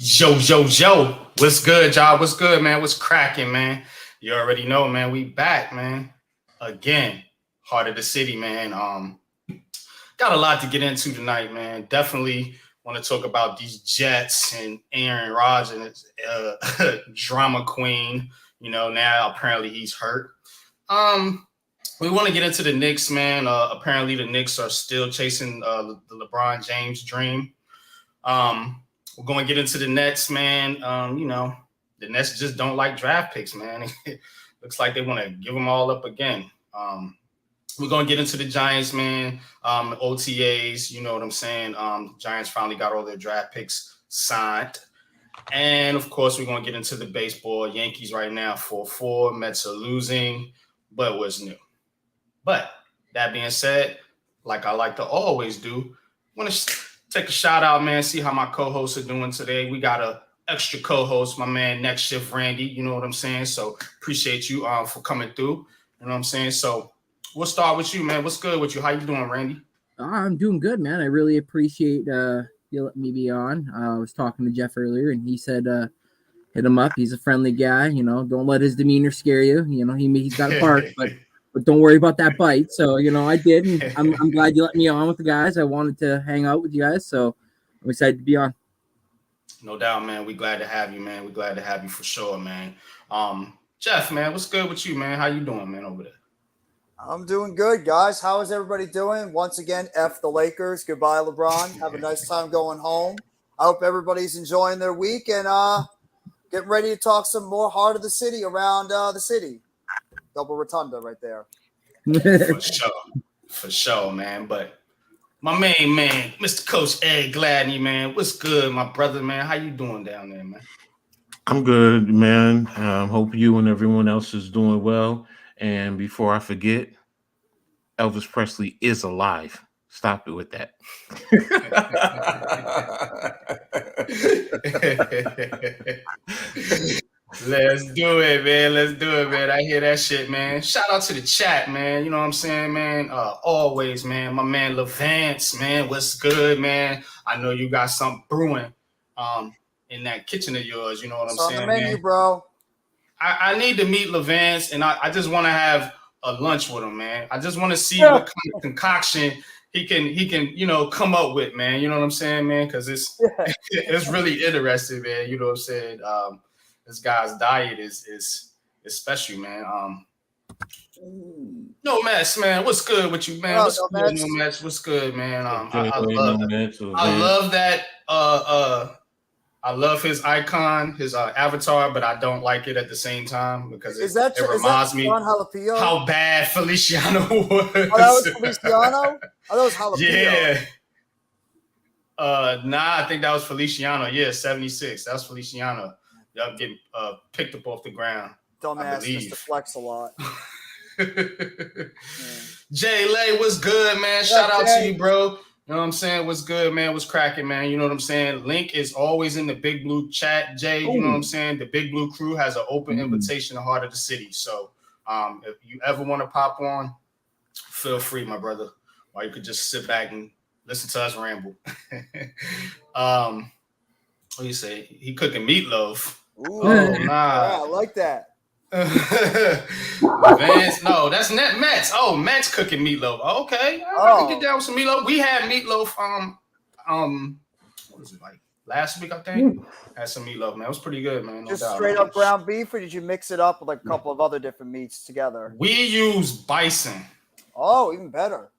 Yo. What's good, y'all? What's good, man? What's cracking, man? You already know, man. We back, man. Again, heart of the city, man. Got a lot to get into tonight, man. Definitely want to talk about these Jets and Aaron Rodgers, drama queen. Now apparently he's hurt. We want to get into the Knicks, man. Apparently the Knicks are still chasing the LeBron James dream. We're going to get into the Nets, man. The Nets just don't like draft picks, man. Looks like they want to give them all up again. We're going to get into the Giants, man. OTAs, you know what I'm saying? Giants finally got all their draft picks signed. And, of course, we're going to get into the baseball. Yankees right now 4-4. Mets are losing. But what's new? But that being said, like I like to always do, I want to take a shout out, man. See how my co-hosts are doing today. We got a extra co-host, my man Next Shift Randy. You know what I'm saying? So appreciate you for coming through. You know what I'm saying? So we'll start with you, man. What's good with you? How you doing, Randy? I'm doing good, man. I really appreciate you letting me be on. I was talking to Jeff earlier, and he said hit him up. He's a friendly guy. Don't let his demeanor scare you. He's got a bark, but don't worry about that bite. So, I did. And I'm glad you let me on with the guys. I wanted to hang out with you guys. So I'm excited to be on. No doubt, man. We glad to have you, man. We glad to have you for sure, man. Jeff, man, what's good with you, man? How you doing, man, over there? I'm doing good, guys. How is everybody doing? Once again, F the Lakers. Goodbye, LeBron. Have a nice time going home. I hope everybody's enjoying their week and getting ready to talk some more heart of the city around the city. Double rotunda right there. For sure, man. But my main man, Mr. Coach Ed Gladney, man. What's good, my brother, man? How you doing down there, man? I'm good, man. Hope you and everyone else is doing well. And before I forget, Elvis Presley is alive. Stop it with that. Let's do it, man. I hear that shit, man. Shout out to the chat, man. You know what I'm saying, man? Always, man. My man Levance, man. What's good, man? I know you got something brewing in that kitchen of yours. You know what I'm saying, on the menu, man? bro. I need to meet Levance, and I just want to have a lunch with him, man. I just want to see what kind of concoction he can come up with, man. You know what I'm saying, man? Because it's really interesting, man. You know what I'm saying? This guy's diet is special, man. No mess, man. What's good with you, man? What's good, no mess? What's good, man? I love that. I love his icon, his avatar, but I don't like it at the same time because it reminds me how bad Feliciano was. Oh, that was Feliciano? Oh, that was Jalapeno. Yeah. I think that was Feliciano. Yeah, 76. That was Feliciano. Y'all getting picked up off the ground. Dumbass used to flex a lot. Jay Lay, what's good, man? Shout out to you, bro. You know what I'm saying? What's good, man? What's cracking, man? You know what I'm saying? Link is always in the Big Blue chat, Jay. You know what I'm saying? The Big Blue crew has an open invitation to Heart of the City. So if you ever want to pop on, feel free, my brother. Or you could just sit back and listen to us ramble. What do you say? He cooking meatloaf. Ooh, nah. Yeah, I like that. Vance, no, that's Mets. Oh, Mets cooking meatloaf. Okay, I can get down with some meatloaf. We had meatloaf. What was it like last week? I think had some meatloaf, man. It was pretty good, man. Just straight up ground beef, or did you mix it up with like a couple of other different meats together? We use bison. Oh, even better.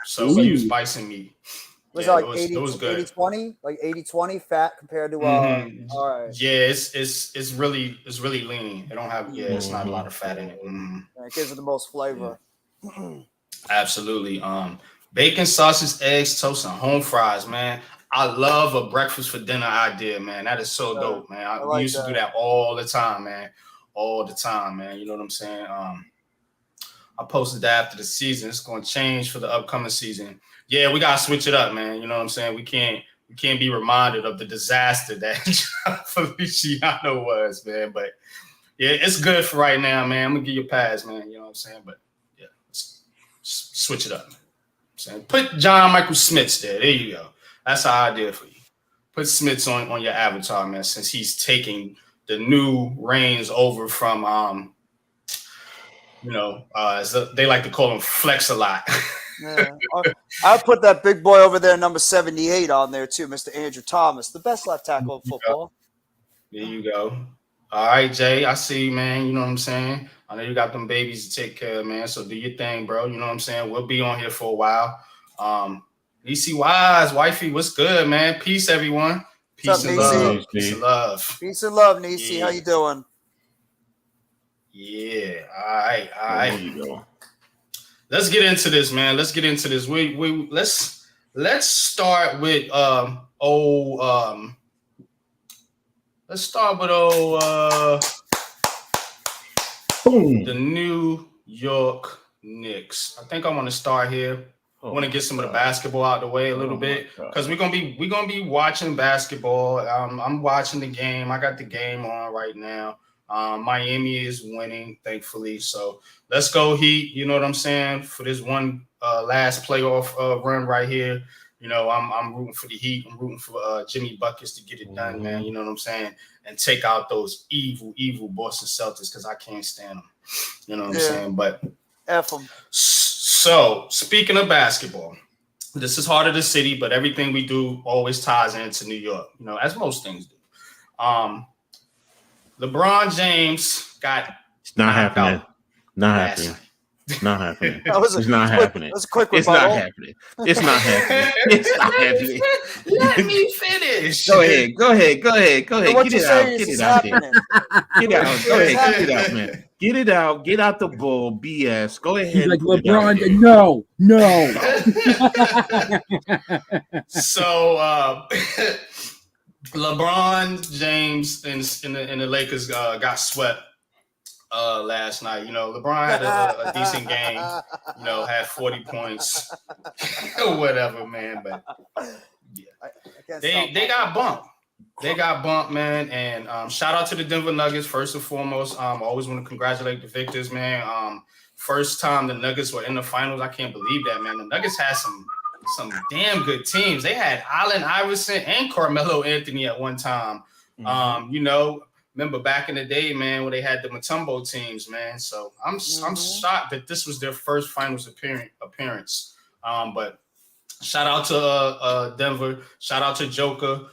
So we use bison meat. Was it like 80-20? Like 80-20 fat compared to all right. Yeah, it's really lean. It don't have it's not a lot of fat in it. It gives it the most flavor. Absolutely. Bacon, sausage, eggs, toast, and home fries, man. I love a breakfast for dinner idea, man. That is so dope, man. We used to do that all the time, man. All the time, man. You know what I'm saying? I posted that after the season. It's going to change for the upcoming season. Yeah, we gotta switch it up, man. You know what I'm saying? We can't be reminded of the disaster that Feliciano was, man. But yeah, it's good for right now, man. I'm gonna give you a pass, man. You know what I'm saying? But yeah, let's switch it up. Man. I'm saying put John Michael Smith there. There you go. That's our idea for you. put Smits on your avatar, man, since he's taking the new reins over from as they like to call him Flex a lot. Yeah. I'll put that big boy over there, number 78, on there too, Mr. Andrew Thomas, the best left tackle in football. There you go. All right, Jay, I see you, man. You know what I'm saying? I know you got them babies to take care of, man. So do your thing, bro. You know what I'm saying? We'll be on here for a while. DC Wise, wifey, what's good, man? Peace, everyone. Peace and love. Peace and love. Peace and love, Nisi. How you doing? Yeah. All right. There you go. Let's get into this, man. Let's get into this. Let's start with the New York Knicks. I think I want to start here. I want to get some of the basketball out of the way a little bit because we're gonna be watching basketball. I'm watching the game. I got the game on right now. Miami is winning, thankfully. So let's go Heat. You know what I'm saying? For this one last playoff run right here. You know, I'm rooting for the Heat. I'm rooting for Jimmy Buckets to get it done, man. You know what I'm saying? And take out those evil Boston Celtics because I can't stand them. You know what I'm saying? But F them. So speaking of basketball, this is heart of the city, but everything we do always ties into New York. You know, as most things do. LeBron James got it's not happening. Not happening. Not happening. It's not happening. That's a quick It's not happening. It's not happening. It's not happening. Let me finish. Go ahead. What Get it out. Get it out there. Get it out. Go ahead. Get it out, man. Get it out. Get out the bull. BS. Go ahead. He's like LeBron. No. So LeBron James and the Lakers got swept last night. You know, LeBron had a decent game. You know, had 40 points or whatever, man. But yeah, they got bumped. They got bumped, man. And shout out to the Denver Nuggets first and foremost. I always want to congratulate the victors, man. First time the Nuggets were in the finals. I can't believe that, man. The Nuggets had some damn good teams. They had Allen Iverson and Carmelo Anthony at one time. Mm-hmm. You know, remember back in the day, man, when they had the Mutombo teams, man. So I'm shocked that this was their first finals appearance. But shout out to Denver. Shout out to Joker.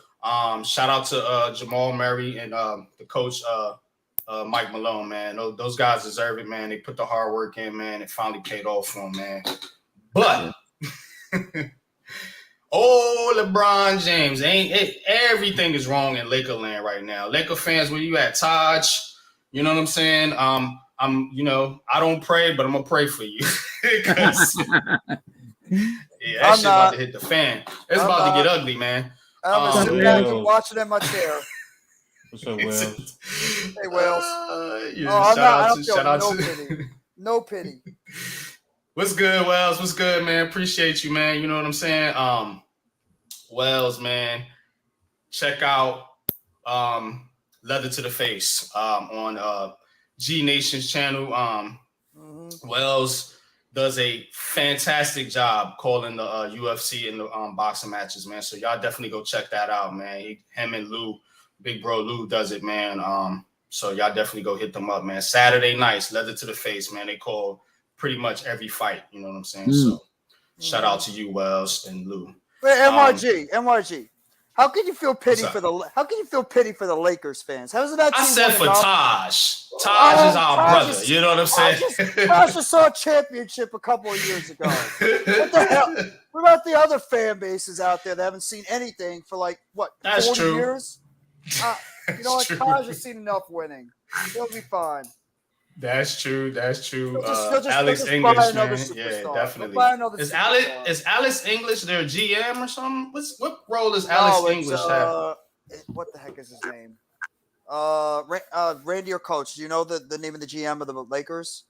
Shout out to Jamal Murray and the coach Mike Malone, man. Those guys deserve it, man. They put the hard work in, man. It finally paid off for them, man. But LeBron James, everything is wrong in Laker land right now. Laker fans, where you at, Taj? You know what I'm saying? I don't pray, but I'm gonna pray for you. That shit about to hit the fan. It's about to get ugly, man. I'm sitting back and watching in my chair. What's up, Wells? Hey, Wells. Shout out to no pity. What's good, Wells? What's good, man? Appreciate you, man. You know what I'm saying? Wells, man, check out Leather to the Face on G Nation's channel. Wells does a fantastic job calling the UFC and the boxing matches, man. So y'all definitely go check that out, man. Him and Lou, big bro Lou, does it, man. So y'all definitely go hit them up, man. Saturday nights, Leather to the Face, man. They call pretty much every fight, you know what I'm saying? So shout out to you, Wells and Lou. Wait, MRG. How can you feel pity for the Lakers fans? How's it that? I said for Taj. Taj is our brother. You know what I'm saying? Taj just saw a championship a couple of years ago. What the hell? What about the other fan bases out there that haven't seen anything for 40 years? You know what? Taj has seen enough winning. He'll be fine. That's true. Alex English, man. Yeah, definitely. Is Alex English their GM or something? What role does Alex English have? What the heck is his name? Randy or Coach? Do you know the name of the GM of the Lakers?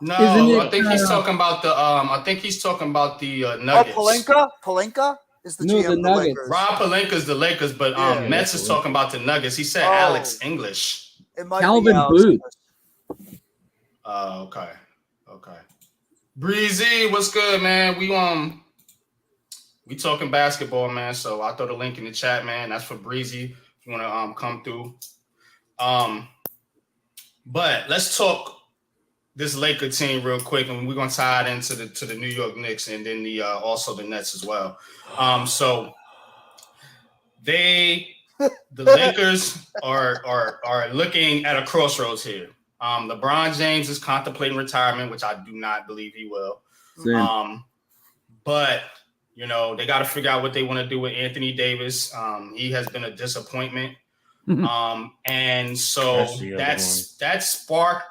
No, I think he's talking about the. I think he's talking about the Nuggets. Palenka is the GM of the Lakers. Rob Palenka is the Lakers, but Mets is talking about the Nuggets. He said Alex English. It might Calvin be Alex Booth. Okay. Breezy, what's good, man? we talking basketball, man. So I'll throw the link in the chat, man. That's for Breezy if you want to come through. But let's talk this Laker team real quick, and we're gonna tie it into the New York Knicks and then the also the Nets as well. So the Lakers are looking at a crossroads here. LeBron James is contemplating retirement, which I do not believe he will. But you know, they got to figure out what they want to do with Anthony Davis. He has been a disappointment. And so that sparked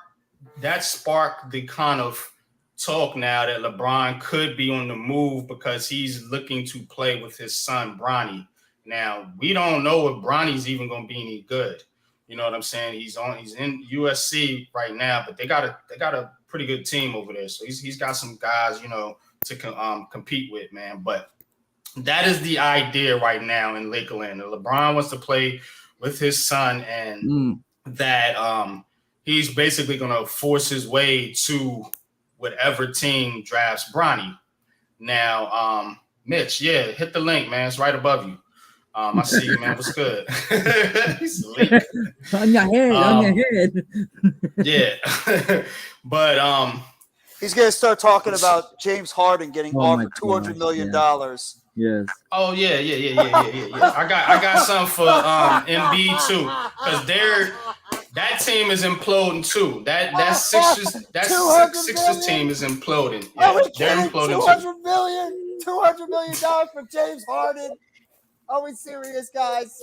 the kind of talk now that LeBron could be on the move because he's looking to play with his son Bronny. Now we don't know if Bronny's even going to be any good. You know what I'm saying? He's in USC right now, but they got a pretty good team over there. So he's got some guys, you know, to compete with, man. But that is the idea right now in Lakerland. LeBron wants to play with his son, and that he's basically going to force his way to whatever team drafts Bronny. Now, Mitch, hit the link, man. It's right above you. I see you, man. What's good? He's on your head. Yeah. But he's gonna start talking about James Harden getting offered $200 million. Yes. Oh yeah. I got some for Embiid too, because that team is imploding too. That Sixers team is imploding. Yeah, they're imploding too. $200 million for James Harden. Are we serious, guys?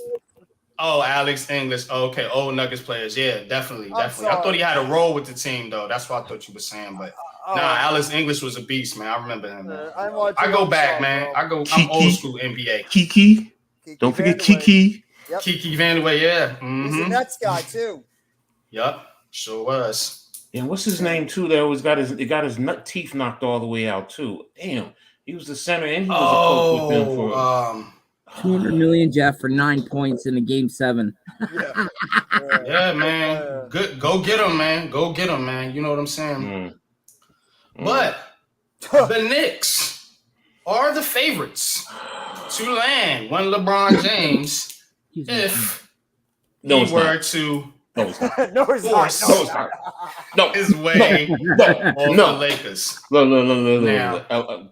Oh, Alex English. Oh, okay, old Nuggets players. Yeah, definitely. I thought he had a role with the team though. That's what I thought you were saying, but. Alex English was a beast, man. I remember him. Man. I go back, man. I'm old school NBA. Kiki. Don't forget Kiki. Yep. Kiki Vandeweghe, yeah. Mm-hmm. He's a Nets guy too. Yep, sure was. And what's his name too? That always got his teeth knocked all the way out too. Damn, he was the center and he was a coach with them for $200 million, Jeff, for 9 points in a game 7. Yeah, man. Good, go get him, man. Go get him, man. You know what I'm saying? But the Knicks are the favorites to land one LeBron James if he were to force his way on the Lakers. No.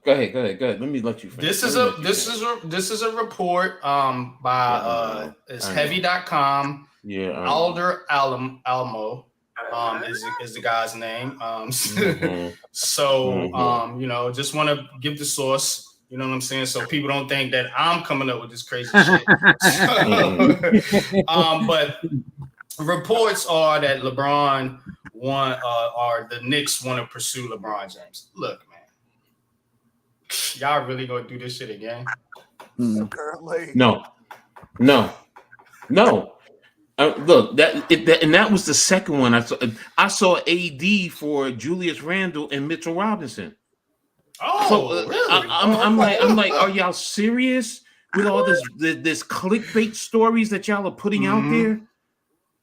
Go ahead. Let me let you finish. This is a report by it's heavy.com. Yeah. Alder Alamo. Is the guy's name. So you know, just want to give the source, you know what I'm saying, so people don't think that I'm coming up with this crazy shit. But reports are that LeBron or the Knicks want to pursue LeBron James. Look, man, y'all really gonna do this shit again? Currently, no. Look, that was the second one I saw AD for Julius Randle and Mitchell Robinson. Really? I'm like, are y'all serious with all this clickbait stories that y'all are putting out there?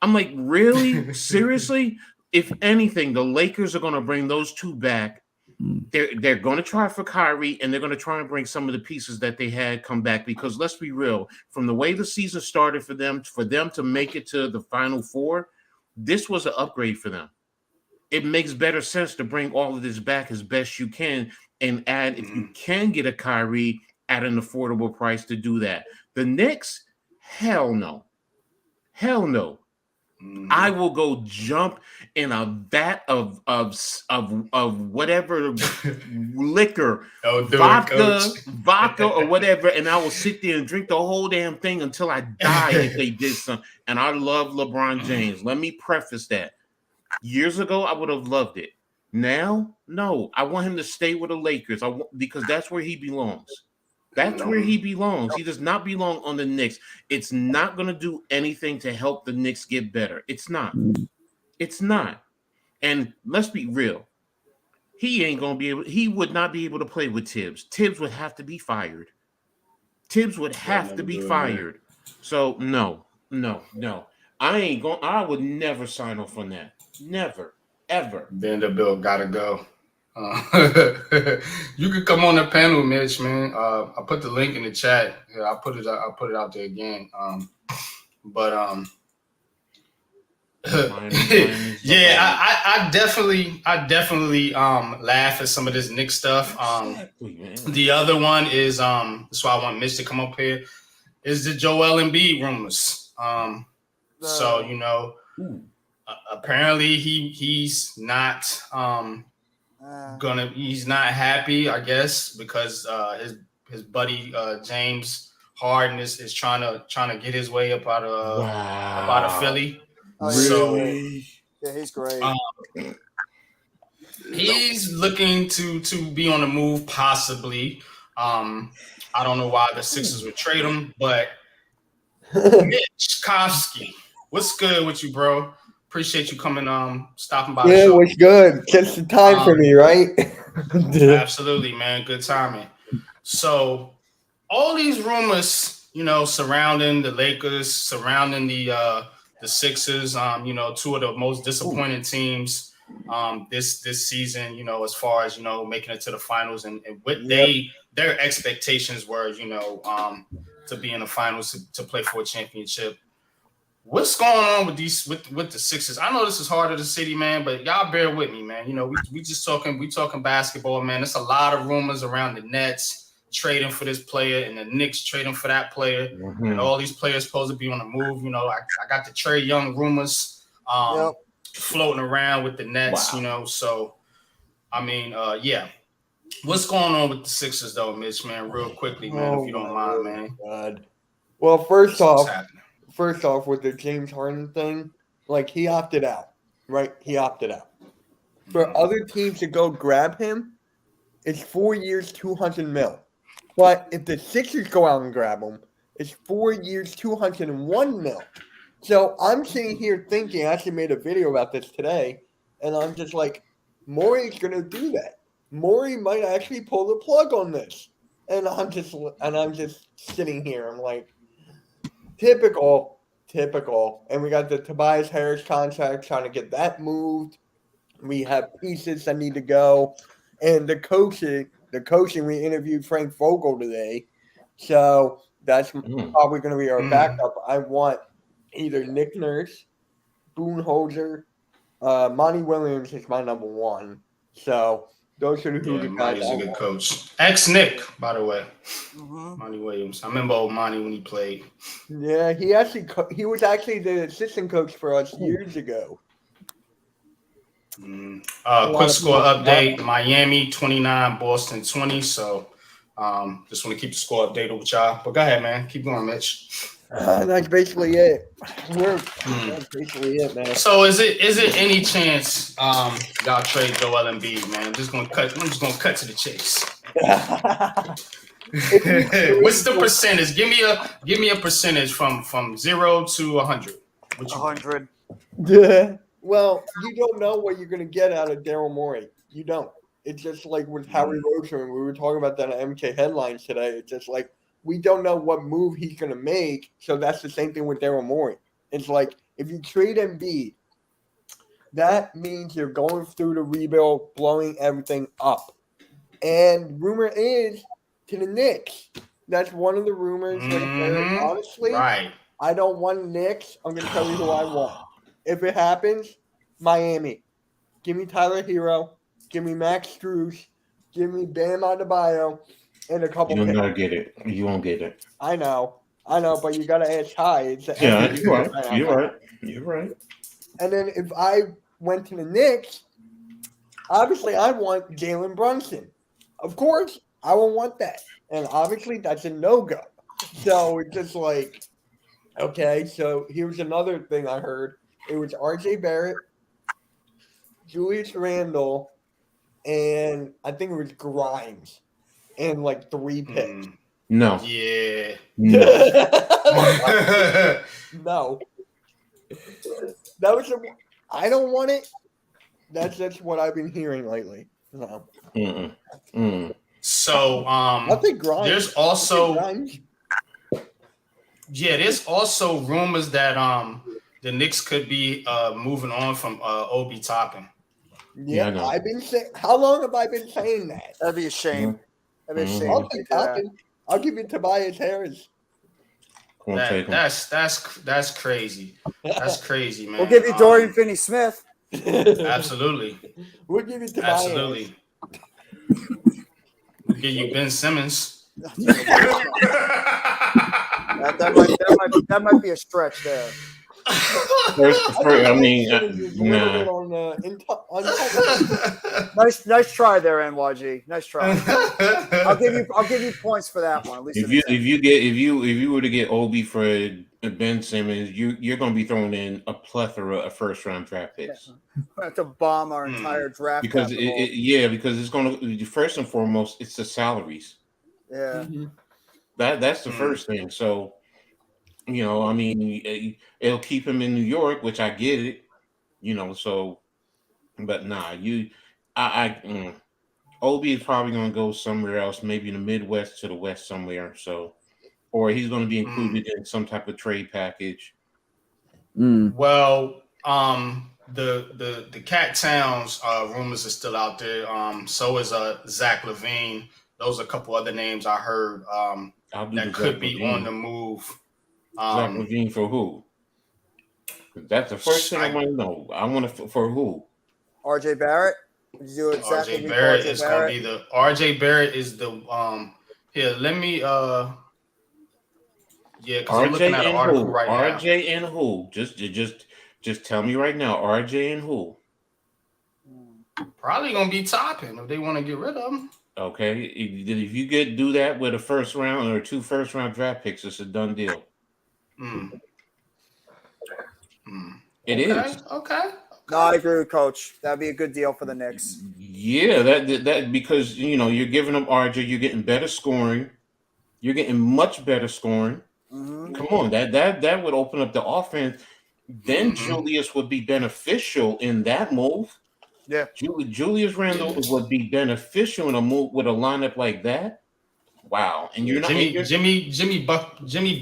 I'm like, really? Seriously? If anything, the Lakers are going to bring those two back. They're going to try for Kyrie, and they're going to try and bring some of the pieces that they had come back, because let's be real, from the way the season started for them to make it to the Final Four, this was an upgrade for them. It makes better sense to bring all of this back as best you can and add, if you can get a Kyrie at an affordable price, to do that. The Knicks, hell no. I will go jump in a vat of whatever liquor, vodka or whatever, and I will sit there and drink the whole damn thing until I die if they did something. And I love LeBron James. Let me preface that. Years ago, I would have loved it. Now, no. I want him to stay with the Lakers because that's where he belongs. That's where he belongs. He does not belong on the Knicks. It's not going to do anything to help the Knicks get better. It's not. And let's be real. He would not be able to play with Tibbs. Tibbs would have to be fired. So no. I would never sign off on that. Never, ever. Vanderbilt gotta go. You could come on the panel, Mitch, man. I put the link in the chat. Yeah, I'll put it out there again. But yeah, I definitely laugh at some of this Knicks stuff. The other one is that's why I want Mitch to come up here, is the Joel Embiid rumors. So apparently he's not he's not happy, I guess, because his buddy James Harden is trying to get his way up out of Philly. Really? Yeah, he's great. He's looking to be on the move, possibly. I don't know why the Sixers would trade him, but Mitch Kostas, what's good with you, bro? Appreciate you coming, stopping by the show. Yeah, what's good? Just the time for me, right? Absolutely, man. Good timing. So, all these rumors, surrounding the Lakers, surrounding the Sixers, two of the most disappointing teams this season, as far as making it to the finals and what their expectations were, to be in the finals to play for a championship. What's going on with with the Sixers? I know this is hard of the city, man, but y'all bear with me, man. We talking basketball, man. There's a lot of rumors around the Nets trading for this player and the Knicks trading for that player, and all these players supposed to be on the move. I got the Trae Young rumors floating around with the Nets. So I mean, yeah. What's going on with the Sixers, though, Mitch, man? Real quickly, man, if you don't mind, man. God. Well, first off, with the James Harden thing, like, he opted out, right? He opted out. For other teams to go grab him, it's 4 years, $200 million. But if the Sixers go out and grab him, it's 4 years, $201 million. So I'm sitting here thinking, I actually made a video about this today, and I'm just like, Morey's going to do that. Morey might actually pull the plug on this. And I'm just sitting here. I'm like, typical. And we got the Tobias Harris contract, trying to get that moved. We have pieces that need to go. And the coaching, we interviewed Frank Vogel today. So that's probably going to be our backup. I want either Nick Nurse, Boonholzer, Monty Williams is my number one. So those are the guys. Monty's a good coach. Ex-Nick, by the way. Monty Williams. I remember old Monty when he played. Yeah, he was actually the assistant coach for us years ago. Quick score update: Miami 29, Boston 20. So, just want to keep the score updated with y'all. But go ahead, man. Keep going, Mitch. That's basically it. That's basically it, man. So, is it any chance y'all trade Joel Embiid, man? I'm just gonna cut to the chase. What's the percentage? Give me a percentage from 0 to 100. 100. Yeah. Well, you don't know what you're going to get out of Daryl Morey. You don't. It's just like with Howie Roseman. We were talking about that on MK Headlines today. It's just like we don't know what move he's going to make. So that's the same thing with Daryl Morey. It's like if you trade Embiid, that means you're going through the rebuild, blowing everything up. And rumor is to the Knicks. That's one of the rumors. Honestly, right. I don't want Knicks. I'm going to tell you who I want. If it happens, Miami. Give me Tyler Hero. Give me Max Strus. Give me Bam Adebayo. And a couple You're not get it. You won't get it. I know, but you got to ask high. You're right. And then if I went to the Knicks, obviously I want Jalen Brunson. Of course, I will want that. And obviously that's a no-go. So it's just like, okay, so here's another thing I heard. It was R.J. Barrett, Julius Randle, and I think it was Grimes, and like 3 picks. No. Yeah. No. That was I don't want it. That's what I've been hearing lately. No. So I think Grimes. There's also rumors that the Knicks could be moving on from Obi Toppin. Yeah, I know. I've been saying. How long have I been saying that? That'd be a shame. That'd be a shame I'll if they keep do that. talking. I'll give you Tobias Harris. That's crazy. That's crazy, man. We'll give you Dorian Finney-Smith. Absolutely. We'll give you Tobias. Absolutely. We'll give you Ben Simmons. that might be a stretch there. I mean, nah. Nice try there, NYG. Nice try. I'll give you points for that one. At least If you were to get Obi for Ben Simmons, you're going to be throwing in a plethora of first round draft picks. We have to bomb our entire draft because because it's going to first and foremost it's the salaries. Yeah, that's the first thing. So I mean, it'll keep him in New York, which I get it. So, but nah, Obi is probably going to go somewhere else, maybe in the Midwest to the West somewhere. So, or he's going to be included in some type of trade package. Well, the Cat Towns rumors are still out there. So is Zach LaVine. Those are a couple other names I heard that could be on the move. Zach LaVine for who? That's the first thing I want to know. I want to for who? RJ Barrett. Did you do it? RJ Barrett is going to be the RJ Barrett is the here. Let me because I'm looking at an article right now. RJ and who? Just tell me right now. RJ and who? Probably going to be Toppin if they want to get rid of him. Okay, if you do that with a first round or 2 first round draft picks, it's a done deal. It is. Okay. No, I agree with Coach. That'd be a good deal for the Knicks. Yeah, that because you're giving them RJ, you're getting better scoring, you're getting much better scoring. Come on, that would open up the offense. Then Julius would be beneficial in that move. Yeah, Julius Randle would be beneficial in a move with a lineup like that. Wow, and you're not Jimmy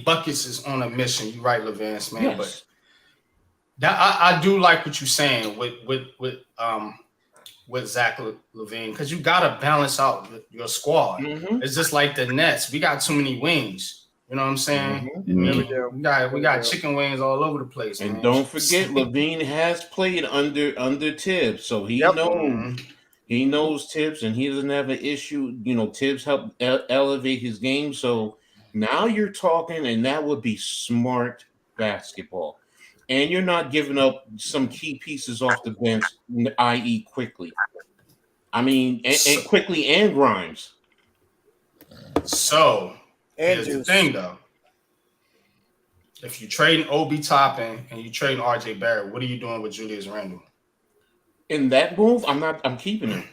Buckets is on a mission. You're right, LeVance, man. Yes. But that I do like what you're saying with Zach LaVine because you gotta balance out your squad. It's just like the Nets. We got too many wings. You know what I'm saying? We got chicken wings all over the place. And man. don't forget, LaVine has played under Tibbs, so he knows. He knows Tibbs, and he doesn't have an issue. Tibbs helped elevate his game. So now you're talking, and that would be smart basketball. And you're not giving up some key pieces off the bench, i.e. Quickly. I mean, and Quickly and Grimes. So here's the thing, though. If you're trading Obi Toppin and you're trading RJ Barrett, what are you doing with Julius Randle? In that move, I'm keeping him.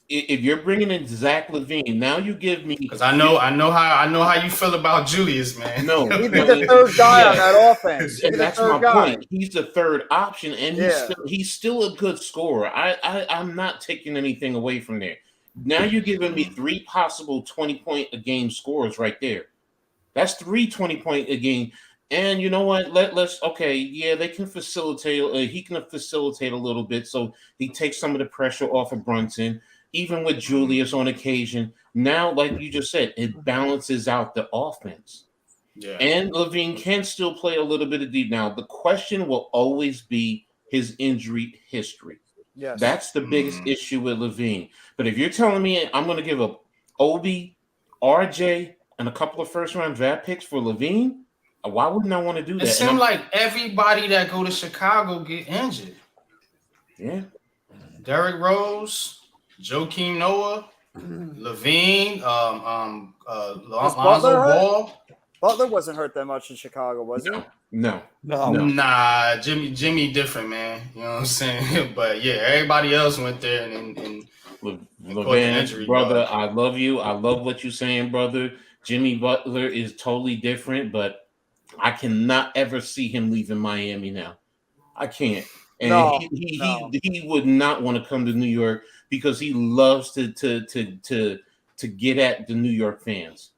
If you're bringing in Zach LaVine, now you give me because I know how you feel about Julius, man. No, he'd be the third guy on that offense. And that's my point. He's the third option, and he's still a good scorer. I'm not taking anything away from there. Now you're giving me 3 possible 20-point a game scores right there. That's 3 20-point a game. And you know what? Let's they can facilitate. He can facilitate a little bit, so he takes some of the pressure off of Brunson. Even with Julius on occasion, now, like you just said, it balances out the offense. Yeah. And LaVine can still play a little bit of deep. Now, the question will always be his injury history. Yes. That's the biggest issue with LaVine. But if you're telling me I'm going to give up Obi, RJ, and a couple of first-round draft picks for LaVine, why wouldn't I want to do that? It seems like everybody that go to Chicago get injured. Yeah. Derrick Rose, Joakim Noah, LaVine, Lonzo Ball. Butler wasn't hurt that much in Chicago, was he? No. Nah, Jimmy different, man. You know what I'm saying? But yeah, everybody else went there and LeVance, brother, I love you. I love what you're saying, brother. Jimmy Butler is totally different, but I cannot ever see him leaving Miami now. I can't. And he would not want to come to New York because he loves to get at the New York fans.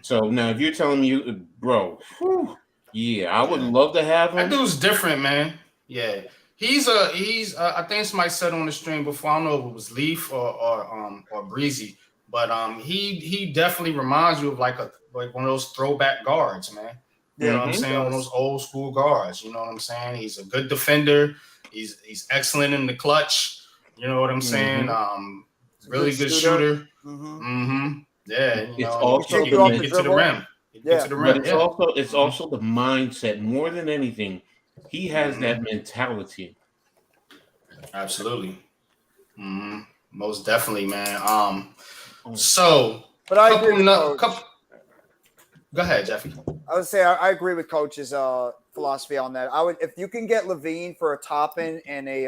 So now, if you're telling me, bro, I would love to have him. That dude's different, man. Yeah, He's I think somebody said on the stream before. I don't know if it was Leaf or Breezy, but he definitely reminds you of like one of those throwback guards, man. You know what I'm saying? One of those old school guards. You know what I'm saying? He's a good defender. He's excellent in the clutch. You know what I'm saying? Really good shooter. Yeah, you It's know, also he can get to the rim. Yeah, to the rim. But it's also the mindset more than anything. He has that mentality. Absolutely. Most definitely, man. So, but I agree with Coach. Go ahead, Jeffy. I would say I agree with Coach's philosophy on that. I would, if you can get Levine for a Toppin and a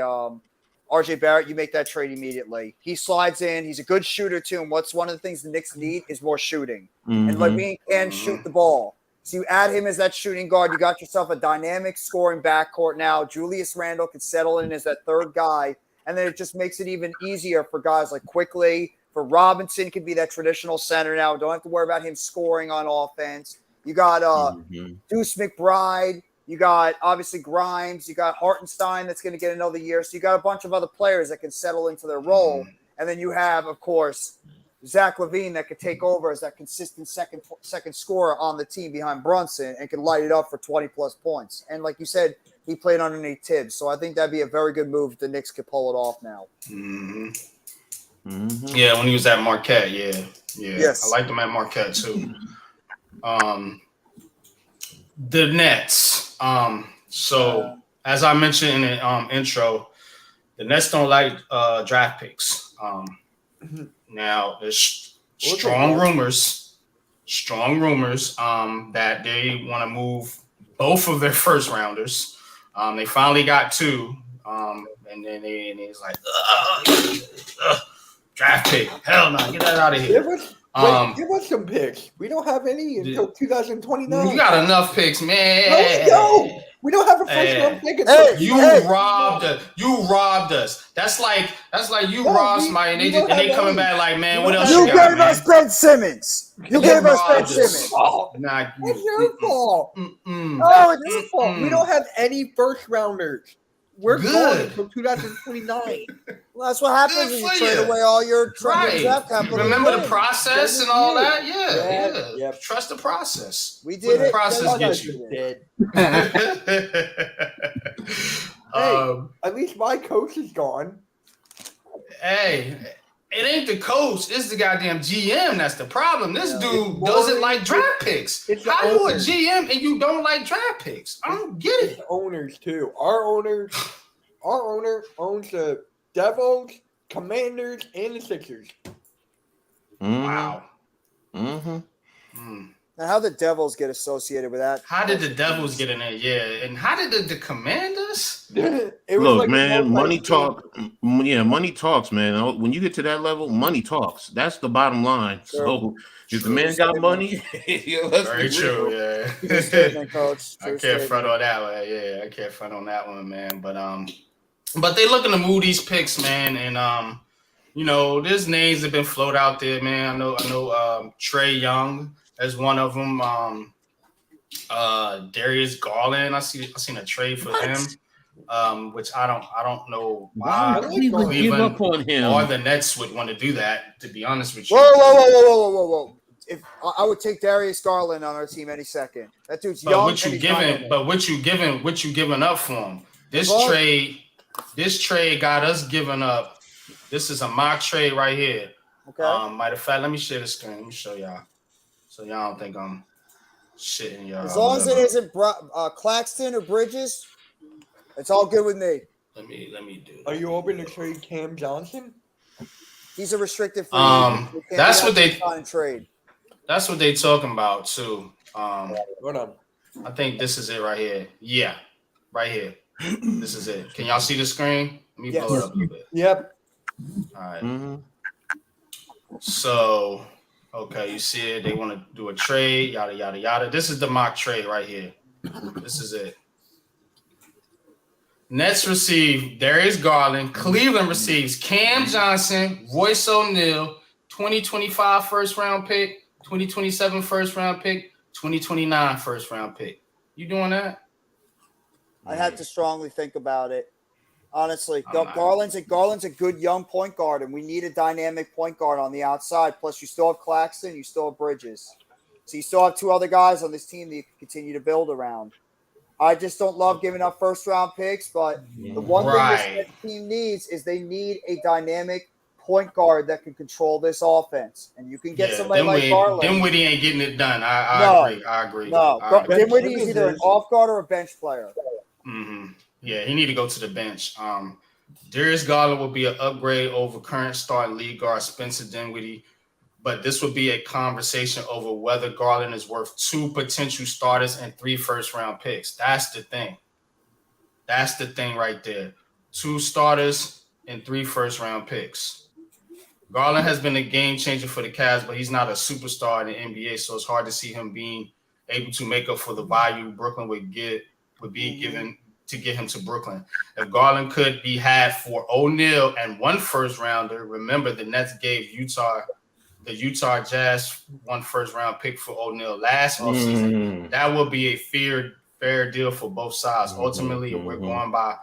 RJ Barrett, you make that trade immediately. He slides in. He's a good shooter too. And what's one of the things the Knicks need is more shooting. And Levine can shoot the ball. So you add him as that shooting guard. You got yourself a dynamic scoring backcourt now. Julius Randle could settle in as that third guy. And then it just makes it even easier for guys like Quickly. For Robinson, could be that traditional center now. Don't have to worry about him scoring on offense. You got Deuce McBride. You got obviously Grimes. You got Hartenstein that's going to get another year. So you got a bunch of other players that can settle into their role. And then you have, of course, Zach LaVine that could take over as that consistent second scorer on the team behind Brunson and can light it up for 20-plus points. And like you said, he played underneath Tibbs. So I think that'd be a very good move if the Knicks could pull it off now. Yeah, when he was at Marquette, yeah. Yes. I liked him at Marquette too. The Nets. So as I mentioned in the intro, the Nets don't like draft picks. Now there's strong rumors that they want to move both of their first rounders. They finally got two. And then it's like draft pick. Hell no, get that out of here. Give us some picks. We don't have any until 2029. You got enough picks, man. Let's go. We don't have a first round pick. You robbed us. You robbed us. That's like you robbed somebody and they coming back like, man, what else you you got? Gave us Ben Simmons. You gave us Ben Simmons. It's your fault. Oh, it's your fault. We don't have any first rounders. We're good until 2029. Well, that's what happens when you trade away all your draft capital. Remember the process and all that? Yeah. Trust the process. We did it. The process gets you. At least my coach is gone. Hey, it ain't the coach. It's the goddamn GM that's the problem. This dude doesn't like draft picks. How you a GM and you don't like draft picks? I don't get it. It's owners too. Our owner owns the Devils, Commanders, and the Sixers. Wow. Now, how the Devils get associated with that? How did the Devils get in there? Yeah, and how did the Commanders? Look, man, money talk. Yeah, money talks, man. When you get to that level, money talks. That's the bottom line. So if the man got money, very true. Yeah, Coach. I can't front on that one. Yeah, I can't front on that one, man. But they looking to move these picks, man, and you know, there's names that have been floated out there, man. I know. Trae Young as one of them. Darius Garland. I seen a trade for him, which I don't know why Cleveland give up on him or the Nets would want to do that. To be honest with you, whoa. If I would take Darius Garland on our team any second. That dude's young. What you giving up for him? This trade got us giving up. This is a mock trade right here. Okay. Matter of fact, let me share the screen. Let me show y'all. So y'all don't think I'm shitting y'all. As long as it isn't Claxton or Bridges, it's all good with me. Let me do. Are you open to trade Cam Johnson? He's a restricted free agent. That's what they trade. That's what they talking about too. Hold on. I think this is it right here. Yeah, right here. This is it. Can y'all see the screen? Let me blow it up a little bit. Yep. All right. So, okay, you see it. They want to do a trade, yada, yada, yada. This is the mock trade right here. This is it. Nets receive Darius Garland. Cleveland receives Cam Johnson, Royce O'Neal, 2025 first-round pick, 2027 first-round pick, 2029 first-round pick. You doing that? I had to strongly think about it. Honestly, Garland's a good young point guard, and we need a dynamic point guard on the outside. Plus, you still have Claxton, you still have Bridges, so you still have two other guys on this team that you can continue to build around. I just don't love giving up first-round picks, but the one thing this team needs is they need a dynamic point guard that can control this offense, and you can get somebody like Garland. Dinwiddie ain't getting it done. I agree. No, Dinwiddie is either an off guard or a bench player. Mm-hmm. Yeah, he need to go to the bench. Darius Garland will be an upgrade over current starting lead guard Spencer Dinwiddie, but this would be a conversation over whether Garland is worth 2 potential starters and 3 first-round picks. That's the thing. That's the thing right there. 2 starters and 3 first-round picks. Garland has been a game changer for the Cavs, but he's not a superstar in the NBA, so it's hard to see him being able to make up for the value Brooklyn would be given to get him to Brooklyn. If Garland could be had for O'Neal and 1 first-rounder, remember the Nets gave the Utah Jazz 1 first-round pick for O'Neal last offseason. That would be a fair deal for both sides. Ultimately, if we're going by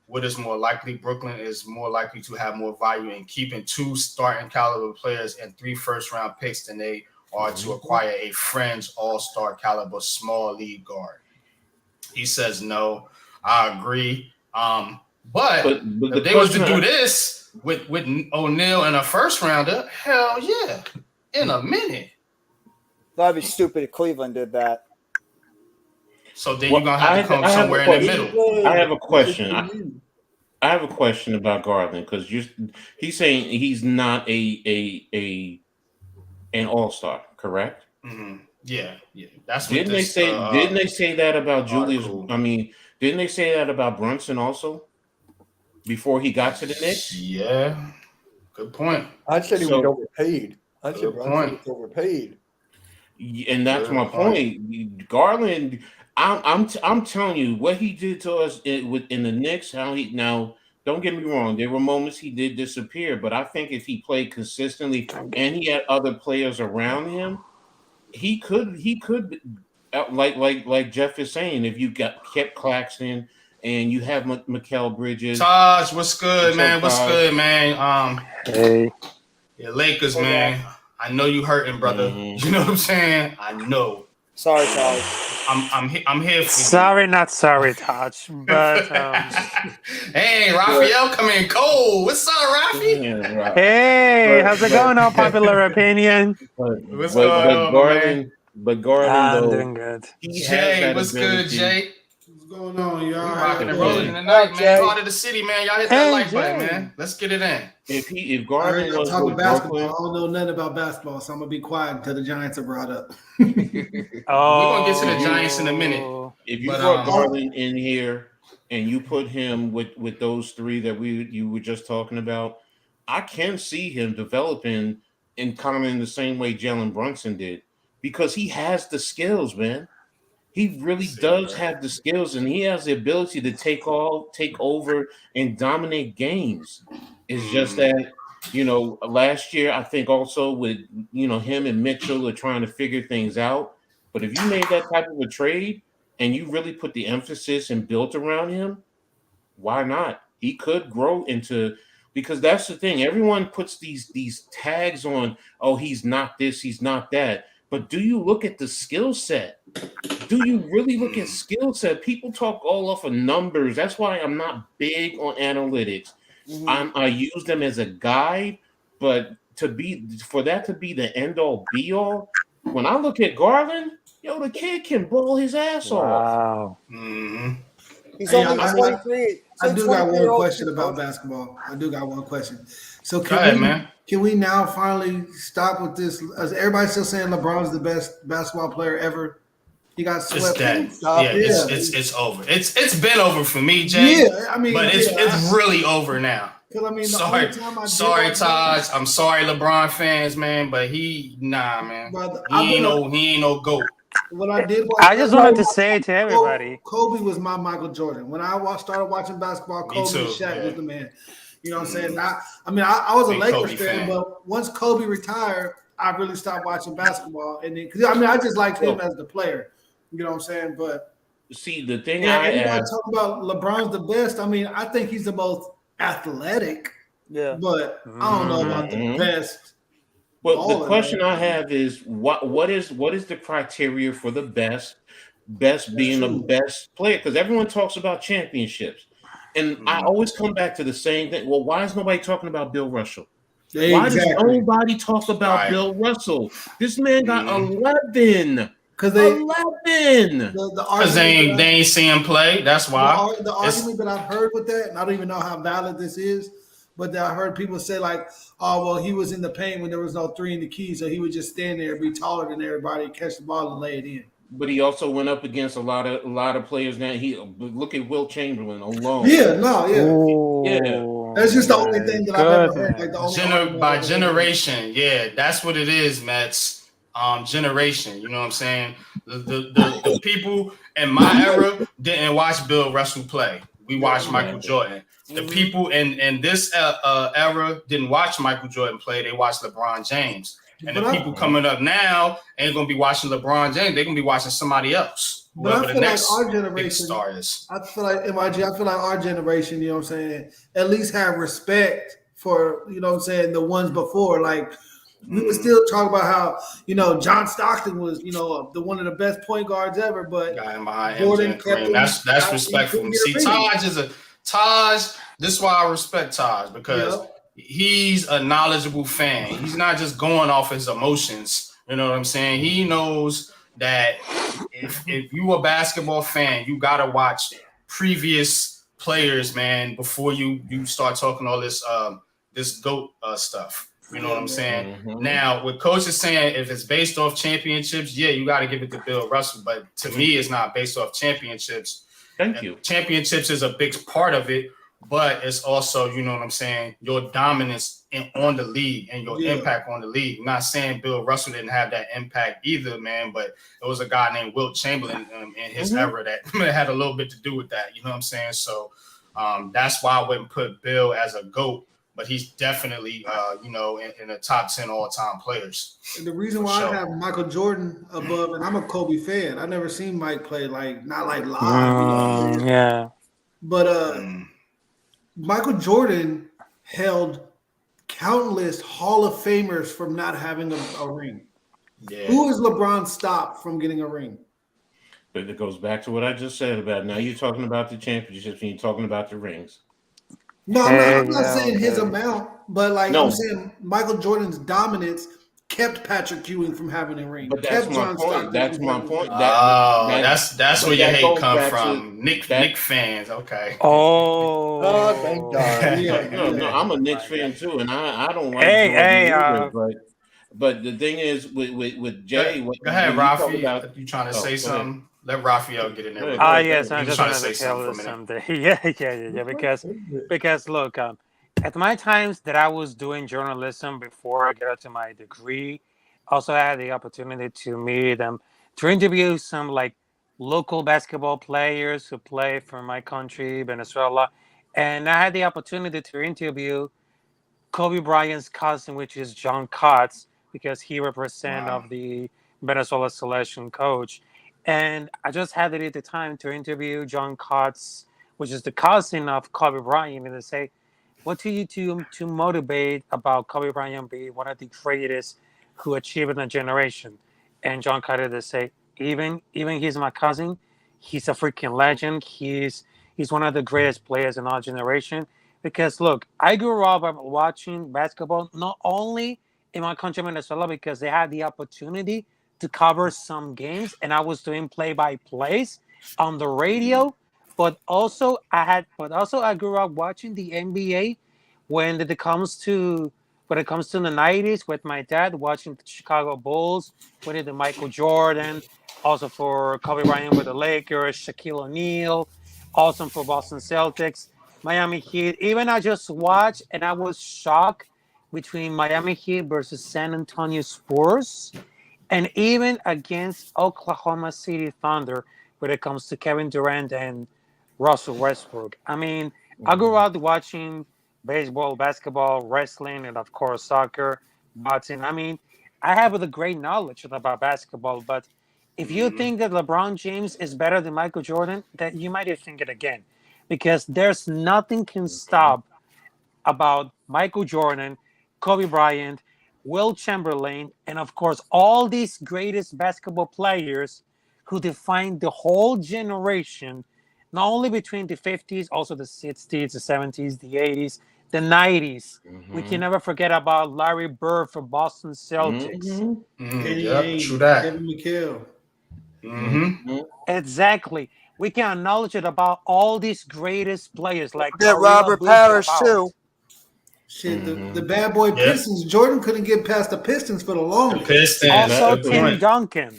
what is more likely, Brooklyn is more likely to have more value in keeping 2 starting caliber players and 3 first-round picks than they are to acquire a fringe all-star caliber small league guard. He says no. I agree. But if they was to do this with O'Neal and a first-rounder, hell yeah, in a minute. That'd be stupid if Cleveland did that. So then you're going to have to come somewhere in the middle. I have a question. I have a question about Garland because he's saying he's not an all-star, correct? Mm-hmm. Yeah. That's what didn't they say that about Julius? I mean, didn't they say that about Brunson also before he got to the Knicks? Yeah, good point. I said he was overpaid. I said Brunson was overpaid, and that's my point. Garland, I'm telling you what he did to us in the Knicks. Now, don't get me wrong. There were moments he did disappear, but I think if he played consistently and he had other players around him, he could like Jeff is saying, if you kept Claxton and you have Mikal Bridges. Taj, what's good, man? What's good, man? Hey. Yeah, Lakers, man. I know you hurting, brother. Mm-hmm. You know what I'm saying? I know. Sorry, Taj. I'm here for sorry, you. Not sorry, Taj. But hey, Raphael coming cold. What's up, Rafi? Yeah, hey, how's it going? Unpopular opinion. What's going on, man? But Garland, I'm doing good. Jay, what's good, Jay? What's going on, y'all? Rocking and rolling tonight, man. Heart of the city, man. Y'all hit that like button, man. Let's get it in. If Garland was talking basketball, I don't know nothing about basketball, so I'm gonna be quiet until the Giants are brought up. We're gonna get to the Giants in a minute. If you brought Garland in here and you put him with those 3 that you were just talking about, I can see him developing and kind of in the same way Jalen Brunson did, because he has the skills, man. He really does have the skills, and he has the ability to take over and dominate games. It's just that, last year I think also with him and Mitchell are trying to figure things out. But if you made that type of a trade and you really put the emphasis and built around him, why not? He could grow into, because that's the thing. Everyone puts these tags on, oh, he's not this, he's not that. But do you look at the skill set? Do you really look at skill set? People talk all off of numbers. That's why I'm not big on analytics. Mm-hmm. I use them as a guide, but for that to be the end all be all, when I look at Garland, the kid can ball his ass off. Wow. Mm-hmm. He's only 23. I do got one question about basketball. So can we now finally stop with this? Is everybody still saying LeBron's the best basketball player ever? He got swept. It's over. It's been over for me, Jay. Yeah, I mean, but it's really over now. Sorry, Taj. I'm sorry, LeBron fans, man. But man. Brother, he ain't no GOAT. What I did, I just wanted to say to everybody, Kobe was my Michael Jordan. When I started watching basketball, Kobe and Shaq was the man. You know what I'm saying? I was a Lakers fan, but once Kobe retired, I really stopped watching basketball. And then, I just liked him as the player. You know what I'm saying? But See, the thing Yeah, I everybody ask, talking about LeBron's the best. I mean, I think he's the most athletic, Yeah. but I don't know about the best well, the baller. question I have is what is the criteria for the best That's being the true. best player? Because everyone talks about championships, and I always come back to the same thing. Well, why is nobody talking about Bill Russell? Why does Exactly. nobody talk about Bill Russell? This man got 11. Because 11. The Because they ain't see him play. That's why. the argument that I've heard with that, and I don't even know how valid this is, but that I heard people say like, "Oh, well, he was in the paint when there was no three in the key, so he would just stand there, be taller than everybody, catch the ball and lay it in." But he also went up against a lot of players. Now look at Will Chamberlain alone. Yeah, no, yeah, yeah. That's just the only thing that I've ever heard. Like the only by generation, yeah, that's what it is, Mets. Generation, you know what I'm saying? The people in my era didn't watch Bill Russell play. We watched Michael Jordan. The people in this era didn't watch Michael Jordan play. They watched LeBron James. And the people coming up now ain't gonna be watching LeBron James. They're gonna be watching somebody else. But I feel like our generation, big star is. I feel like MIG. I feel like our generation, you know what I'm saying, at least have respect for, you know what I'm saying, the ones before. Like we would still talk about how, you know, John Stockton was, you know, the one of the best point guards ever, but Jordan kept him. That's respectful. See, Taj. This is why I respect Taj, because he's a knowledgeable fan. He's not just going off his emotions. You know what I'm saying? He knows that if you a basketball fan, you gotta watch previous players, man, before you start talking all this this GOAT stuff. You know what I'm saying? Now, what Coach is saying, if it's based off championships, yeah, you got to give it to Bill Russell. But to me, it's not based off championships. Thank you. Championships is a big part of it, but it's also, you know what I'm saying, your dominance on the league and your impact on the league. I'm not saying Bill Russell didn't have that impact either, man, but it was a guy named Wilt Chamberlain in his era that had a little bit to do with that. You know what I'm saying? So that's why I wouldn't put Bill as a GOAT. But he's definitely, you know, in the top 10 all-time players. And the reason why I have Michael Jordan above, and I'm a Kobe fan. I never seen Mike play not like live. Yeah. But Michael Jordan held countless Hall of Famers from not having a ring. Yeah. Who is LeBron stopped from getting a ring? But it goes back to what I just said about now you're talking about the championships and you're talking about the rings. No, I'm not saying his amount, but I'm saying Michael Jordan's dominance kept Patrick Ewing from having a ring. But that's my point. That's my point. That's where your hate comes from. Nick fans. Okay. Oh, thank God. No, I'm a Knicks fan too, and I don't like but the thing is with Jay. Go ahead, Rafi. You trying to say something? Let Raphael get in there. Yes, I'm just trying to say something. Yeah. Because look, at my times that I was doing journalism before I got to my degree, also I had the opportunity to meet to interview some like local basketball players who play for my country, Venezuela, and I had the opportunity to interview Kobe Bryant's cousin, which is John Cotts, because he represents of the Venezuela selection coach. And I just had it at the time to interview John Cotts, which is the cousin of Kobe Bryant, and to say, what do you do to motivate about Kobe Bryant being one of the greatest who achieved in a generation? And John Cotts to say, even he's my cousin, he's a freaking legend. He's one of the greatest players in our generation. Because look, I grew up watching basketball not only in my country, Venezuela, because they had the opportunity to cover some games, and I was doing play-by-plays on the radio. But also, I grew up watching the NBA when it comes to the 90s with my dad watching the Chicago Bulls, with the Michael Jordan, also for Kobe Bryant with the Lakers, Shaquille O'Neal, also for Boston Celtics, Miami Heat. Even I just watched and I was shocked between Miami Heat versus San Antonio Spurs, and even against Oklahoma City Thunder when it comes to Kevin Durant and Russell Westbrook. I mean, I grew up watching baseball, basketball, wrestling, and of course soccer, boxing. I mean, I have a great knowledge about basketball, but If you think that LeBron James is better than Michael Jordan, then you might think it again, because there's nothing can stop about Michael Jordan, Kobe Bryant, Will Chamberlain, and of course all these greatest basketball players who defined the whole generation, not only between the 50s, also the 60s, the 70s, the 80s, the 90s. We can never forget about Larry Bird for Boston Celtics. Kenny True Ainge, that. Kevin McHale. Exactly. We can acknowledge it about all these greatest players like Get Robert Parrish too. Shit, the bad boy Pistons. Jordan couldn't get past the Pistons for the longest. Pistons. Also, Tim Duncan,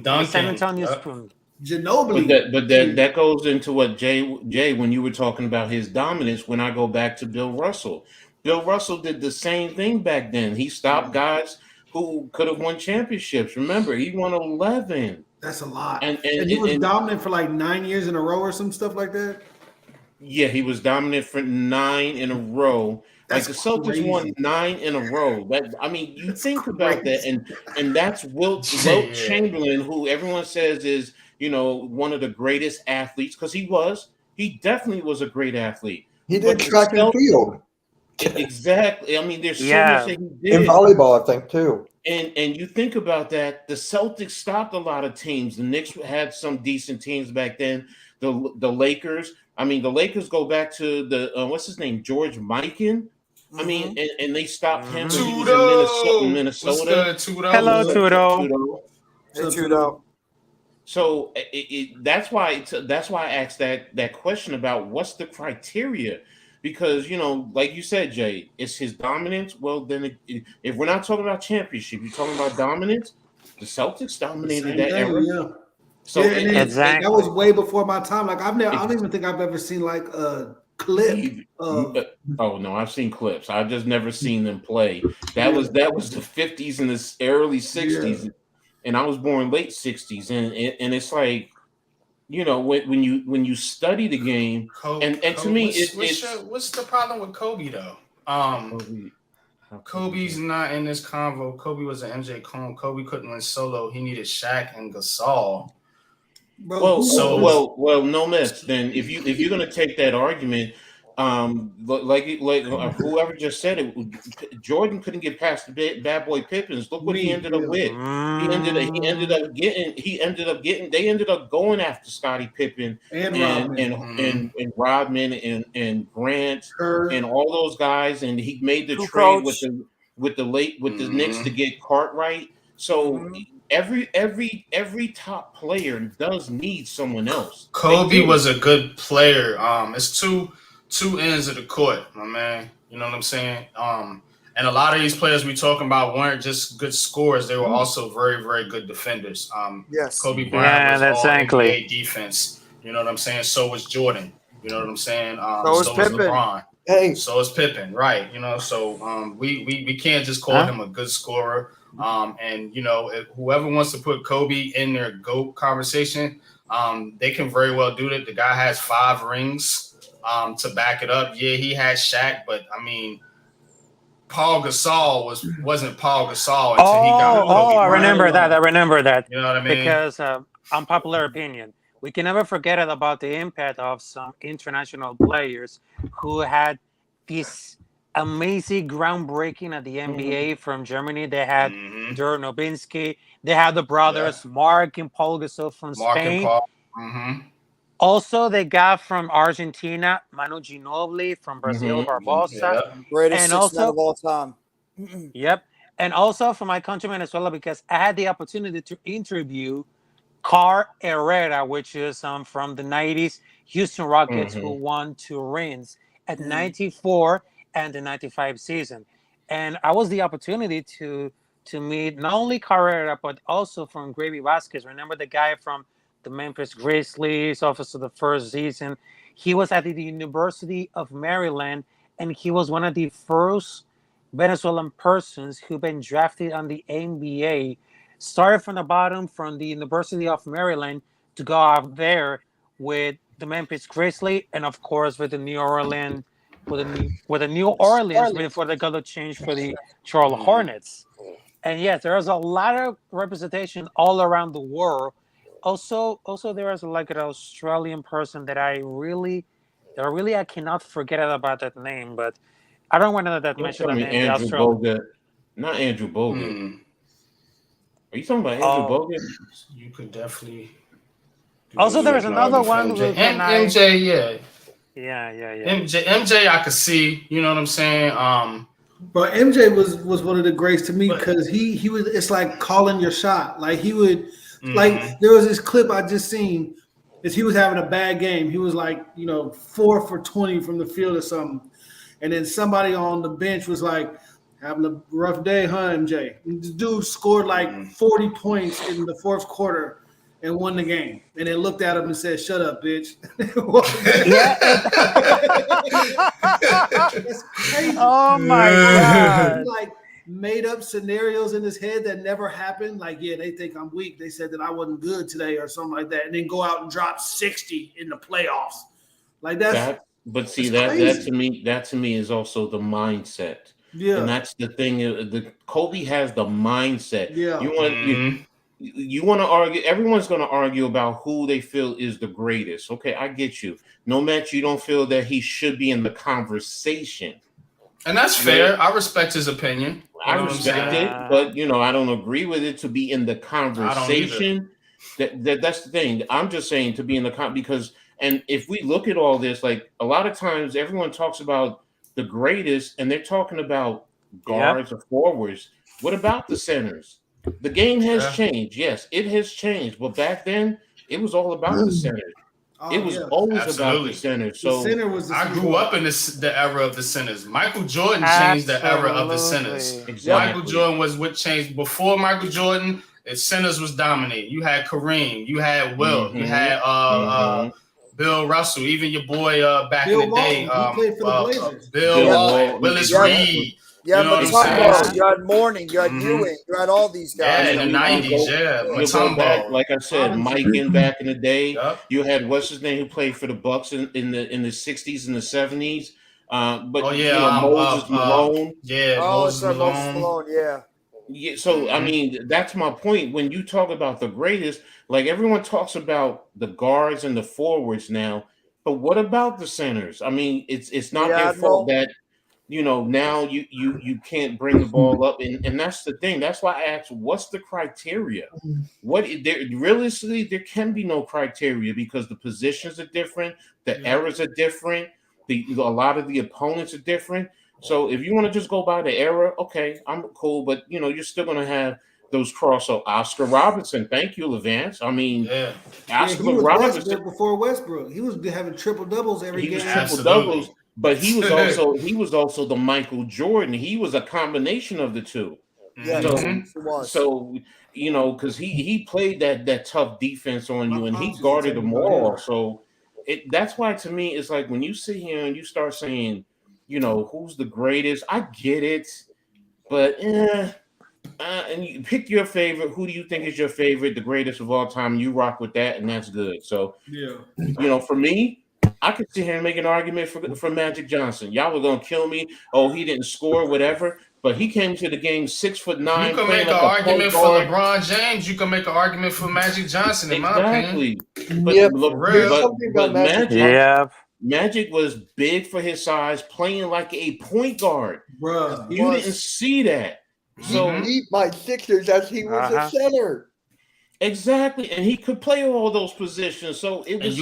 the San Antonio Spoon. Ginobili. But that goes into what Jay, when you were talking about his dominance. When I go back to Bill Russell did the same thing back then. He stopped guys who could have won championships. Remember, he won 11. That's a lot. And he was dominant for like 9 years in a row or some stuff like that. Yeah, he was dominant for 9 in a row. That's like the Celtics crazy. won 9 in a row. You think about that, and that's Wilt Chamberlain, who everyone says is one of the greatest athletes, because he definitely was a great athlete. He did track and field. Exactly. I mean, there's so much that he did in volleyball, I think too. And you think about that, the Celtics stopped a lot of teams. The Knicks had some decent teams back then. The Lakers. I mean, the Lakers go back to the what's his name, George Mikan. I mean, and they stopped him. When he was in Minnesota. Hello, Tudo. Hey, Tudo. So that's why I asked that question about what's the criteria, because like you said, Jay, it's his dominance. Well, then if we're not talking about championship, you're talking about dominance. The Celtics dominated that era. Yeah. So exactly. That was way before my time. Like I don't even think I've ever seen like a clip. Oh no, I've seen clips. I've just never seen them play. That was the 50s and the early 60s, and I was born late 60s, and it's like when you study the game, and to me, what's the problem with Kobe though? Kobe's not in this convo. Kobe was an MJ clone. Kobe couldn't win solo. He needed Shaq and Gasol. Well, no miss. Then if you're gonna take that argument, like whoever just said it, Jordan couldn't get past the bad boy Pippins. Look what he ended up with. They ended up going after Scottie Pippen and Rodman and Grant and all those guys, and he made the trade with the Knicks to get Cartwright. So. Every top player does need someone else. Kobe was a good player. It's two ends of the court, my man. You know what I'm saying? And a lot of these players we talking about weren't just good scorers; they were also very, very good defenders. Yes, Kobe Bryant was all NBA defense. You know what I'm saying? So was Jordan. You know what I'm saying? So was LeBron. Hey. So is Pippen, right? So we can't just call him a good scorer. And if whoever wants to put Kobe in their GOAT conversation, they can very well do that. The guy has 5 rings to back it up. Yeah, he had Shaq, but I mean, Paul Gasol wasn't Paul Gasol until he got Kobe. I remember that. You know what I mean? Because unpopular opinion, we can never forget about the impact of some international players who had this amazing groundbreaking at the NBA from Germany. They had Dirk Nowitzki. They had the brothers Mark and Paul Gasol from Spain. Also, they got from Argentina Manu Ginobili, from Brazil Barbosa, greatest six men of all time. Yep, and also from my country Venezuela, because I had the opportunity to interview Carl Herrera, which is from the 90s Houston Rockets, who won 2 rings at 94 and the 95 season. And I was the opportunity to meet not only Carl Herrera, but also from Gravy Vasquez. Remember the guy from the Memphis Grizzlies, also the first season. He was at the University of Maryland, and he was one of the first Venezuelan persons who been drafted on the NBA. Started from the bottom, from the University of Maryland, to go out there with the Memphis Grizzlies, and of course with the New Orleans, before they got to change for the Charlotte Hornets. And yes, there's a lot of representation all around the world. Also, there is like an Australian person that I cannot forget about that name, but I don't want to mention the name. The Andrew Australian. Bogut. Not Andrew Bogut. Are you talking about Andrew Bogut? You could definitely. Also, there is another one MJ. who can MJ, yeah. Yeah. MJ, I could see. You know what I'm saying? But MJ was one of the greats to me because he was. It's like calling your shot. Like he would, like there was this clip I just seen. Is he was having a bad game. He was like 4 for 20 from the field or something, and then somebody on the bench was like having a rough day, huh, MJ? And this dude scored like 40 points in the fourth quarter and won the game, and then looked at him and said, "Shut up, bitch." That's crazy. Oh my god! He like made up scenarios in his head that never happened. Like, yeah, they think I'm weak. They said that I wasn't good today or something like that, and then go out and drop 60 in the playoffs. Like that to me is also the mindset. Yeah, and that's the thing. The Kobe has the mindset. Yeah, you want to argue. Everyone's going to argue about who they feel is the greatest. Okay, I get you. No matter you don't feel that he should be in the conversation, and that's fair. I respect his opinion. I respect it, but I don't agree with it to be in the conversation. That's the thing. I'm just saying to be in the because, and if we look at all this, like a lot of times, everyone talks about the greatest, and they're talking about guards or forwards. What about the centers? The game has changed. Yes, it has changed. But back then, it was all about the centers. It was always about the centers. So the center was I grew up in the era of the centers. Michael Jordan changed the era of the centers. Exactly. Michael Jordan was what changed. Before Michael Jordan, centers was dominating. You had Kareem. You had Will. You had Bill Russell. Even your boy back Bill in the day. He played for the Blazers. Bill Walton, Willis Reed. Yeah, you know Mutombo, you had Mourning, you had Ewing, you had all these guys. Yeah, in the 90s, Mutombo. Like I said, Mike in back in the day. You had what's his name who played for the Bucks in the 60s and the 70s. Moses Malone. Moses Malone. Yeah. So I mean, that's my point. When you talk about the greatest, like everyone talks about the guards and the forwards now, but what about the centers? I mean, it's not their fault that now you can't bring the ball up, and that's the thing. That's why I asked, what's the criteria? Realistically, there can be no criteria because the positions are different, the eras are different, a lot of the opponents are different. So if you want to just go by the era, okay, I'm cool, but you're still going to have those crossover. Oscar Robertson, thank you, Levance. I mean, Oscar Robertson before Westbrook, he was having triple doubles every game. He was triple doubles. But he was also the Michael Jordan. He was a combination of the two. Yeah, he was. So because he played that tough defense on you, and he guarded them all. So that's why to me it's like when you sit here and you start saying, who's the greatest? I get it, but and you pick your favorite. Who do you think is your favorite, the greatest of all time? You rock with that, and that's good. So for me, I could sit here and make an argument for Magic Johnson. Y'all were gonna kill me. Oh, he didn't score, whatever. But he came to the game 6'9". You can make an argument for LeBron James. You can make an argument for Magic Johnson, in my opinion. But Magic was big for his size, playing like a point guard. Bro, you didn't see that. So he beat my Sixers as he was a center. Exactly, and he could play all those positions. So it was.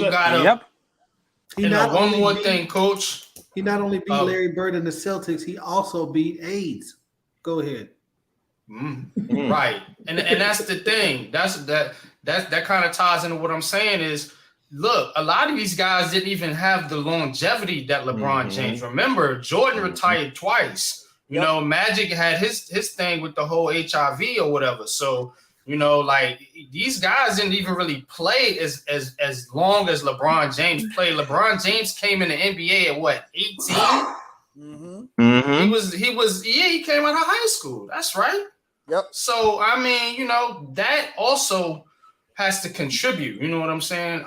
One more thing, Coach. He not only beat Larry Bird and the Celtics, he also beat AIDS. Go ahead. Right, and that's the thing. That kind of ties into what I'm saying is, look, a lot of these guys didn't even have the longevity that LeBron James. Remember, Jordan retired twice. You know, Magic had his thing with the whole HIV or whatever. So. Like these guys didn't even really play as long as LeBron James played. LeBron James came in the NBA at what, 18? He came out of high school. That's right. Yep. So I mean, that also has to contribute. You know what I'm saying?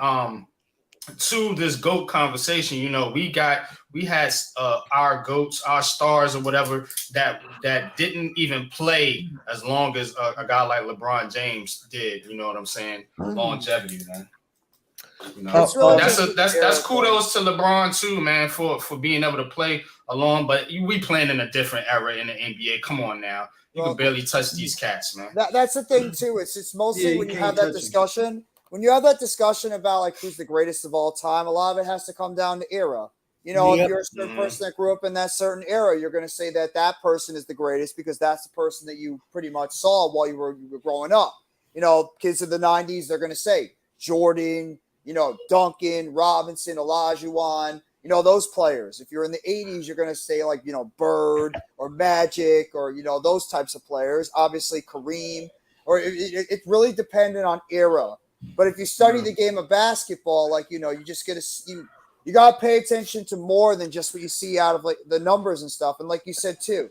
To this GOAT conversation. We got we had our goats, our stars, or whatever that didn't even play as long as a guy like LeBron James did. You know what I'm saying? Longevity, man. You know, really that's kudos to LeBron too, man, for being able to play along. But we playing in a different era in the NBA. Come on now, you can barely touch these cats, man. That's the thing too. It's mostly when you have that discussion. When you have that discussion about like who's the greatest of all time, a lot of it has to come down to era. You know, if you're a certain person that grew up in that certain era, you're going to say that person is the greatest because that's the person that you pretty much saw while you were growing up. You know, kids of the 90s, they're going to say Jordan, you know, Duncan, Robinson, Olajuwon, you know, those players. If you're in the 80s, you're going to say like, you know, Bird or Magic or, you know, those types of players. Obviously, Kareem. Or it really depended on era. But if you study the game of basketball, like, you know, you just get you got to pay attention to more than just what you see out of like the numbers and stuff. And like you said, too,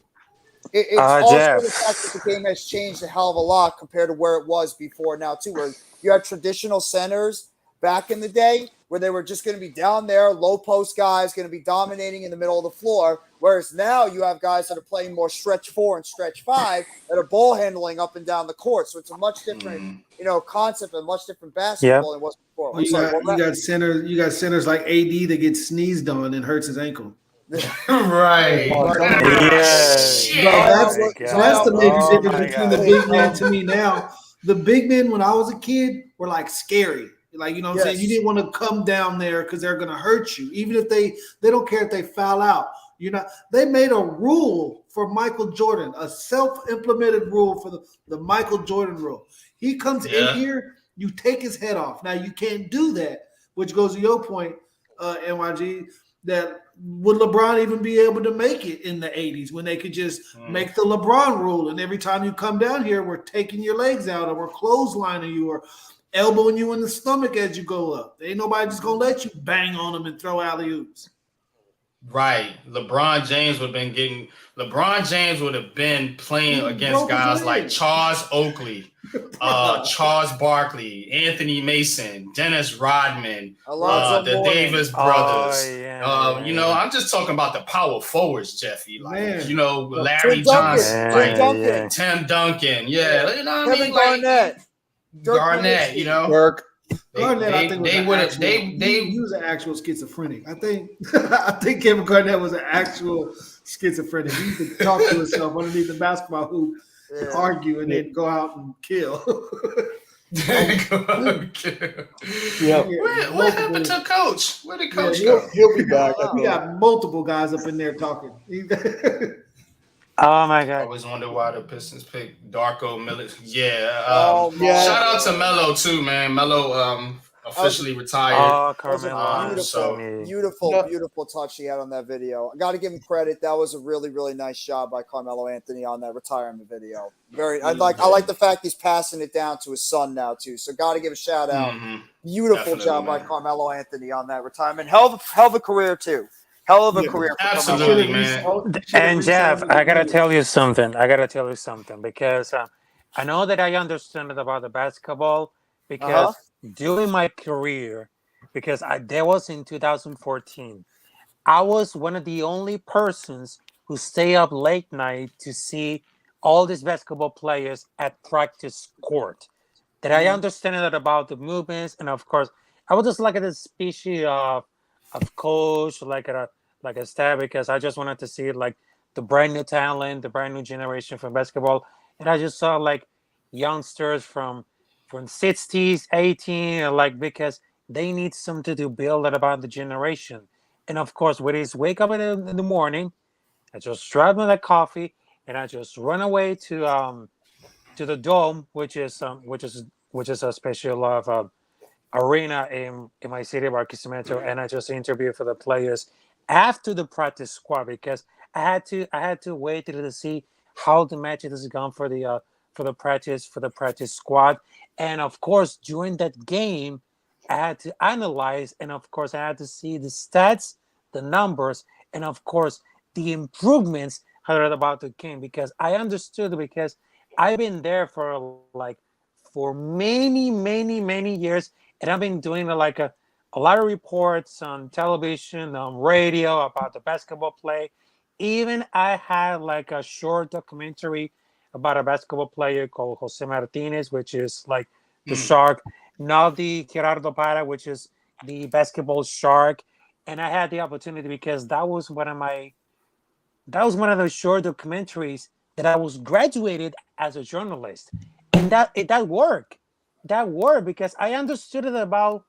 it's also Jeff. the fact that the game has changed a hell of a lot compared to where it was before now, too, where you had traditional centers back in the day where they were just going to be down there, low post guys, going to be dominating in the middle of the floor. Whereas now you have guys that are playing more stretch 4 and stretch 5 that are ball handling up and down the court. So it's a much different, you know, concept and much different basketball than it was before. Well, you got centers like AD that get sneezed on and hurts his ankle. Right. That's the major difference between the big men to me now. The big men when I was a kid were like scary. Like, you know what I'm saying? You didn't want to come down there because they're going to hurt you. Even if they don't care if they foul out. They made a rule for Michael Jordan, a self-implemented rule for the Michael Jordan rule. He comes in here, you take his head off. Now, you can't do that, which goes to your point, NYG, that would LeBron even be able to make it in the 80s when they could just make the LeBron rule? And every time you come down here, we're taking your legs out or we're clotheslining you or elbowing you in the stomach as you go up. Ain't nobody just going to let you bang on them and throw alley-oops. Right. LeBron James would have been playing against guys like Charles Oakley, Charles Barkley, Anthony Mason, Dennis Rodman, the Davis brothers. You know, I'm just talking about the power forwards, Jeffy. Like, you know, Larry Johnson, Tim Duncan. Yeah. You know what I mean? Garnett, you know. Dirk. Garnett, I think he was an actual schizophrenic. I think Kevin Garnett was an actual schizophrenic. He used to talk to himself underneath the basketball hoop and argue and then go out and kill. What happened to Coach? Where did Coach go? He'll be back. We got multiple guys up in there talking. Oh my God! I always wonder why the Pistons picked Darko Milicic. Shout out to Melo too, man. Melo officially retired. Oh, Carmelo! Beautiful touch he had on that video. I got to give him credit. That was a really, really nice job by Carmelo Anthony on that retirement video. I like the fact he's passing it down to his son now too. So got to give a shout out. Beautiful job by Carmelo Anthony on that retirement. Hell of a career too. Hell of a career. Absolutely, man. And Jeff, I gotta tell you something. Because I know that I understand about the basketball because during my career, because that was in 2014, I was one of the only persons who stay up late night to see all these basketball players at practice court. That I understand that about the movements, and of course, I was just like a species of coach, like a staff, because I just wanted to see like the brand new talent, the brand new generation from basketball, and I just saw like youngsters from 60s, 18, like because they need something to build that about the generation. And of course, when it's wake up in the morning, I just grab my coffee and I just run away to the dome, which is a special arena in my city of Barquisimeto, and I just interview for the players after the practice squad because I had to wait to see how the matches is gone for the practice squad, and of course during that game I had to analyze, and of course I had to see the stats, the numbers, and of course the improvements about the game because I understood because I've been there for many years. And I've been doing a lot of reports on television, on radio about the basketball play. Even I had like a short documentary about a basketball player called Jose Martinez, which is like the shark, not the Gerardo Parra, which is the basketball shark. And I had the opportunity because that was one of those short documentaries that I was graduated as a journalist, and that worked. That worked because I understood it about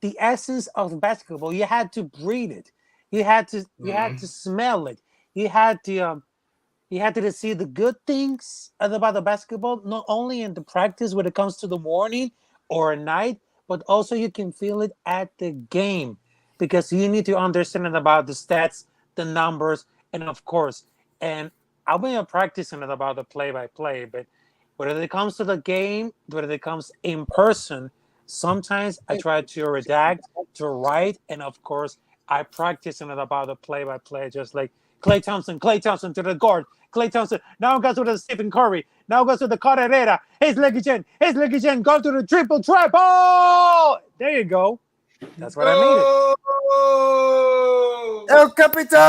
the essence of basketball. You had to breathe it. You had to smell it. You had to see the good things about the basketball, not only in the practice when it comes to the morning or at night, but also you can feel it at the game because you need to understand about the stats, the numbers, and of course, and I've been practicing it about the play-by-play, but when it comes to the game, when it comes in person, sometimes I try to redact, to write, and of course, I practice it about the play-by-play, just like Klay Thompson to the guard. Klay Thompson now goes to the Stephen Curry. Now goes to the Carrera. Here's Legend. Go to the triple trap. Oh, there you go. That's what I made it. El Capitan!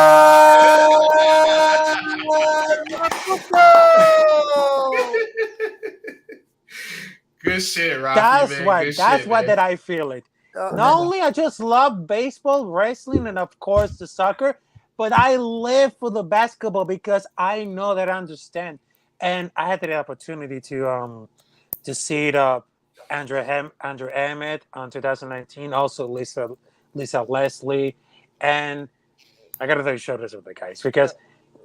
Good shit, Rocky. That's why that I feel it. Not only I just love baseball, wrestling, and of course the soccer, but I live for the basketball because I know that I understand. And I had the opportunity to see Andrew Emmett on 2019, also Lisa Leslie, and I got to show this with the guys because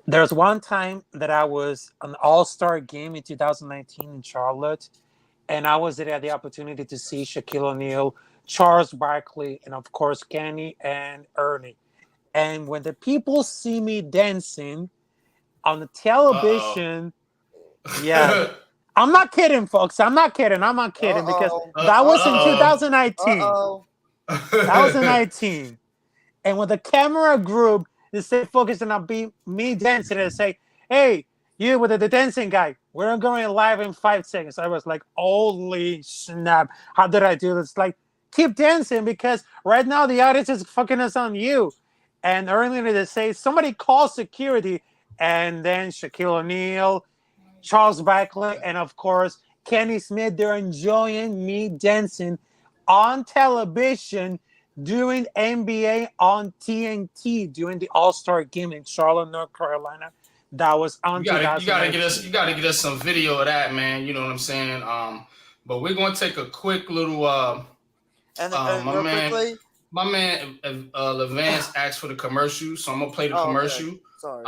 there was one time that I was an All-Star game in 2019 in Charlotte, and I was there at the opportunity to see Shaquille O'Neal, Charles Barkley, and of course Kenny and Ernie. And when the people see me dancing on the television, yeah, I'm not kidding, folks. I'm not kidding because that was in 2019. That was in 2019. And when the camera group they say focusing on me dancing and say, "Hey, you with the dancing guy, we're going live in 5 seconds." I was like, "Holy snap! How did I do this?" Like, keep dancing because right now the audience is fucking us on you. And earlier they say somebody call security, and then Shaquille O'Neal, Charles Barkley, and of course Kenny Smith. They're enjoying me dancing on television during NBA on TNT during the All-Star game in Charlotte, North Carolina. That was on. You gotta get us some video of that, man. You know what I'm saying? But we're gonna take a quick little my man Levance asked for the commercial, so I'm gonna play the commercial. Okay. Sorry.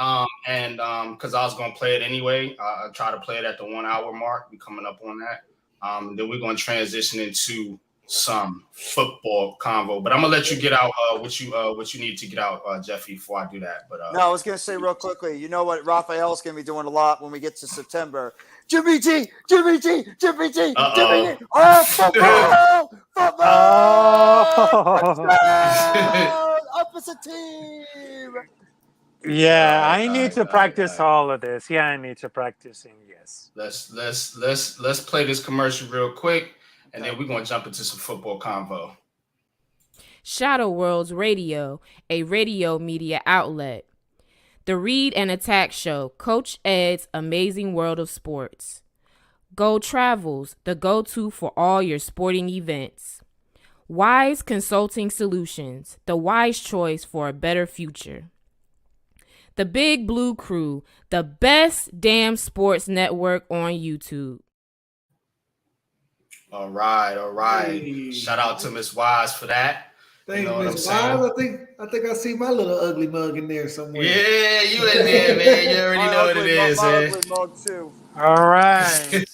And because I was gonna play it anyway, I try to play it at the 1 hour mark. We're coming up on that. Then we're gonna transition into some football convo. But I'm gonna let you get out what you need to get out, Jeffy, before I do that. But no, I was gonna say real quickly. You know what Raphael's gonna be doing a lot when we get to September. Jimmy G. Oh, football! Opposite team. Yeah, I need to practice all of this. Yeah, I need to practice. Yes. Let's play this commercial real quick, and then we're gonna jump into some football convo. Shadow Worlds Radio, a radio media outlet. The Read and Attack Show, Coach Ed's Amazing World of Sports. Go Travels, the go-to for all your sporting events. Wise Consulting Solutions, the wise choice for a better future. The Big Blue Crew, the best damn sports network on YouTube. All right. Hey. Shout out to Miss Wise for that. Thank you, Miss Wise. I think I see my little ugly mug in there somewhere. Yeah, you in there, man. You already know what it is, man. Ugly mug too. All right.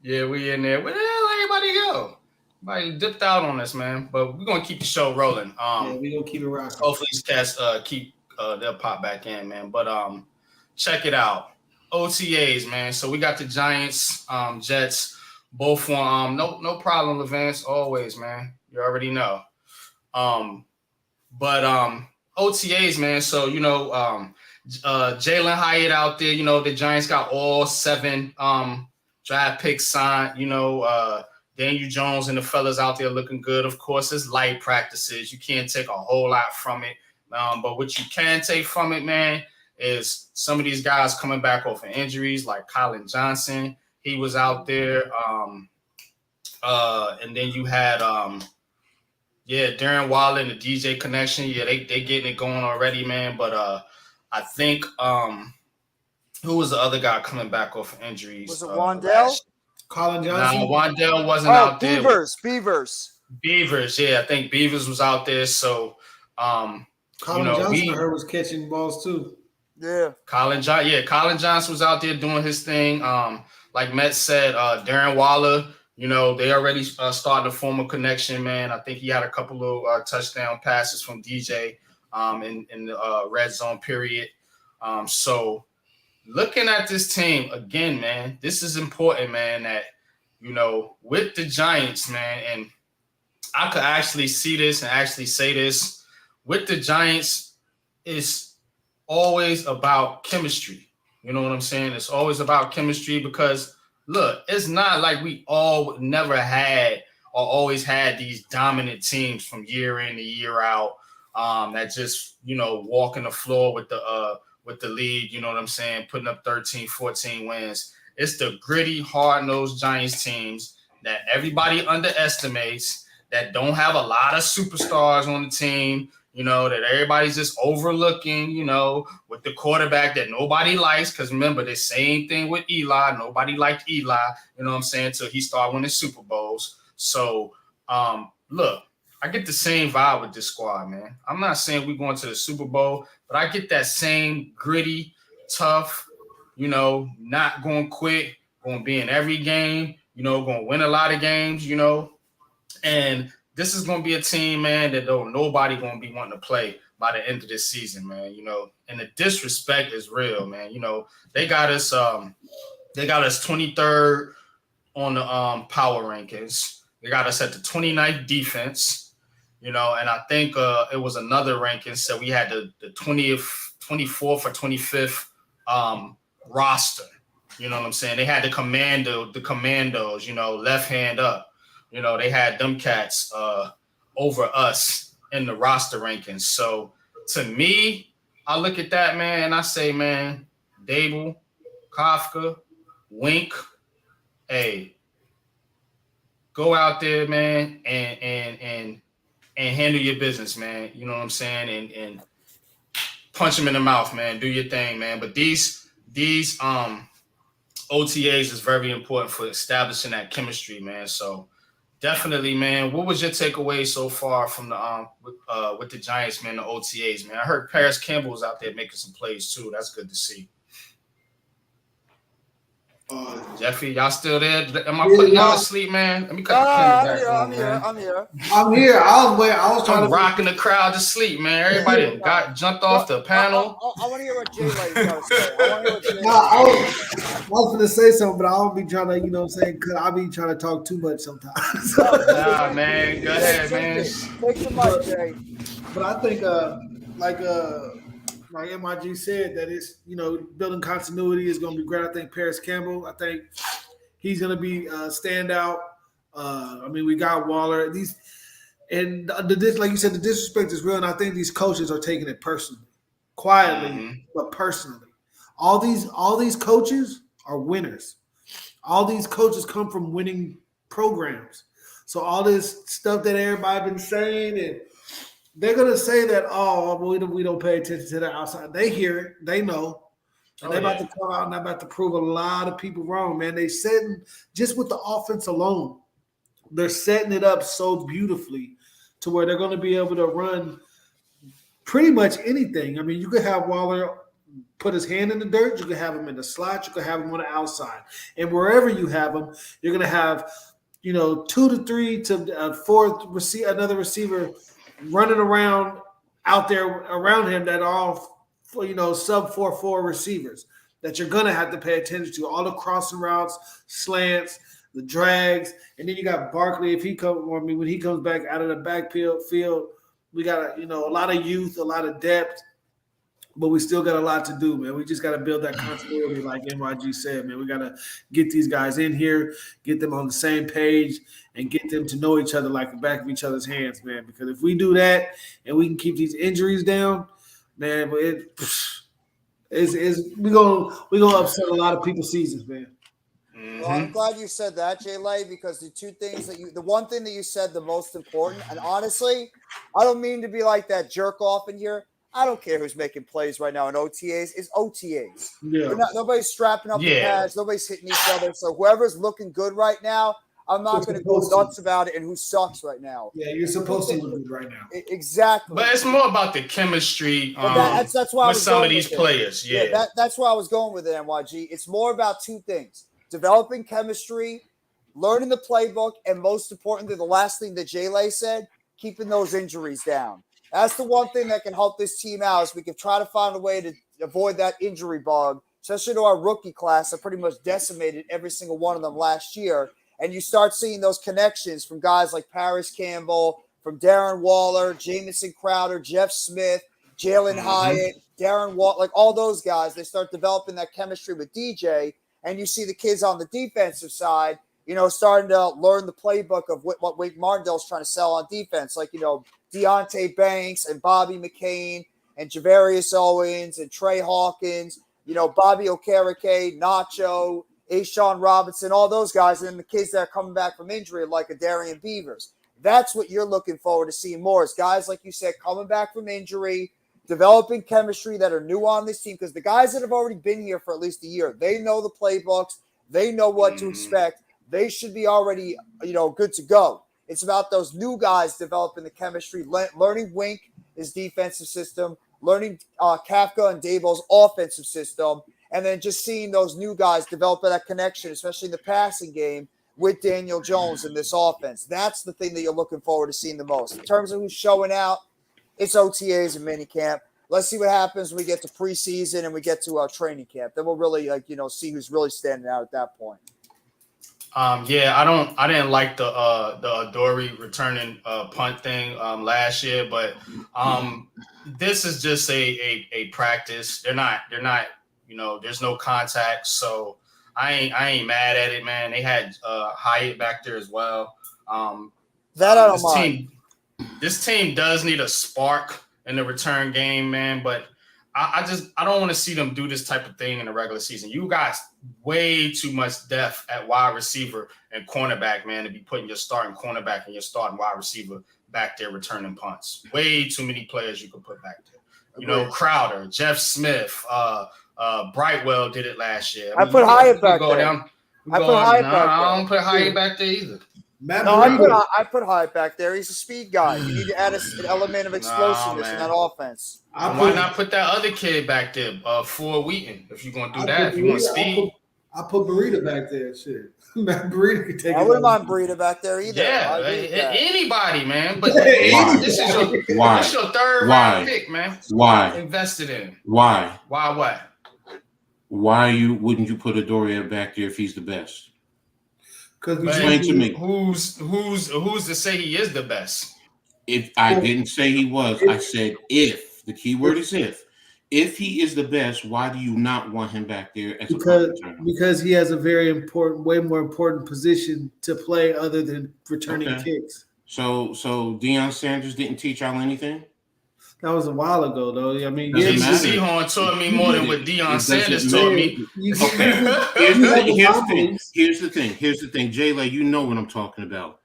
Yeah, we in there. Where the hell everybody go? Everybody dipped out on us, man. But we're gonna keep the show rolling. Yeah, we're gonna keep it rocking. Hopefully these cats they'll pop back in, man. But check it out. OTAs, man. So we got the Giants, Jets, both on no problem, Levance, always, man. You already know. But OTAs, man. So, Jalen Hyatt out there, the Giants got all 7 draft picks signed. They're Daniel Jones and the fellas out there looking good. Of course, it's light practices. You can't take a whole lot from it. But what you can take from it, man, is some of these guys coming back off of injuries, like Colin Johnson. He was out there. And then you had, Darren Waller and the DJ connection. Yeah, they getting it going already, man. But I think who was the other guy coming back off of injuries? Was it Wandale? Colin Johnson? No, Wandale wasn't out there. Beavers. Yeah, I think Beavers was out there. So, Colin Johnson, I heard, was catching balls too. Yeah. Colin Johnson was out there doing his thing. Like Met said, Darren Waller, they already started to form a connection, man. I think he had a couple of touchdown passes from DJ in the red zone period. So looking at this team again, man, this is important, man, that, with the Giants, man, and I could actually see this and actually say this, with the Giants, it's always about chemistry. You know what I'm saying? It's always about chemistry because, look, it's not like we all never had or always had these dominant teams from year in to year out that just, walking the floor with the lead, you know what I'm saying, putting up 13, 14 wins. It's the gritty, hard-nosed Giants teams that everybody underestimates, that don't have a lot of superstars on the team, that everybody's just overlooking, with the quarterback that nobody likes. Because remember, the same thing with Eli. Nobody liked Eli, you know what I'm saying, until he started winning Super Bowls. So, look, I get the same vibe with this squad, man. I'm not saying we're going to the Super Bowl, but I get that same gritty, tough, not going to quit, going to be in every game, going to win a lot of games, and this is going to be a team, man, that nobody going to be wanting to play by the end of this season, man, and the disrespect is real, man. They got us 23rd on the power rankings. They got us at the 29th defense, and I think it was another ranking, so we had the 20th, 24th or 25th roster. You know what I'm saying? They had the commandos, left hand up. They had them cats over us in the roster rankings. So to me, I look at that, man, and I say, man, Dable, Kafka, Wink, hey, go out there, man, and handle your business, man. You know what I'm saying? And punch them in the mouth, man. Do your thing, man. But these OTAs is very important for establishing that chemistry, man. So definitely, man. What was your takeaway so far from the with the Giants, man, the OTAs, man? I heard Paris Campbell was out there making some plays too. That's good to see. Jeffy, y'all still there? Am I putting y'all to sleep, man? Let me cut the camera back on, man. I'm here. I was trying to rocking the crowd to sleep, man. Everybody jumped off the panel. I want to hear what Jay Lay's got to say. I was going to say something, but I don't be trying to, because I be trying to talk too much sometimes. Nah, man. Go ahead, man. Take the mic, Jay. But I think, like MIG said, that it's, building continuity is going to be great. I think Paris Campbell, I think he's going to be a standout. We got Waller. Like you said, the disrespect is real, and I think these coaches are taking it personally, quietly, but personally. All these coaches are winners. All these coaches come from winning programs. So all this stuff that everybody been saying, and they're gonna say that, we don't pay attention to the outside. They hear it, they know, and they're about to come out and they're about to prove a lot of people wrong, man. They setting, just with the offense alone, they're setting it up so beautifully to where they're going to be able to run pretty much anything. You could have Waller put his hand in the dirt, you could have him in the slot, you could have him on the outside, and wherever you have him, you're going to have 2 to 3 to 4 another receiver running around out there around him that are all, sub 4.4 receivers that you're going to have to pay attention to. All the crossing routes, slants, the drags, and then you got Barkley when he comes back out of the backfield. We got a lot of youth, a lot of depth. but we still got a lot to do, man. We just got to build that continuity, like NYG said, man. We got to get these guys in here, get them on the same page, and get them to know each other like the back of each other's hands, man. Because if we do that and we can keep these injuries down, man, we're gonna upset a lot of people's seasons, man. Well, I'm glad you said that, Jay-Lay, because the one thing that you said the most important, and honestly, I don't mean to be like that jerk off in here. I don't care who's making plays right now in OTAs. It's OTAs. Yeah. Nobody's strapping up the pads. Nobody's hitting each other. So whoever's looking good right now, I'm not going to go nuts about it and who sucks right now. Yeah, you're supposed to look good right now. Exactly. But it's more about the chemistry that's why with some of these players. Yeah. That's where I was going with it, NYG. It's more about two things. Developing chemistry, learning the playbook, and most importantly, the last thing that Jay-Lay said, keeping those injuries down. That's the one thing that can help this team out is we can try to find a way to avoid that injury bug, especially to our rookie class that pretty much decimated every single one of them last year. And you start seeing those connections from guys like Paris Campbell, from Darren Waller, Jamison Crowder, Jeff Smith, Jalen Hyatt, Darren Waller, like all those guys. They start developing that chemistry with DJ. And you see the kids on the defensive side, starting to learn the playbook of what Wake Martindale's trying to sell on defense. Like, Deontay Banks and Bobby McCain and Javarius Owens and Trey Hawkins, Bobby Okereke, Nacho, Ashawn Robinson, all those guys. And then the kids that are coming back from injury like a Darian Beavers. That's what you're looking forward to seeing more is guys, like you said, coming back from injury, developing chemistry that are new on this team, because the guys that have already been here for at least a year, they know the playbooks, they know what to expect. They should be already, good to go. It's about those new guys developing the chemistry, learning Wink, his defensive system, learning Kafka and Dabo's offensive system, and then just seeing those new guys develop that connection, especially in the passing game with Daniel Jones in this offense. That's the thing that you're looking forward to seeing the most. In terms of who's showing out, it's OTAs and minicamp. Let's see what happens when we get to preseason and we get to training camp. Then we'll really, see who's really standing out at that point. I didn't like the Adoree returning punt thing last year, but this is just a practice. They're not, there's no contact, so I ain't mad at it, man. They had Hyatt back there as well. That I don't mind. This team does need a spark in the return game, man, but I don't want to see them do this type of thing in the regular season. You got way too much depth at wide receiver and cornerback, man, to be putting your starting cornerback and your starting wide receiver back there returning punts. Way too many players you could put back there. Crowder, Jeff Smith, Brightwell did it last year. I put Hyatt back there. I don't put Hyatt back there either. I put Hyatt back there. He's a speed guy. You need to add an element of explosiveness in that offense. Why not put that other kid back there, for Wheaton, if you're going to do that, if you want speed? I put Burrito back there. Shit. Burrito could take it. I wouldn't mind Burrito back there either. Yeah, anybody, man. But this is your third round pick, man. Why? Invested in. Why? Why what? Why wouldn't you put Adoree back there if he's the best? Explain to me. Who's to say he is the best? If I didn't say he was, I said if. The key word is if. If he is the best, why do you not want him back there as because he has a very important, way more important position to play other than returning kicks. So Deion Sanders didn't teach y'all anything? That was a while ago, though. I mean, Seahorn taught me more than what Deion Sanders taught me. Okay. Here's the thing. Jay-Lay, you know what I'm talking about.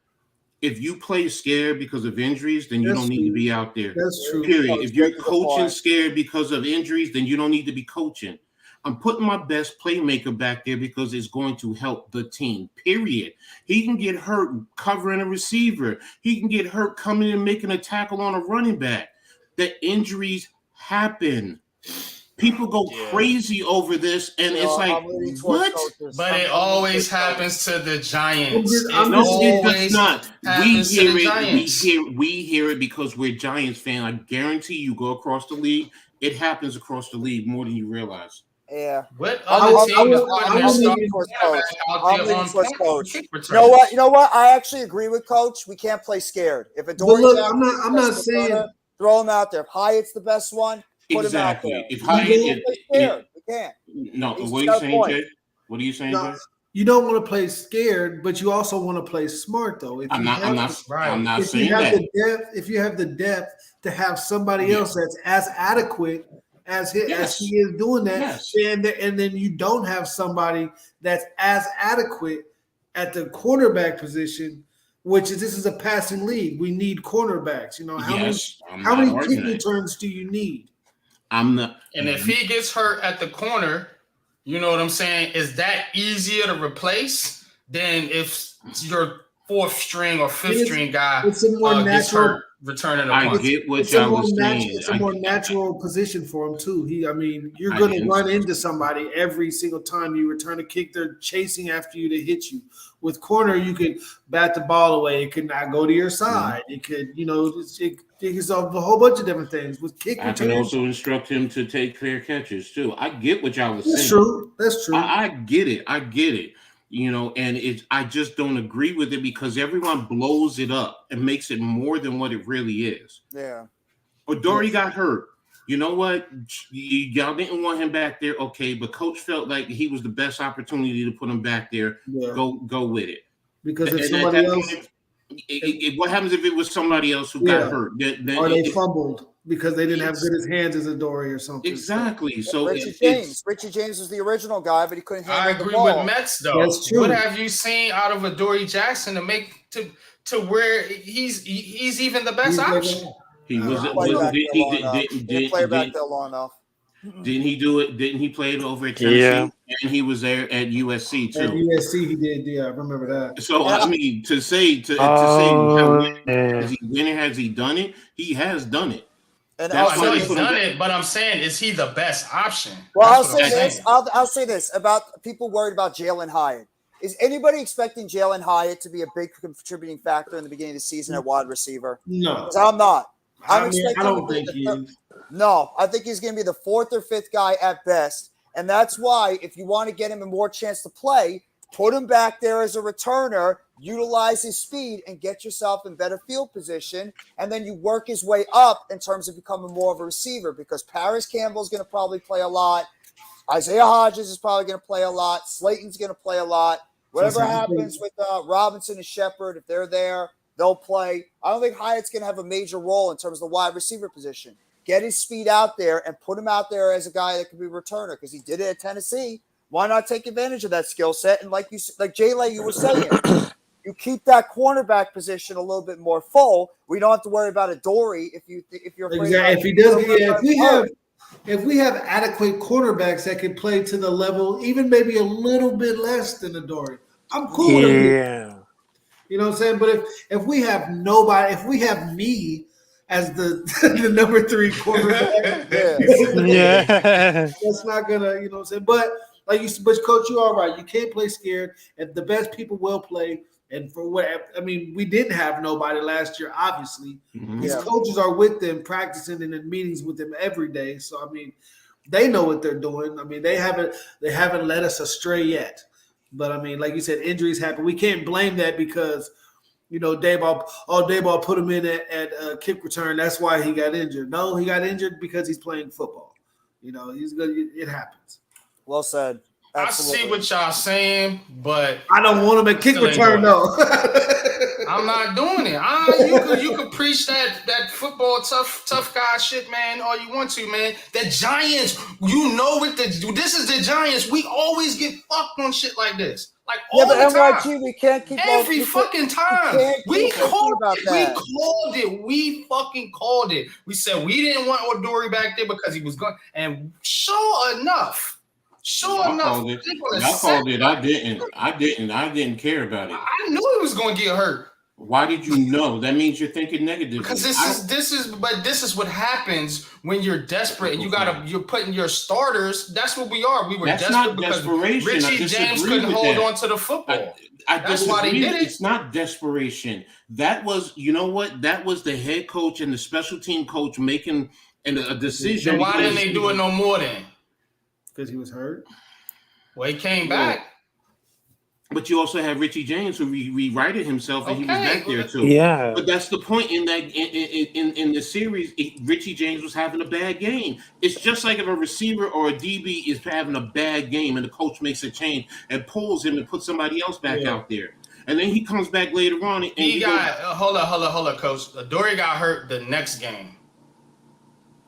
If you play scared because of injuries, then you don't need to be out there. That's true. Period. If you're coaching scared because of injuries, then you don't need to be coaching. I'm putting my best playmaker back there because it's going to help the team, period. He can get hurt covering a receiver. He can get hurt coming and making a tackle on a running back. The injuries happen. People go crazy over this, and it's like, what? But it always happens to the Giants. It does not. We hear it because we're Giants fans. I guarantee you go across the league, it happens across the league more than you realize. Yeah. What other team is putting their starting coach? You know what? I actually agree with Coach. We can't play scared. If Adoree's I'm not saying throw him out there. If Hyatt's the best one, Put exactly. him out there. If Hyatt, We can't. No, He's what are you got a saying, point. Jay? What are you saying, No, Jay? you don't want to play scared, but you also want to play smart, though. I'm not If saying you have that. the depth, if you have the depth to have somebody else that's as adequate as he is doing that, and then you don't have somebody that's as adequate at the quarterback position, which is this is a passing league. We need cornerbacks. You know how many kick returns do you need? And if he gets hurt at the corner, you know what I'm saying? Is that easier to replace than if your fourth string or fifth string guy gets hurt returning a punt? I get what y'all was saying. It's a more natural position for him too. You're going to run into somebody every single time you return a kick. They're chasing after you to hit you. With corner, you could bat the ball away. It could not go to your side. It could, it solve a whole bunch of different things. With kick I can also instruct him to take fair catches too. I get what y'all was saying. That's true. I get it. And I just don't agree with it because everyone blows it up and makes it more than what it really is. Yeah. Odori got hurt. You know what? Y'all didn't want him back there, okay, but coach felt like he was the best opportunity to put him back there. Yeah. Go with it. Because if somebody else, what happens if it was somebody else who got hurt? Or they fumbled because they didn't have good as hands as Odori or something. Exactly. So Richie James was the original guy, but he couldn't handle the ball. I agree with Mets though. That's true. What have you seen out of Adoree Jackson to make to where he's even the best option? He was. Didn't play back there long enough. Didn't he do it? Didn't he play it over at Tennessee? Yeah. And he was there at USC too. At USC, he did. Yeah, I remember that. So I mean, to say has he winning? Has he done it? He has done it. And I know he's done it, but I'm saying, is he the best option? Well, I'll say this about people worried about Jalen Hyatt. Is anybody expecting Jalen Hyatt to be a big contributing factor in the beginning of the season at wide receiver? No, I'm not. I don't think he is. No, I think he's going to be the fourth or fifth guy at best. And that's why if you want to get him a more chance to play, put him back there as a returner, utilize his speed, and get yourself in better field position. And then you work his way up in terms of becoming more of a receiver because Paris Campbell is going to probably play a lot. Isaiah Hodges is probably going to play a lot. Slayton's going to play a lot. Whatever happens with Robinson and Shepard, if they're there, they'll play. I don't think Hyatt's going to have a major role in terms of the wide receiver position. Get his speed out there and put him out there as a guy that can be a returner because he did it at Tennessee. Why not take advantage of that skill set? And like Jay, you were saying, you keep that cornerback position a little bit more full. We don't have to worry about Adoree if you're afraid if we have adequate cornerbacks that can play to the level, even maybe a little bit less than Adoree, I'm cool with it. You know what I'm saying? But if we have nobody, if we have me as the number 3 quarterback, that's not gonna, you know what I'm saying? But but coach, you are right. You can't play scared. And the best people will play. And for what we didn't have nobody last year, obviously. Mm-hmm. These coaches are with them, practicing and in meetings with them every day. So they know what they're doing. They haven't led us astray yet. But like you said, injuries happen. We can't blame that because Dayball put him in at kick return. That's why he got injured. No, he got injured because he's playing football. He's good. It happens. Well said. Absolutely. I see what y'all saying, but I don't want him at kick return though. I'm not doing it. You could preach that football tough guy shit, man, all you want to, man. The Giants, this is the Giants. We always get fucked on shit like this. Like all the NYG, time. We can't keep every fucking time. We called it. We fucking called it. We said we didn't want Odoree back there because he was gone. And sure enough. Y'all called it. I didn't care about it. I knew he was going to get hurt. Why did you know? That means you're thinking negatively. Because this is what happens when you're desperate and you're putting your starters. That's what we are. We were desperate because Richie James couldn't hold on to the football. That's why they did it. It's not desperation. That was, you know what? That was the head coach and the special team coach making a decision. Then why didn't they do it no more then? Because he was hurt. Well, he came back. But you also have Richie James who rewrited himself, and he was back there too. Yeah. But that's the point in that in the series. Richie James was having a bad game. It's just like if a receiver or a DB is having a bad game, and the coach makes a change and pulls him and puts somebody else back out there, and then he comes back later on. And he got hold up, coach. Dory got hurt the next game.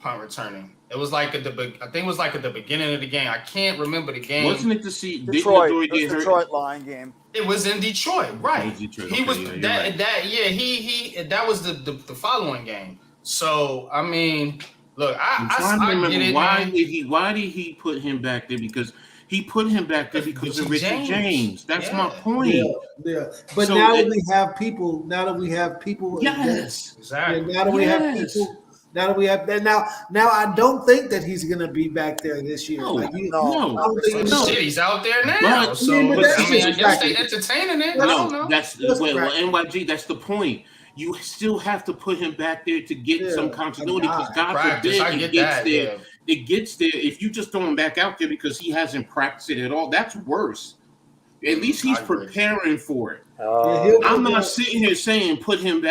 Punt returning. It was like I think it was like at the beginning of the game. I can't remember the game. Wasn't it Detroit? Detroit line game. It was in Detroit, right? Detroit. He was right. that was the following game. So I mean, look, I get it. Why did he put him back there? Because he put him back there because of Richie James. That's my point. Yeah. But so now that we have people, yes, exactly. Now that we have people. Now that we have that, now I don't think that he's going to be back there this year. No. Shit, he's out there now. But, so I guess they entertaining it. No, that's NYG. That's the point. You still have to put him back there to get some continuity because God forbid it gets there. If you just throw him back out there because he hasn't practiced it at all, that's worse. At least he's preparing for it. I'm not sitting here saying put him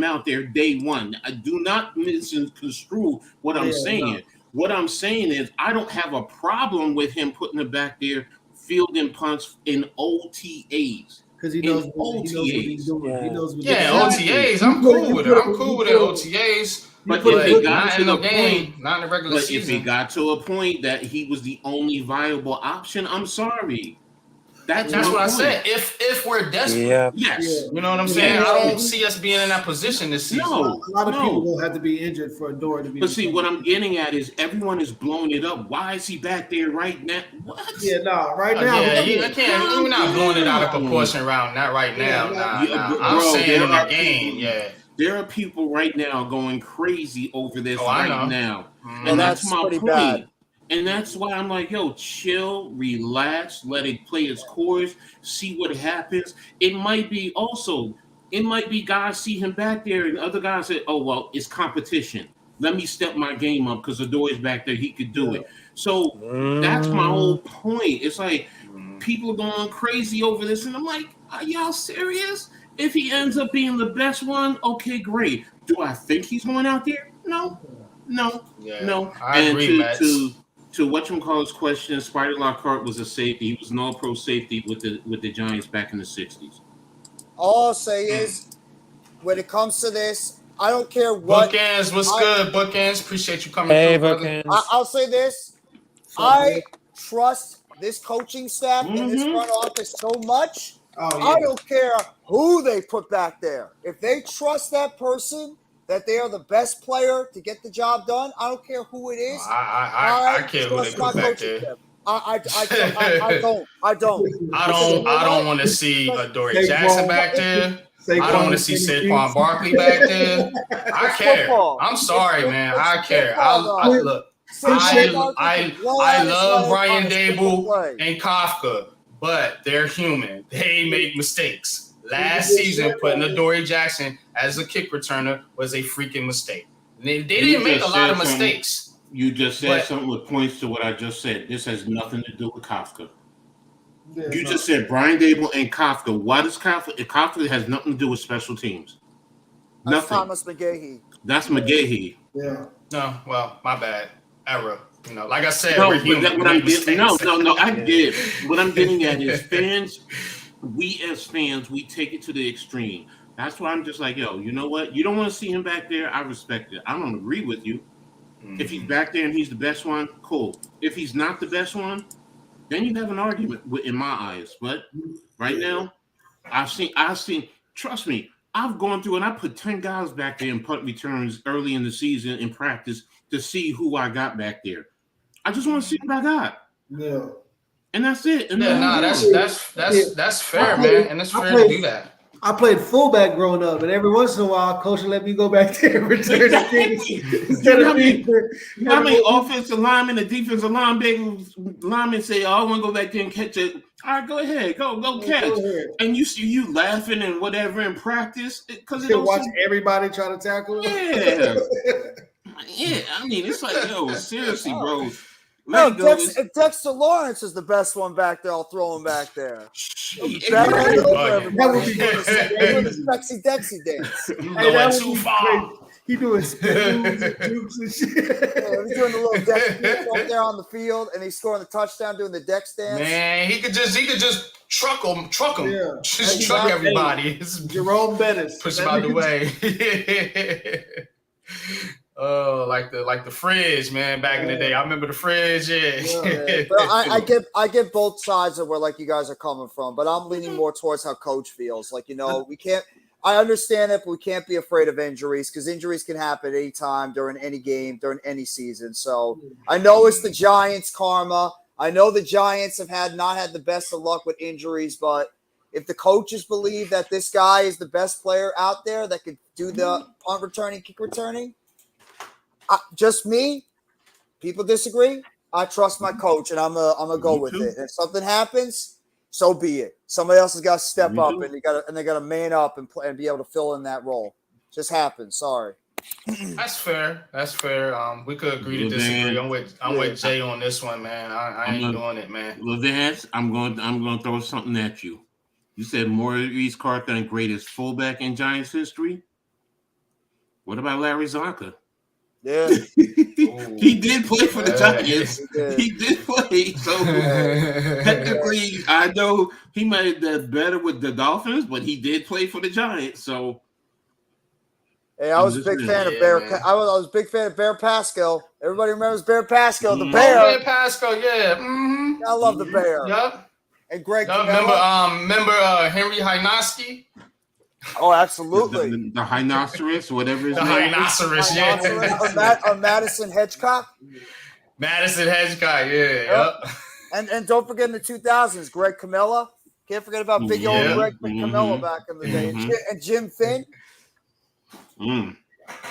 out there day one. I do not misconstrue what I'm saying. No. What I'm saying is I don't have a problem with him putting it back there, fielding punts in OTAs. Because he knows what he's doing. OTAs. I'm cool with it. I'm cool with it. OTAs. But if it got to the game, not in the regular season. If it got to a point that he was the only viable option, I'm sorry. That's what I said. If we're desperate, yes, you know what I'm saying. I don't see us being in that position this season. No, a lot of people will have to be injured for a door to be. But see, what I'm getting at is everyone is blowing it up. Why is he back there right now? What? Yeah, right now. We're not blowing it out of proportion around. Not right now. I'm saying in the game. Yeah. There are people right now going crazy over this now, and that's my point. Bad. And that's why I'm like, yo, chill, relax, let it play its course, see what happens. It might be guys see him back there and other guys say, oh, well, it's competition. Let me step my game up because the door is back there. He could do it. So that's my whole point. It's like people are going crazy over this. And I'm like, are y'all serious? If he ends up being the best one, okay, great. Do I think he's going out there? No. I agree, To whatchamacallit's question, Spider Lockhart was a safety. He was an all-pro safety with the Giants back in the 60s. All I'll say is, when it comes to this, I don't care what. Bookends, what's good? Bookends, appreciate you coming through, brother. I'll say this. I trust this coaching staff and this front office so much. I don't care who they put back there. If they trust that person, that they are the best player to get the job done. I don't care who it is. I care who they put back there. I don't. I don't want to see Dory Jackson back there. I don't want to see Saquon Barkley back there. I care. I'm sorry, man. I care. Look. I love Brian Dable and Kafka, but they're human. They make mistakes. Last season, putting Adoree Jackson as a kick returner was a freaking mistake. They didn't make a lot of mistakes. You just said something that points to what I just said. This has nothing to do with Kafka. You just said Brian Dable and Kafka. Why does Kafka? Kafka has nothing to do with special teams. That's Thomas McGahee. That's McGahee. Yeah. No, well, my bad. Error. Like I said, I get. What I'm getting at is fans. We as fans, we take it to the extreme. That's why I'm just like, yo, you know what? You don't want to see him back there. I respect it. I don't agree with you. If he's back there and he's the best one, cool. If he's not the best one, then you have an argument in my eyes. But right now, I've seen. Trust me, I've gone through and I put 10 guys back there in punt returns early in the season in practice to see who I got back there. I just want to see what I got. Yeah. And that's it. And that's fair, man. And it's fair to do that. I played fullback growing up, and every once in a while, coach would let me go back there and return the kicks instead of how many offensive linemen and defensive linemen say, "Oh, I want to go back there and catch it." All right, go ahead, go catch. And you see you laughing and whatever in practice because you watch everybody try to tackle. Yeah, yeah. I mean, it's like, yo, seriously, bro. No, Dexter Lawrence is the best one back there. I'll throw him back there. That would be doing the sexy Dexy dance. Hey, that went too far. He doing spins and jukes and shit. Yeah, he's doing the little Dex dance up there on the field, and he's scoring the touchdown doing the Dex dance. Man, he could just truck him. Yeah. Just truck everybody. Jerome Bettis. Push him out the way. Oh, like the fridge, man. Back in the day, I remember the fridge. Yeah. But I get both sides of where like you guys are coming from, but I'm leaning more towards how coach feels. Like we can't. I understand it, but we can't be afraid of injuries because injuries can happen at any time during any game, during any season. So I know it's the Giants' karma. I know the Giants have not had the best of luck with injuries, but if the coaches believe that this guy is the best player out there that could do the punt returning, kick returning, just me. People disagree. I trust my coach, and I'm gonna go with it. If something happens, so be it. Somebody else has got to step up, and they got to man up and be able to fill in that role. Just happens. Sorry. That's fair. We could agree to disagree. I'm with Jay on this one, man. I ain't doing it, man. Levance, I'm going to throw something at you. You said Maurice Carthon, greatest fullback in Giants history. What about Larry Zonka? Yeah, he did play for the Giants. He did play. So technically, I know he might have done better with the Dolphins, but he did play for the Giants. So, hey, I was a big fan of Bear. I was a big fan of Bear Pascal. Everybody remembers Bear Pascal, the Bear. Bear Pascal, yeah. Mm-hmm. I love the Bear. Yep. And Greg. Remember Henry Hynoski? Oh, absolutely. The Rhinoceros, whatever his name. Rhinoceros, yeah. Madison Hedgecock. Madison Hedgecock, yeah. Yep. And don't forget in the 2000s, Greg Camilla. Can't forget about big old Greg Camilla back in the day. And Jim Finn.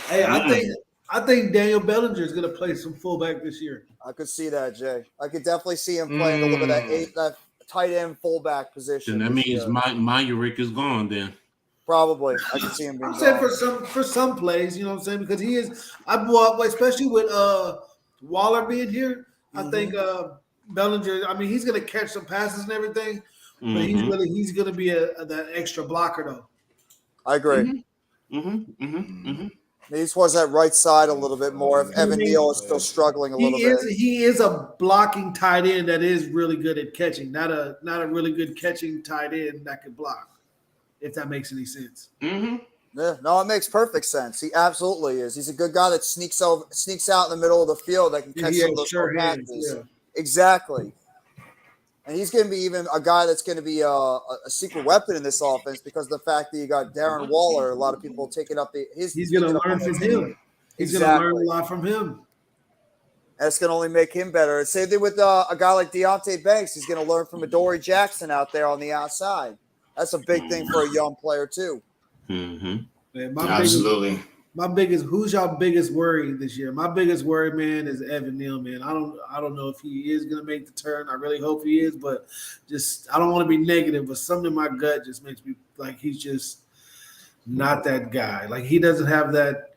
Hey, I think Daniel Bellinger is going to play some fullback this year. I could see that, Jay. I could definitely see him playing a little bit of that tight end fullback position. Then that means my Uric is gone then. Probably. I can see him being saying for some plays, you know what I'm saying? Because he is especially with Waller being here, I think Bellinger, I mean, he's gonna catch some passes and everything, but he's gonna be that extra blocker though. I agree. He just was that right side a little bit more if Evan Neal is still struggling a little bit. He is a blocking tight end that is really good at catching, not a really good catching tight end that can block. If that makes any sense. Yeah, no, it makes perfect sense. He absolutely is. He's a good guy that sneaks out in the middle of the field that can catch some of those passes. Yeah. Exactly. And he's going to be even a guy that's going to be a secret weapon in this offense because of the fact that you got Darren Waller. A lot of people taking up his. He's going to learn from him. He's going to learn a lot from him. That's going to only make him better. Same thing with a guy like Deontay Banks. He's going to learn from Adoree Jackson out there on the outside. That's a big thing for a young player too. Man, absolutely. Who's y'all biggest worry this year? My biggest worry, man, is Evan Neal, man. I don't know if he is gonna make the turn. I really hope he is, but just I don't want to be negative, but something in my gut just makes me like he's just not that guy. Like he doesn't have that.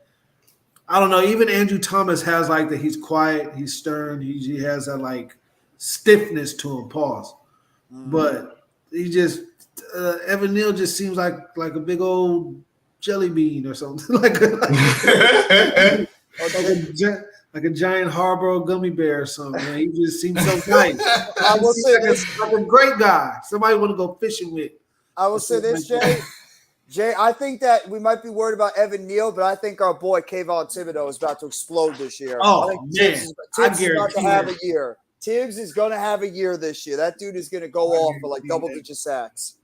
I don't know. Even Andrew Thomas has like that. He's quiet. He's stern. He has that like stiffness to him. Pause. But he just. Evan Neal just seems like a big old jelly bean or something, like a giant Haribo gummy bear or something. Man. He just seems so nice. I will say this, like a great guy. Somebody want to go fishing with. I will say this, Jay. Jay, I think that we might be worried about Evan Neal, but I think our boy Kayvon Thibodeau is about to explode this year. Oh, I think Tibbs is about to have a year. Tibbs is going to have a year this year. That dude is going to go off for like double-digit sacks.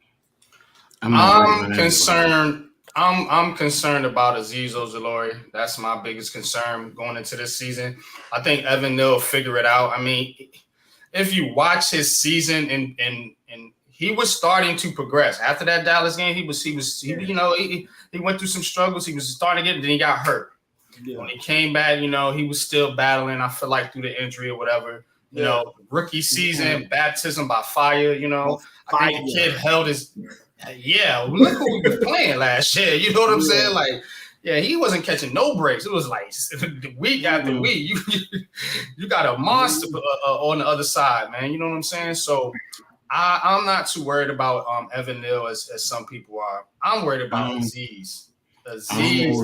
I'm concerned. I'm concerned about Azeez Ojulari. That's my biggest concern going into this season. I think Evan Neal will figure it out. I mean, if you watch his season and he was starting to progress after that Dallas game, he went through some struggles. He was starting to get, then he got hurt. Yeah. When he came back, he was still battling. I feel like through the injury or whatever. Rookie season, baptism by fire. I think the kid held his. Yeah, look who we was playing last year. You know what I'm saying? Like, Yeah, he wasn't catching no breaks. It was like week after week. You got a monster on the other side, man. You know what I'm saying? So I'm not too worried about Evan Neal as some people are. I'm worried about Aziz. Aziz.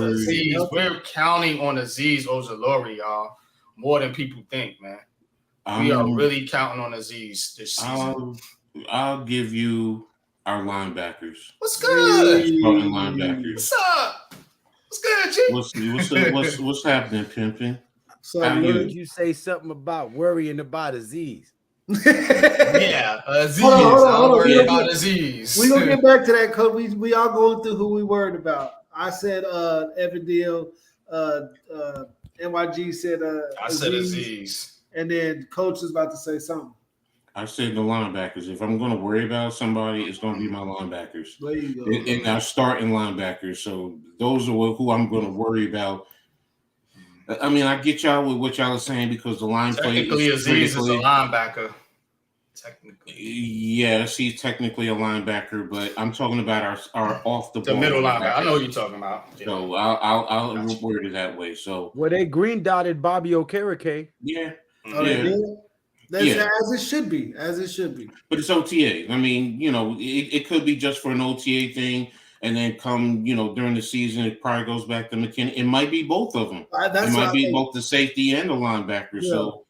We're counting on Aziz Ojulari, y'all, more than people think, man. We are really counting on Aziz this season. I'll give you our linebackers. What's good? Starting linebackers. What's up? What's good, G? What's happening, Pimpin'? So I heard you say something about worrying about Aziz. Yeah, Aziz. Hold on. Worried about Aziz. We're going to get back to that, because we all going through who we worried about. I said Evan Neal. NYG said I said Aziz. And then Coach is about to say something. I said the linebackers. If I'm going to worry about somebody, it's going to be my linebackers. There you go. And our starting linebackers. So those are who I'm going to worry about. I mean, I get y'all with what y'all are saying because the line play is Aziz is a linebacker. Technically. Yes, he's technically a linebacker, but I'm talking about our off the ball. The middle linebacker. I know what you're talking about. Yeah. So I'll word it that way. So they green dotted Bobby Okereke. Yeah. That's as it should be. But it's OTA. I mean, it could be just for an OTA thing, and then come, during the season, it probably goes back to McKinney. It might be both of them. It might be both the safety and the linebacker. Yeah. So,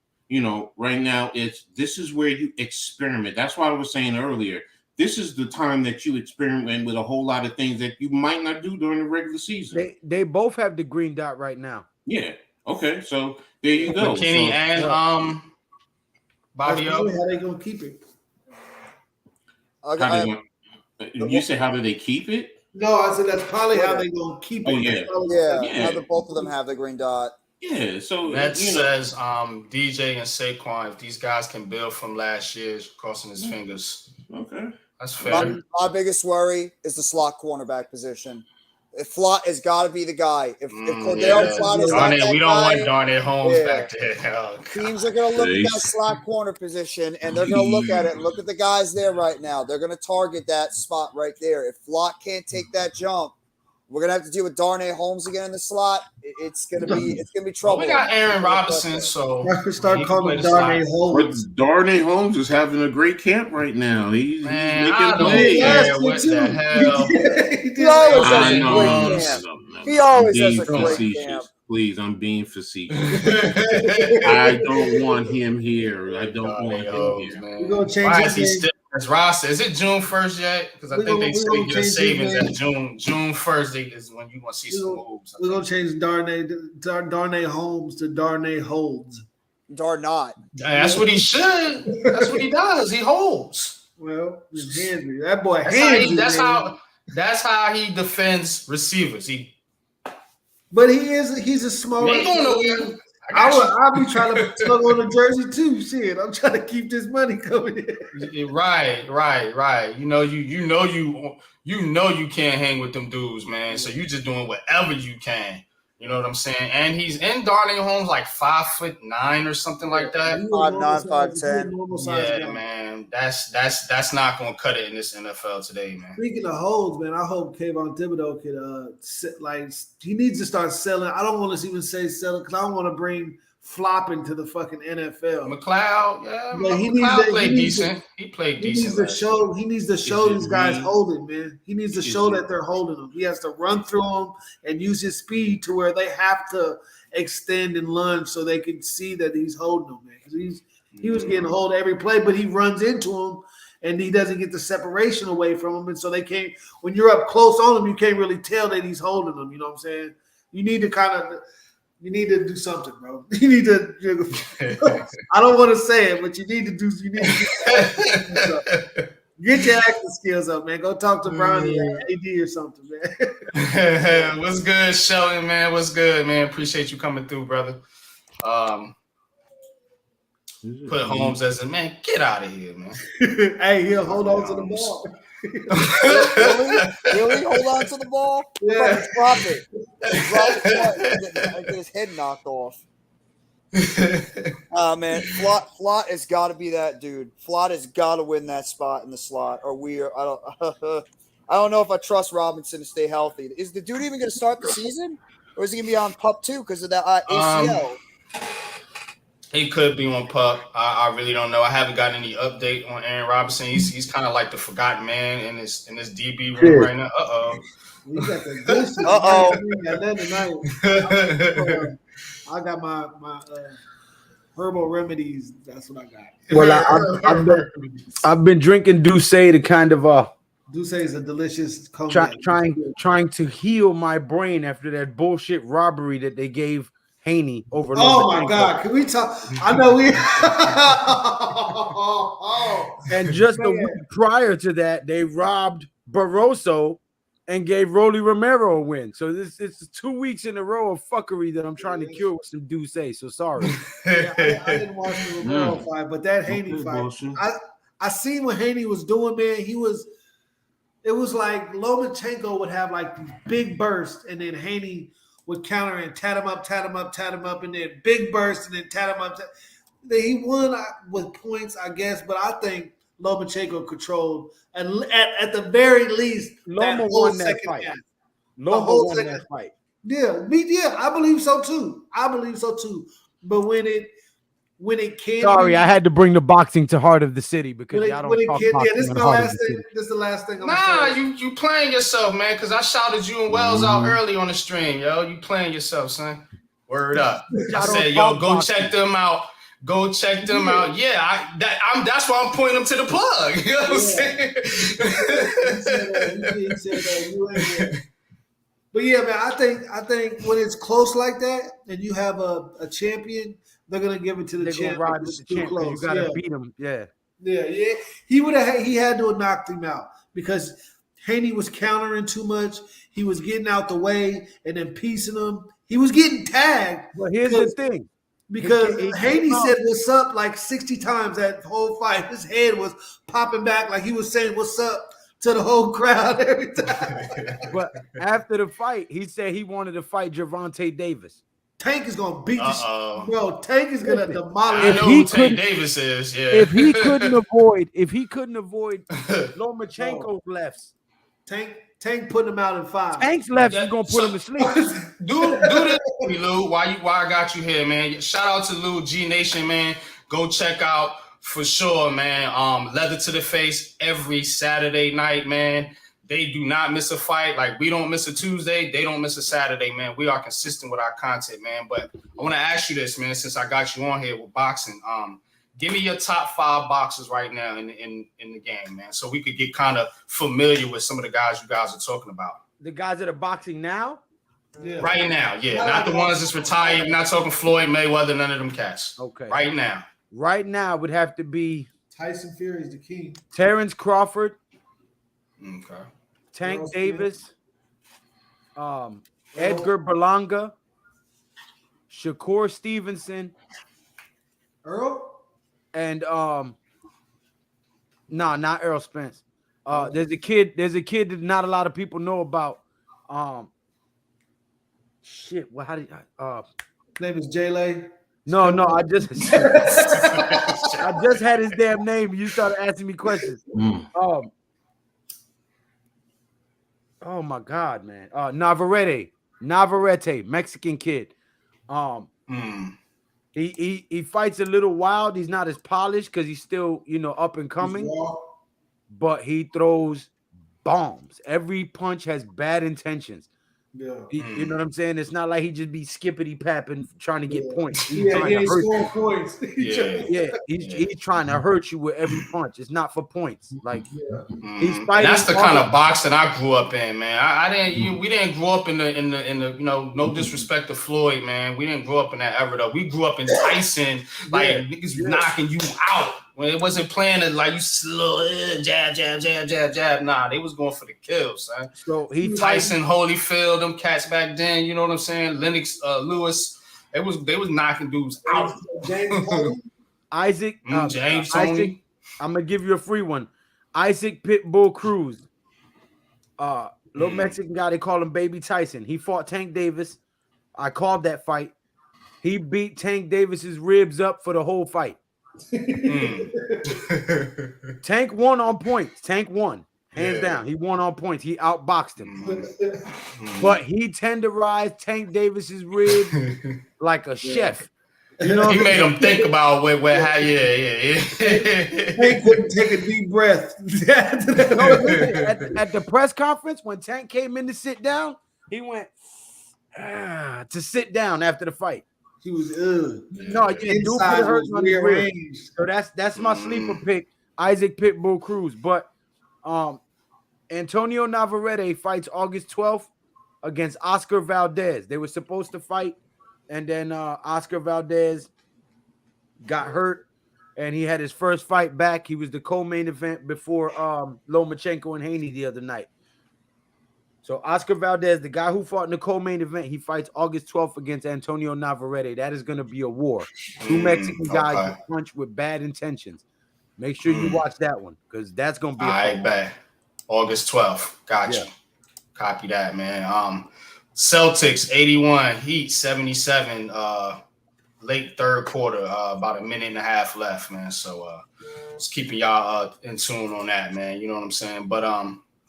right now this is where you experiment. That's why I was saying earlier, this is the time that you experiment with a whole lot of things that you might not do during the regular season. They both have the green dot right now. Yeah. Okay. So there you go. McKinney and Bobby O. How they gonna keep it? You said how do they keep it? No, I said that's probably how they gonna keep it. How both of them have the green dot. Yeah, so that says DJ and Saquon, if these guys can build from last year, crossing his fingers. Okay. That's fair. My biggest worry is the slot cornerback position. If Flott has got to be the guy. If Cordell Flott is not that we don't guy, want Darnay Holmes back there. Oh, teams are going to look at that slot corner position, and they're going to look at it and look at the guys there right now. They're going to target that spot right there. If Flott can't take that jump, we're gonna have to deal with Darnay Holmes again in the slot. It's gonna be trouble. Well, we got Aaron Robinson, so I could start calling Darnay Holmes. Darnay Holmes is having a great camp right now. He's making plays. What the hell? He always has a great camp. He always has a great camp. Please, I'm being facetious. I don't want him here. I don't want him here. We're gonna change his name. His roster, is it June 1st yet? Because I think they say get a savings at June 1st is when you want to see some moves. We're gonna change Darnay Holmes to Darnay Holds. Darnot. That's what he should. That's what he does. He holds. Well, it's handsy. That boy That's how he defends receivers. But he's a small. They don't know. I'll be trying to plug on the jersey too. Shit, I'm trying to keep this money coming in. Right. You know you can't hang with them dudes, man. So you just doing whatever you can. You know what I'm saying? And he's in Darnay Holmes like 5'9" or something like that. 5'9", 5'10". Yeah, man. That's not gonna cut it in this NFL today, man. Speaking of holds, man, I hope Kayvon Thibodeau could he needs to start selling. I don't want to even say selling because I don't want to bring flopping to the fucking NFL. McLeod, yeah, he played decent. He played decent. He needs to show these guys holding, man. He needs to show that they're holding them. He has to run through them and use his speed to where they have to extend and lunge so they can see that he's holding them, man. Because he was getting hold every play, but he runs into them and he doesn't get the separation away from them. And so they can't, when you're up close on him, you can't really tell that he's holding them. You know what I'm saying? You need to do something, bro. You need to. I don't want to say it, but you need to do. Get your acting skills up, man. Go talk to Brownie AD or something, man. What's good, Sheldon, man? What's good, man? Appreciate you coming through, brother. Put Holmes as a man. Get out of here, man. Hey, he'll hold on to the ball. Really? Hold on to the ball? Yeah. Drop it. Get his head knocked off. Man, Flott has got to be that dude. Flott has got to win that spot in the slot, or I I don't know if I trust Robinson to stay healthy. Is the dude even going to start the season, or is he going to be on PUP 2 because of that ACL? He could be on PUP. I really don't know. I haven't gotten any update on Aaron Robinson. He's kind of like the forgotten man in this DB room right now. You got the glitches. Tonight. I got my herbal remedies. That's what I got. Well, I've been drinking Douce to kind of Douce is a delicious cognac. Trying to heal my brain after that bullshit robbery that they gave Haney over. Oh my God! Can we talk? I know we. And just a week prior to that, they robbed Barroso and gave Rolly Romero a win. So it's 2 weeks in a row of fuckery that I'm trying to cure with some Douce. So sorry. Yeah, I didn't watch the Romero fight, but that Haney fight, I seen what Haney was doing, man. It was like Lomachenko would have like these big bursts, and then Haney would counter and tat him up, and then big burst, and then tat him up. He won with points, I guess, but I think Lomachenko controlled, and at the very least, Loma won that fight. Loma won that fight. Yeah, I believe so too. But when it came, sorry, I had to bring the boxing to Heart of the City because y'all don't talk boxing. This is the last thing. This is the last thing. You playing yourself, man. Because I shouted you and Wells out early on the stream, yo. You playing yourself, son. Word up. I said, yo, go check them out. Go check them out. Yeah, that's why I'm pointing them to the plug. You know what I'm saying? But yeah, man, I think when it's close like that and you have a champion, they're gonna give it to the champion. You gotta beat him. Yeah. He had to have knocked him out because Haney was countering too much. He was getting out the way and then piecing him. He was getting tagged. Well, here's the thing. Because Haney said "what's up" like 60 times that whole fight. His head was popping back like he was saying "what's up" to the whole crowd every time. But after the fight, he said he wanted to fight Gervonta Davis. Tank is gonna beat this, bro. Tank is gonna demolish. I know who Tank Davis is. Yeah. If he couldn't avoid Lomachenko's lefts, Tank putting him out in 5. Tank's left is gonna put him to sleep. Do this for me, Lou. Why I got you here, man? Shout out to Lou G Nation, man. Go check out for sure, man. Leather to the Face every Saturday night, man. They do not miss a fight. Like we don't miss a Tuesday, they don't miss a Saturday, man. We are consistent with our content, man. But I want to ask you this, man, since I got you on here with boxing. Give me your top 5 boxers right now in the game, man, so we could get kind of familiar with some of the guys you guys are talking about. The guys that are boxing now? Yeah. Right now, yeah. Not the ones that's retired. We're not talking Floyd Mayweather, none of them cats. Okay. Right now. Right now would have to be Tyson Fury is the king. Terrence Crawford. Okay. Tank Davis. Edgar Berlanga. Shakur Stevenson. Earl? And not Earl Spence. There's a kid that not a lot of people know about. Shit. Well, how did his name is J-Lay? No, I just had his damn name. You started asking me questions. Oh my God, man. Navarrete, Mexican kid. He fights a little wild. He's not as polished because he's still, up and coming. But he throws bombs. Every punch has bad intentions. Yeah. You know what I'm saying? It's not like he just be skippity papping trying to get points. He's scoring points. He's trying to hurt you with every punch. It's not for points. Like he's fighting. And that's the kind of boxing I grew up in, man. We didn't grow up in the no disrespect to Floyd, man. We didn't grow up in that era though. We grew up in Tyson, niggas knocking you out. When it wasn't playing it like you slow jab. Nah, they was going for the kill, son. So Tyson, Holyfield, them cats back then, you know what I'm saying? Lennox, Lewis, they was knocking dudes out. Isaac, James Tony. I'm gonna give you a free one. Isaac Pitbull Cruz. Little Mexican guy, they call him Baby Tyson. He fought Tank Davis. I called that fight. He beat Tank Davis's ribs up for the whole fight. Tank won on points. Tank won. Hands down. He won on points. He outboxed him. But he tenderized Tank Davis's rib like a chef. You know, he made him think about Tank couldn't take a deep breath. At the press conference, when Tank came in to sit down, he went to sit down after the fight. He was no, yeah, dude put it hurt on his rib. So that's my sleeper pick, Isaac Pitbull Cruz. But Antonio Navarrete fights August 12th against Oscar Valdez. They were supposed to fight, and then Oscar Valdez got hurt, and he had his first fight back. He was the co-main event before Lomachenko and Haney the other night. So Oscar Valdez, the guy who fought in the co-main event, he fights August 12th against Antonio Navarrete. That is going to be a war. Two Mexican guys who punch with bad intentions. Make sure you watch that one because that's going to be a bet. August 12th. Got you. Copy that, man. Celtics 81, Heat 77. Late third quarter, about a minute and a half left, man. So just keeping y'all in tune on that, man. You know what I'm saying? But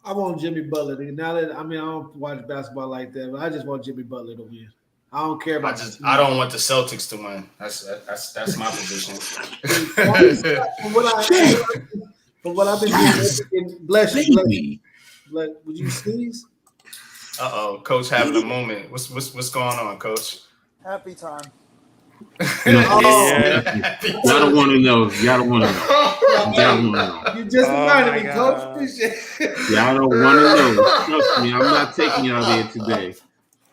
I want Jimmy Butler to. Now that I don't watch basketball like that, but I just want Jimmy Butler to win. I don't care about. I don't want the Celtics to win. That's my position. From what I've been doing, bless you. Would you sneeze? Coach having a moment. What's going on, Coach? Happy time. Y'all don't want to know. Y'all don't want to know. You just reminded me, Coach. Y'all don't want to know. Trust me, I'm not taking y'all there today.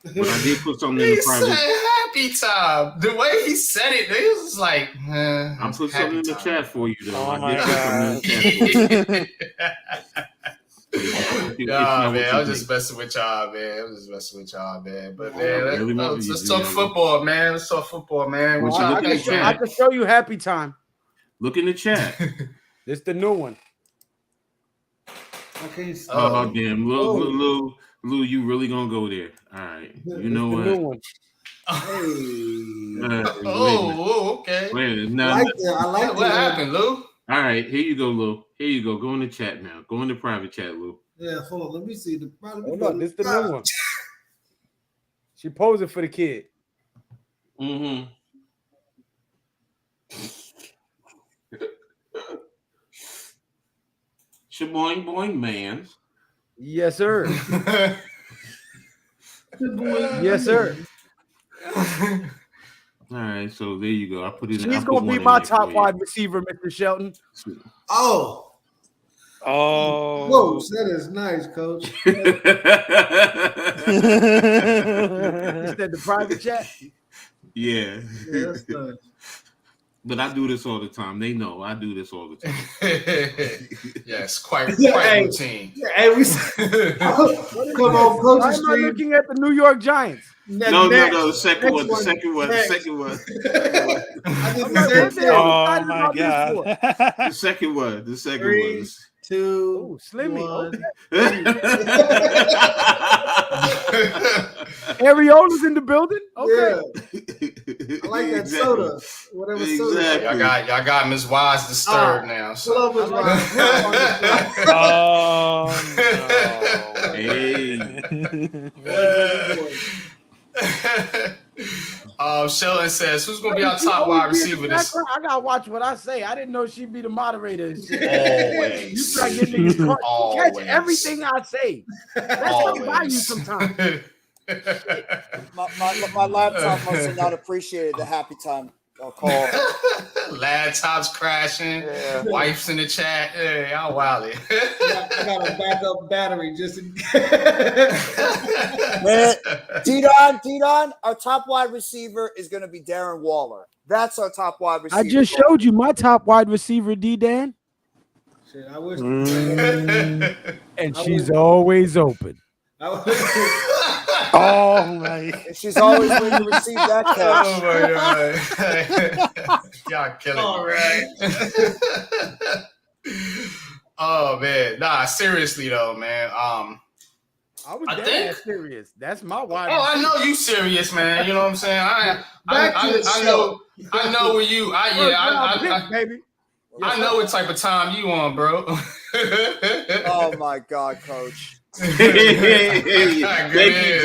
But I did put something in the private. Happy time. The way he said it, it was like. I put something in the chat for you, though. Oh I my did put something in the chat for you. Nah, man, I was just messing with y'all, man. But man, let's talk football, man. I can show you happy time. Look in the chat. This the new one. I can't see. Oh damn, Lou, you really gonna go there? All right, you know what? New one. Okay. Wait, I like that. What happened, Lou? All right, here you go, Lou. Here you go. Go in the chat now. Go in the private chat, Lou. Yeah, hold on. Let me see the. Hold on, this the new one. She posing for the kid. Mm-hmm. Shaboing boing man. Yes, sir. Yes, sir. All right, so there you go. I put it. She's gonna be my top wide receiver, Mr. Shelton. Oh. Whoa, that is nice, Coach. You said the private chat? Yeah. That's nice. But I do this all the time. They know I do this all the time. Yes, quite routine. Hey, come on, Coach. Why am I looking at the New York Giants? No. The second one. Oh my God. The second one. 3, 2, Slimmy. 1. Areola's in the building. Okay. Yeah. I like that soda. Whatever soda. Y'all got Ms. Wise disturbed now. So. Love Ms. Wise. Sheldon says, "Who's gonna be our top wide receiver this?" I gotta watch what I say. I didn't know she'd be the moderator. And shit. Always. You try to get niggas catch everything I say. That's not by you sometimes. My laptop must have not appreciated the happy time call. Laptops crashing, wife's in the chat. Hey, y'all wildin'. I got a backup battery just in Man, D-Don, our top wide receiver is going to be Darren Waller. That's our top wide receiver. I just showed you my top wide receiver, D-Dan. Shit, I wish. And she's always open. Oh my! She's always going to receive that catch. Oh my God! Y'all killing me. Oh man, nah. Seriously though, man. I was dead serious. That's my wide. Oh, I know you serious, man. You know what I'm saying? I know where you. Baby. I know what type of time you on, bro. Oh my God, Coach. Thank you,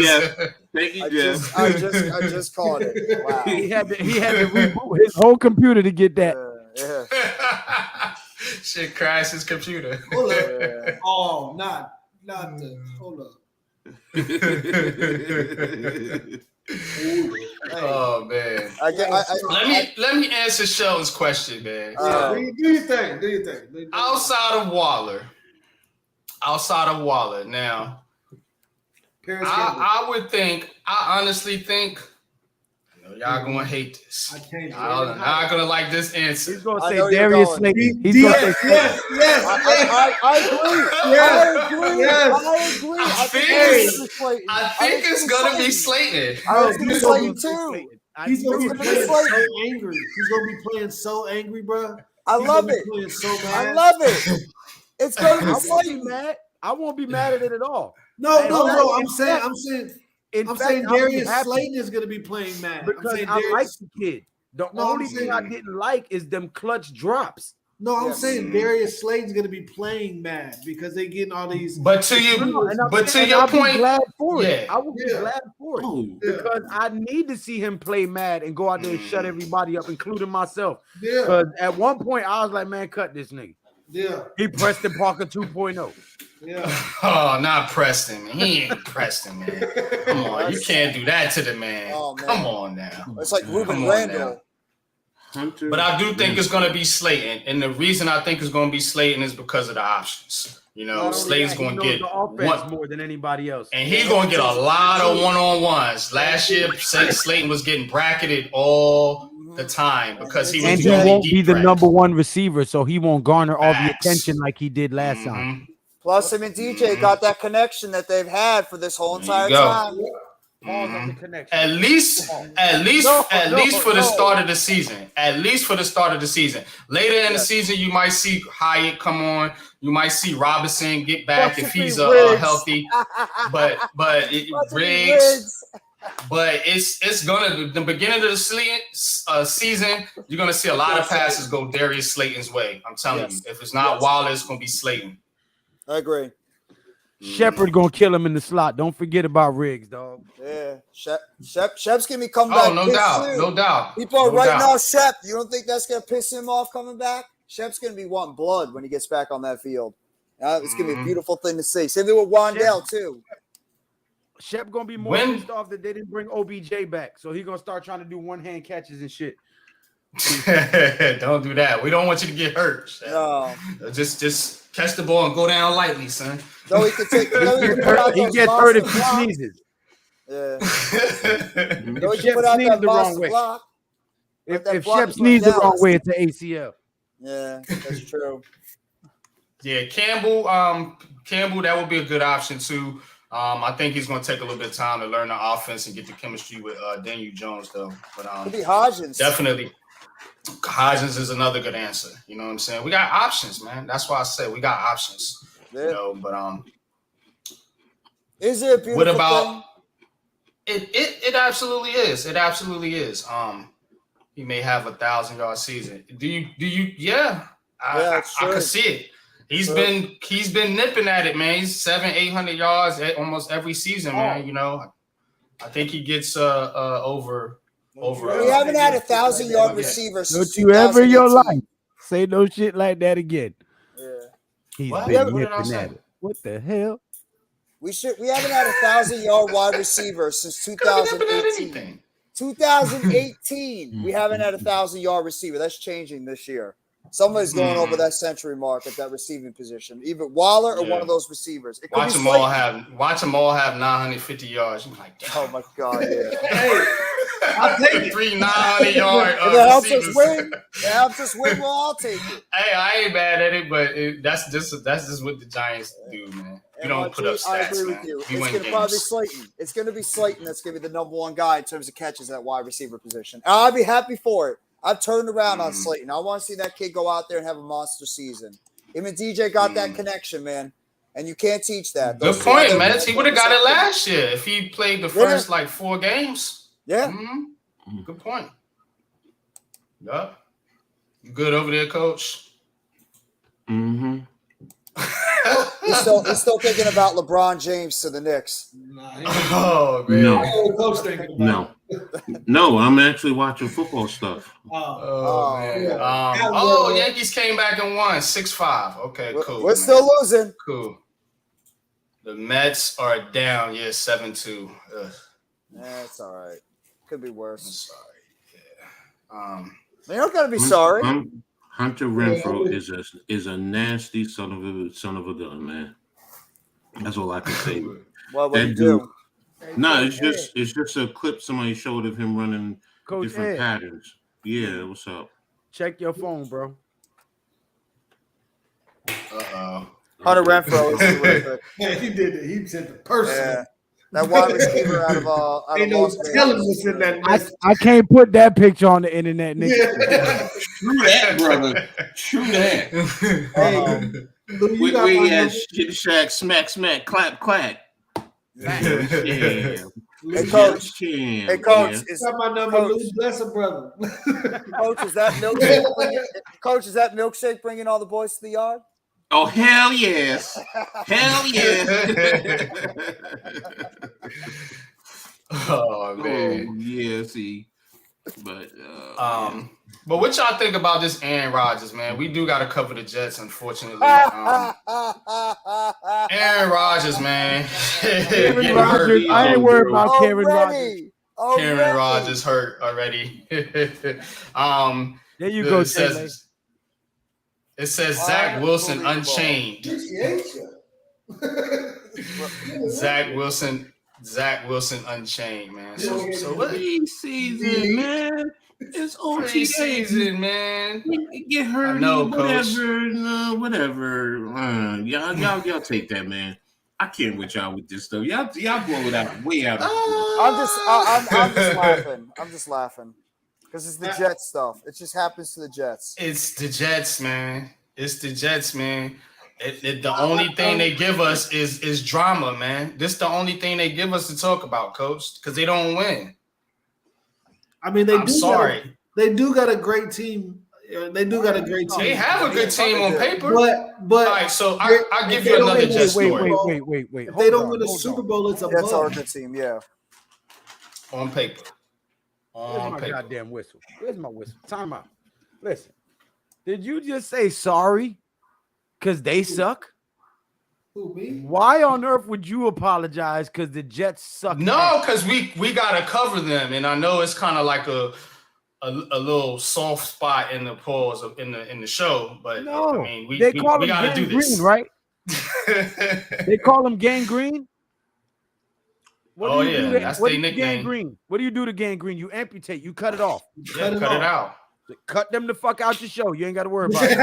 Jeff. Thank you, Jeff. I just caught it. Wow. He had to reboot his whole computer to get that. Yeah. Shit crashed his computer. Hold up. Yeah. Oh, not the. Hold up. Oh man. Let me answer Sheldon's question, man. Do your thing. Outside of Waller, now I honestly think y'all gonna hate this. I'm not gonna like this answer. He's gonna say Darius Slayton. He's gonna say yes. I agree. I think it's gonna be Slayton. He's gonna be Slayton too. He's gonna be playing so angry. He's gonna be playing so angry, bro. I love it. I love it. It's gonna be Slayton. Mad. I won't be mad at it at all. No. I'm saying Darius Slayton is going to be playing mad. Because I like the kid. The only thing I didn't like is them clutch drops. No, I'm saying Darius Slayton's going to be playing mad because they getting all these. But to your point, glad for it. I will be glad for it because I need to see him play mad and go out there and shut everybody up, including myself. Because at one point I was like, man, cut this nigga. Yeah, he Preston Parker 2.0. Yeah. Oh, not Preston, man. He ain't Preston, man. Come on, you can't do that to the man. Oh, man. Come on now. It's like Ruben Randall. But I do think it's going to be Slayton, and the reason I think it's going to be Slayton is because of the options. You know, Slayton's going to get the offense more than anybody else, and he's going to get a lot of one-on-ones. Last year, Slayton was getting bracketed all the time because he won't be the number one receiver, so he won't garner all the attention like he did last time. Plus, him and DJ got that connection that they've had for this whole entire time. At least for the start of the season. At least for the start of the season. Later in the season, you might see Hyatt come on. You might see Robinson get back if he's healthy. But Riggs. But it's gonna the beginning of the season. You're gonna see a lot of passes go Darius Slayton's way. I'm telling you. If it's not Waller, it's gonna be Slayton. I agree. Shepard gonna kill him in the slot. Don't forget about Riggs, dog. Yeah, Shep's gonna be coming back. Oh, no doubt. People are writing off Shep. You don't think that's gonna piss him off coming back? Shep's gonna be wanting blood when he gets back on that field. It's gonna be a beautiful thing to see. Same thing with Wandale too. Shep gonna be more pissed off that they didn't bring OBJ back, so he's gonna start trying to do one-hand catches and shit. Don't do that. We don't want you to get hurt. Shep. No, just catch the ball and go down lightly, son. So he can take. He gets hurt if he sneezes. Yeah. If Shep sneezes the wrong way. If Shep sneezes the wrong way, it's an ACL. Yeah, that's true. Yeah, Campbell, that would be a good option too. I think he's going to take a little bit of time to learn the offense and get the chemistry with Daniel Jones, though. But could be Hodgins. Definitely, Hodgins is another good answer. You know what I'm saying? We got options, man. That's why I said we got options. Yeah. You know, but is it a beautiful what about thing? It absolutely is. It absolutely is. He may have 1,000-yard season. Do you? Yeah. I can see it. He's been nipping at it, man. He's 700-800 yards almost every season, man. You know, I think he gets over. We haven't had 1,000-yard receiver since Don't you ever in your life say no shit like that again. Yeah, he's been nipping at it. What the hell? We haven't had 1,000-yard wide receiver since 2018. 2018, we haven't had 1,000-yard receiver. That's changing this year. Somebody's going over that century mark at that receiving position. Either Waller or one of those receivers. Watch them all have 950 yards. You're like, oh my God! Yeah. Hey, I'll take it. 3 900-yard. If it helps us win. It helps us win. Well, I'll take it. Hey, I ain't mad at it, but that's just what the Giants do, man. You don't put up stats, I agree with man. you. It's going to probably be Slayton. It's going to be Slayton that's going to be the number one guy in terms of catches at wide receiver position. And I'd be happy for it. I've turned around on Slayton. I want to see that kid go out there and have a monster season. Him and DJ got that connection, man. And you can't teach that. Good point, man. He would have got it last year if he played the first 4 games. Yeah. Good point. Yup. You good over there, Coach? Mm-hmm. He's still thinking about LeBron James to the Knicks. Oh man. No, I'm actually watching football stuff. Yankees came back and won 6-5. Okay, cool. We're still losing. Cool. The Mets are down, 7-2. That's all right. Could be worse. I'm sorry. You don't gotta be sorry. Hunter Renfrow is a nasty son of a gun, man. That's all I can say. Well, what you do? No, it's just a clip somebody showed of him running different patterns. Yeah, what's up? Check your phone, bro. Uh-oh. Hunter Renfrow is terrific. Yeah, he did it. He said the person. Yeah. That wide receiver out of Las Vegas. In that I can't put that picture on the internet, nigga. Yeah. True that, brother. True that. We had shit shack, smack, clap, clap. Hey, Coach. Hey, Coach. Is that my number? Coach. Bless him, brother. Coach, is that milkshake bringing all the boys to the yard? Oh, hell yes. Hell yes. Oh, man. Oh, yeah, see. But what y'all think about this Aaron Rodgers, man? We do got to cover the Jets, unfortunately. Aaron Rodgers, man. Karen Rodgers, I ain't worried about Karen Rodgers. Karen Rodgers hurt already. There you go, Taylor. It says Zach Wilson unchained. Zach Wilson unchained, man. So what? Preseason, man. It's OT season, man. You get hurt, whatever. Y'all take that, man. I can't with y'all with this stuff. Y'all blow it out way out. I'm just laughing. Because it's the Jets stuff. It just happens to the Jets. It's the Jets, man. The only thing they give us is drama, man. This is the only thing they give us to talk about, Coach, because they don't win. I mean, they do got a great team. They do got a great team. They have a good team on paper. But all right, so I'll give you another Jets story. Wait. If they don't win a Super Bowl, it's a bust. That's our good team, yeah. On paper. Where's my goddamn whistle? Where's my whistle? Time out. Listen, did you just say sorry because they suck? Who, me? Why on earth would you apologize because the Jets suck? No, because we gotta cover them, and I know it's kind of like a little soft spot in the pause in the show, but no, I mean we gotta do this, right? They call him Gangrene. That's their nickname. Gangrene. What do you do to gangrene? You amputate. You cut it off. Cut it out. Cut them the fuck out your show. You ain't got to worry about it.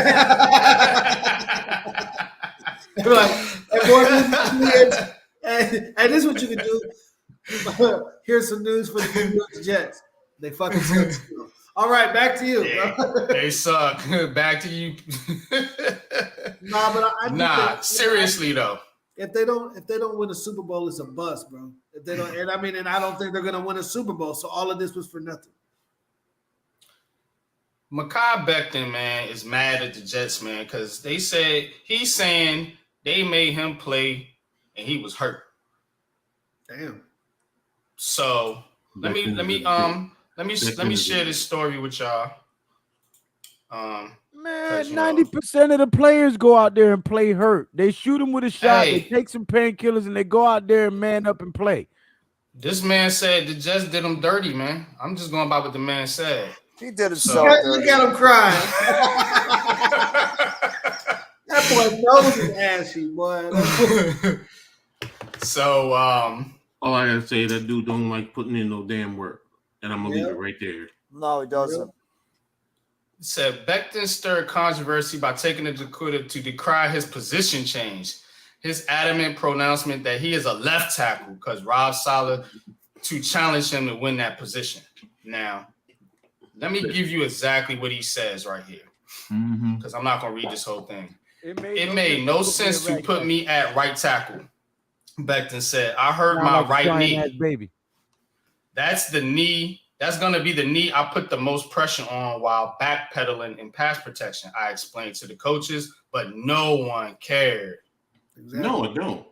And this is what you can do. Here's some news for the New York Jets. They fucking suck. All right, back to you. They suck. Back to you. Seriously though. If they don't win a Super Bowl, it's a bust, bro. If they don't, and I don't think they're gonna win a Super Bowl. So all of this was for nothing. Mekhi Becton, man, is mad at the Jets, man, because he's saying they made him play and he was hurt. Damn. So let me share this story with y'all. Man, 90% of the players go out there and play hurt. They shoot them with a shot, they take some painkillers, and they go out there and man up and play. This man said the Jets did him dirty, man. I'm just going by what the man said. He did himself dirty. Look at him crying. That boy knows his ashy, boy. So, all I gotta say, that dude don't like putting in no damn work, and I'm gonna leave it right there. No, he doesn't. Said Becton stirred controversy by taking it to Twitter to decry his position change. His adamant pronouncement that he is a left tackle because Rob Saleh to challenge him to win that position. Now, let me give you exactly what he says right here, because I'm not gonna read this whole thing. It made no sense to put me at right tackle. Becton said, "I hurt my right knee. Baby. That's the knee. That's going to be the knee I put the most pressure on while backpedaling in pass protection. I explained to the coaches but no one cared. Exactly. No, I don't.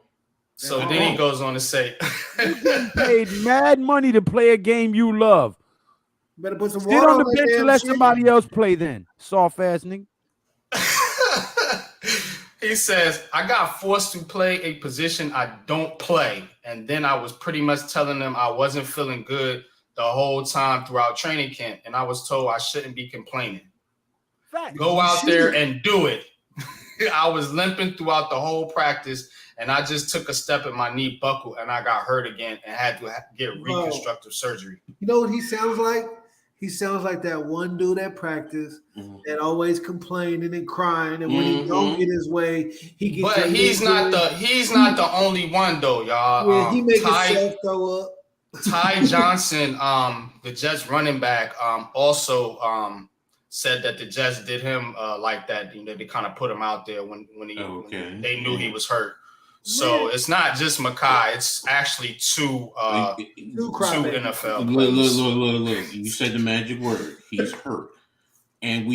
So then he goes on to say, "You're getting paid mad money to play a game you love. Better put some Sit water on the on bench and let somebody else play. Then soft ass nigga." He says, "I got forced to play a position I don't play, and then I was pretty much telling them I wasn't feeling good the whole time throughout training camp, and I was told I shouldn't be complaining. Go out there and do it." I was limping throughout the whole practice, and I just took a step and my knee buckled, and I got hurt again and had to get reconstructive surgery. You know what he sounds like? He sounds like that one dude at practice that always complaining and crying, and when he don't get his way, he gets. But he's not the only one though, y'all. Yeah, he makes himself throw up. Ty Johnson, the Jets running back, also said that the Jets did him like that. You know, they kind of put him out there when they knew he was hurt. So it's not just Mekhi; it's actually two NFL players. Look! You said the magic word. He's hurt, and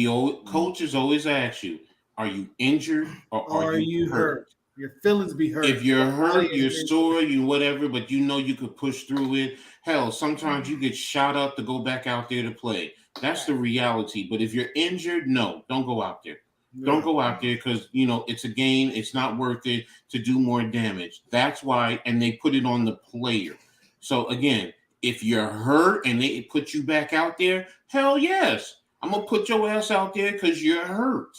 coaches always ask you, "Are you injured or are you hurt?" Your feelings be hurt. If you're hurt, you're sore, you whatever, but you know you could push through it. Hell, sometimes you get shot up to go back out there to play. That's the reality. But if you're injured, no, don't go out there. Don't go out there because, you know, it's a game. It's not worth it to do more damage. That's why, and they put it on the player. So, again, if you're hurt and they put you back out there, hell yes. I'm going to put your ass out there because you're hurt.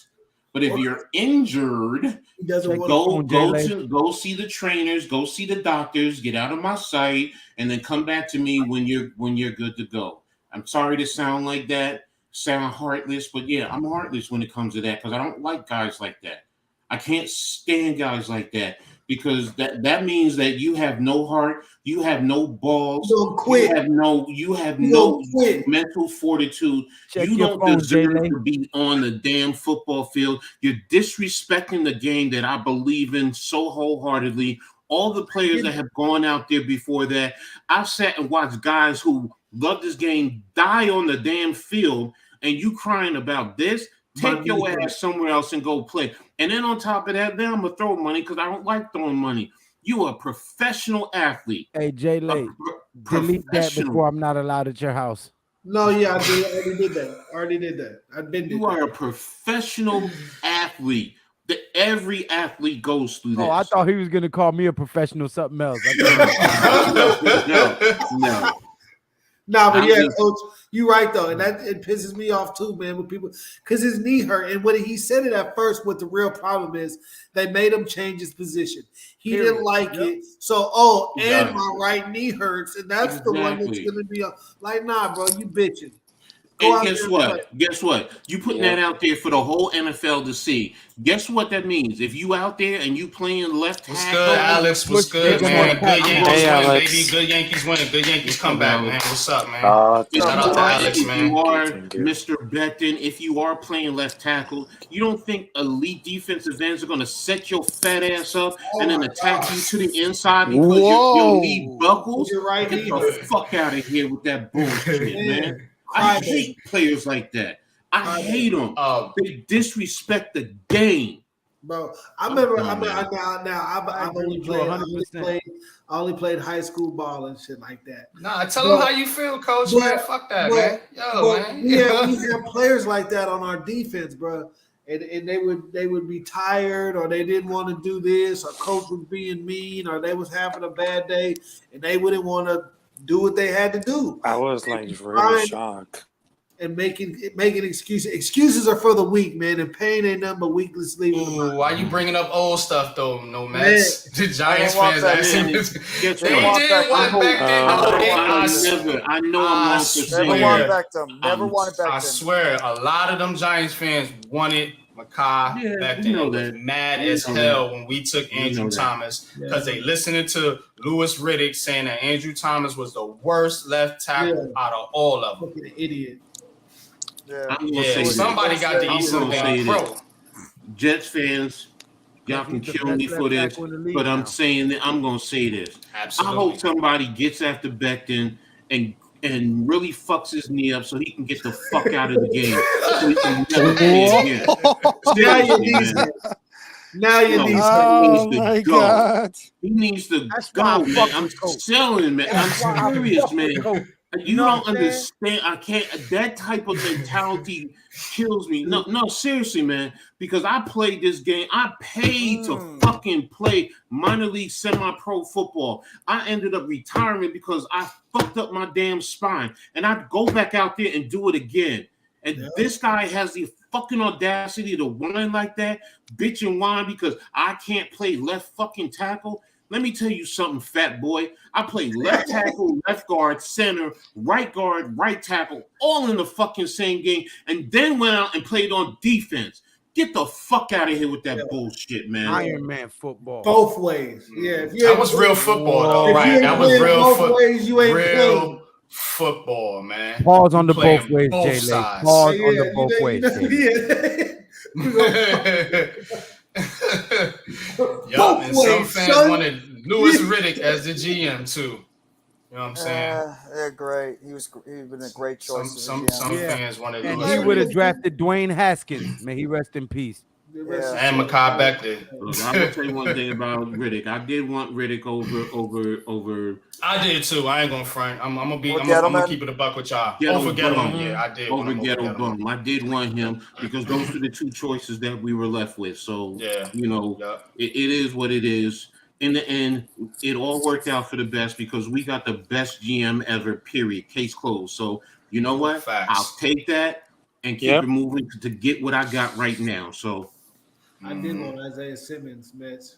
But if you're injured, go see the trainers, go see the doctors, get out of my sight, and then come back to me when you're good to go. I'm sorry to sound like that. Sound heartless, but yeah, I'm heartless when it comes to that because I don't like guys like that. I can't stand guys like that because that means that you have no heart, you have no balls, you have no mental fortitude. You don't deserve to be on the damn football field. You're disrespecting the game that I believe in so wholeheartedly. All the players that have gone out there before that, I've sat and watched guys who love this game die on the damn field. And you crying about this, take your ass somewhere else and go play. And then on top of that, then I'm going to throw money because I don't like throwing money. You are a professional athlete. Hey, Jay Lay, delete that before I'm not allowed at your house. No, yeah, I already did that. I've been You are a professional athlete. Every athlete goes through this. Oh, I thought he was going to call me a professional something else. No. Nah, but yeah, Coach, you're right though, and that it pisses me off too, man. With people, because his knee hurt, and when he said it at first, what the real problem is, they made him change his position. He didn't like it, so and my right knee hurts, and that's the one that's gonna be like, nah, bro, you bitching. And guess what? You putting that out there for the whole NFL to see. Guess what that means? If you out there and you playing left tackle, what's good, Alex? What's good, man? Good Yankees win, baby. Good Yankees winning. Good Yankees come back, man. What's up, man? Shout out to Alex, man. If you are Mr. Becton, if you are playing left tackle, you don't think elite defensive ends are going to set your fat ass up and then attack you to the inside because your knee buckles? Right, get the fuck out of here with that bullshit, man. I hate players like that. I hate them. They disrespect the game. Bro, I remember. I've only played high school ball and shit like that. Nah, tell them how you feel, Coach. Man, fuck that, man. Man. We have players like that on our defense, bro. And they would be tired, or they didn't want to do this, or coach was being mean, or they was having a bad day, and they wouldn't want to do what they had to do. I was like really shocked. And making excuses. Excuses are for the weak, man. And pain ain't nothing but weakness leaving them out. Why you bringing up old stuff though, no Mets? The Giants fans asking. They didn't want back then. I know I'm never wanted back them. Never wanted back them. I swear, a lot of them Giants fans wanted Mekhi back then. Was mad as hell when we took Andrew Thomas because they listened to Louis Riddick saying that Andrew Thomas was the worst left tackle out of all of them. Fucking idiot. Somebody got to eat something, bro. Jets fans, y'all can kill me for this, but I'm saying that I'm gonna say this. Absolutely. I hope somebody gets after Becton and and really fucks his knee up so he can get the fuck out of the game. So he can never play again. Now you need Oh my God! He needs to go, man. I'm selling, man. I'm serious, man. You don't understand. I can't. That type of mentality kills me. No, seriously, man. Because I played this game. I paid to fucking play minor league semi-pro football. I ended up retiring because I fucked up my damn spine, and I'd go back out there and do it again. And this guy has the fucking audacity to whine like that, bitch and whine because I can't play left fucking tackle. Let me tell you something, fat boy. I played left tackle, left guard, center, right tackle, all in the fucking same game, and then went out and played on defense. Get the fuck out of here with that bullshit, man. Iron Man football. Both ways. Yeah. That was real football, though, right? That was real real football, man. Pause on the both ways, both Jay. Pause on the both ways, Yup, and some fans wanted Louis Riddick as the GM too. You know what I'm saying? They're great. He's been a great choice. Some fans wanted and Louis he would have Riddick. drafted Dwayne Haskins. May he rest in peace. And Mekhi Becton. Look, I'm gonna tell you one thing about Riddick. I did want Riddick over. I did too. I ain't gonna front. I'm gonna keep it a buck with y'all. Over Gettleman. Yeah, I did. Over Ghetto Bum. I did want him because those were the two choices that we were left with. So you know, it is what it is. In the end, it all worked out for the best because we got the best GM ever. Period. Case closed. So you know what? Facts. I'll take that and keep it moving to get what I got right now. So. I did want Isaiah Simmons, Mets.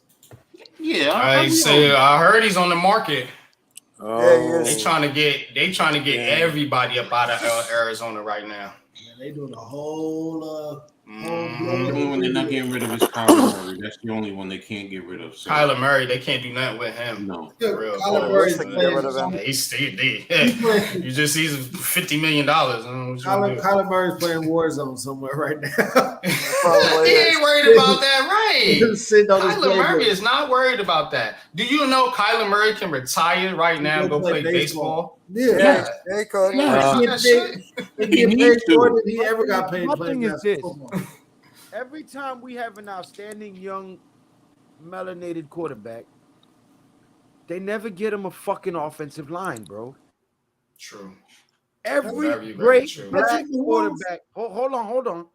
Yeah, I heard he's on the market. Oh. They trying to get everybody up out of Arizona right now. Yeah, they doing a whole the only one they're not getting rid of is Kyler Murray. That's the only one they can't get rid of. So. Kyler Murray, they can't do nothing with him. No. Kyler Murray's get rid of him. He's $50 million. Kyler Murray's playing Warzone somewhere right now. He ain't worried about that, right? Kyler Murray is not worried about that. Do you know Kyler Murray can retire right now and go play baseball? Yeah, he could. He ever got paid playing basketball. Every time we have an outstanding young melanated quarterback, they never get him a fucking offensive line, bro. True. Every great black quarterback. Hold on.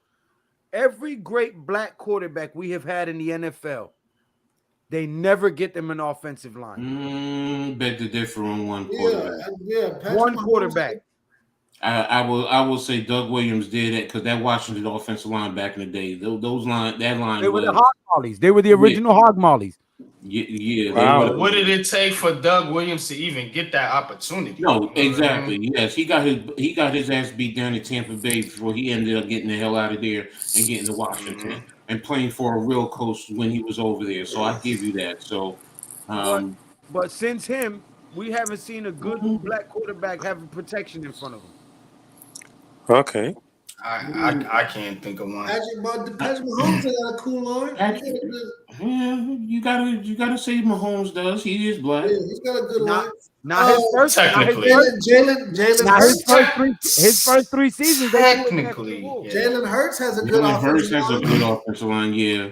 Every great black quarterback we have had in the NFL, they never get them an offensive line. Beg to differ on one quarterback. One quarterback. I will say Doug Williams did it because that Washington offensive line back in the day, that line. They were the hog mollies. They were the original hog mollies. Yeah. Wow. What did it take for Doug Williams to even get that opportunity? No, exactly. Yes, he got his ass beat down in Tampa Bay before he ended up getting the hell out of there and getting to Washington and playing for a real coach when he was over there. So I give you that. So, but since him, we haven't seen a good black quarterback having protection in front of him. Okay. I can't think of one. Patrick Mahomes got a cool line. You gotta say Mahomes does. He is black. Yeah, he's got a good line. His first three seasons. Technically, Jalen Hurts has a good offensive line. Yeah.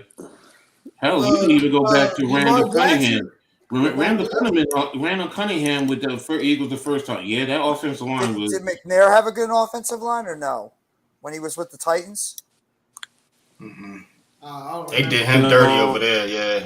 Hell, you can even go back to Randall Cunningham. Randall Cunningham with the Eagles the first time. Yeah, that offensive line was. Did McNair have a good offensive line or no? When he was with the Titans? They did him dirty over there, yeah.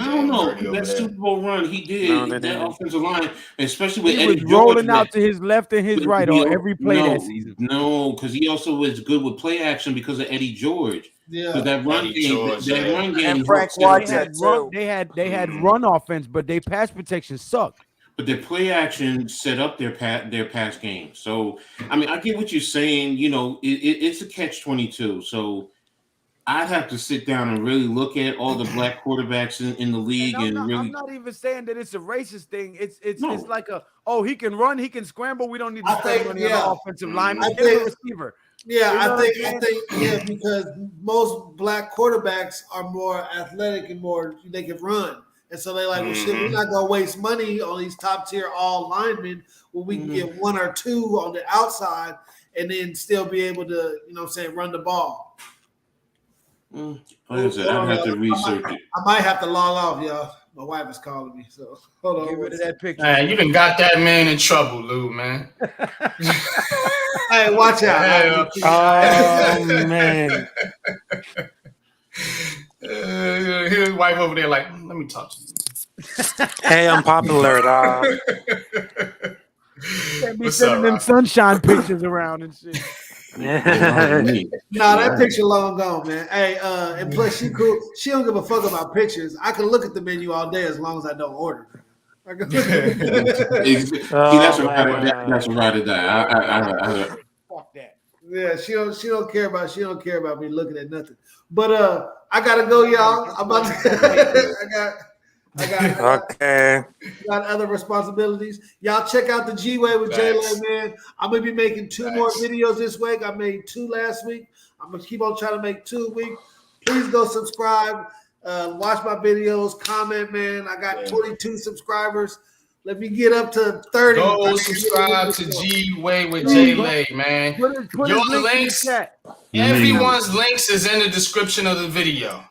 I don't know. That Super Bowl run he did, that offensive line, especially with Eddie George. Rolling out to his left and his right on every play that season. No, because he also was good with play action because of Eddie George. Yeah, that run game, and Frank Whitehead too. They had run offense, but their pass protection sucked. But their play action set up their pass game. So I mean, I get what you're saying. You know, it's a catch-22. So I'd have to sit down and really look at all the black quarterbacks in the league I'm not even saying that it's a racist thing. It's like he can run, he can scramble. We don't need to spend money on the offensive line. I think a receiver. Yeah, I think because most black quarterbacks are more athletic and they can run. And so they like, well, shit, we're not gonna waste money on these top tier all linemen when we can get one or two on the outside and then still be able to, run the ball. Like I said, I'd have to research it. I might have to log off, y'all. My wife is calling me, so hold on. Get rid of that picture. Man, you done got that man in trouble, Lou, man. Hey, watch out. Oh, man. His wife over there like, let me talk to you. Hey, unpopular, dog. Can't be sending them sunshine pictures around and shit. Nah, that picture long gone, man. Hey, and plus she cool. She don't give a fuck about pictures. I can look at the menu all day as long as I don't order. See, that's a ride or die. Fuck that. Yeah, she don't care about me looking at nothing. But I gotta go, y'all. I'm about to Okay. got other responsibilities. Y'all check out the G-Way with J-Lo, man. I'm going to be making 2 more videos this week. I made 2 last week. I'm going to keep on trying to make 2 a week. Please go subscribe. Watch my videos. Comment, man. I got 22 subscribers. Let me get up to 30. Go subscribe to G-Way with J-Lay, man. Put Your link links, in the chat. everyone's links is in the description of the video.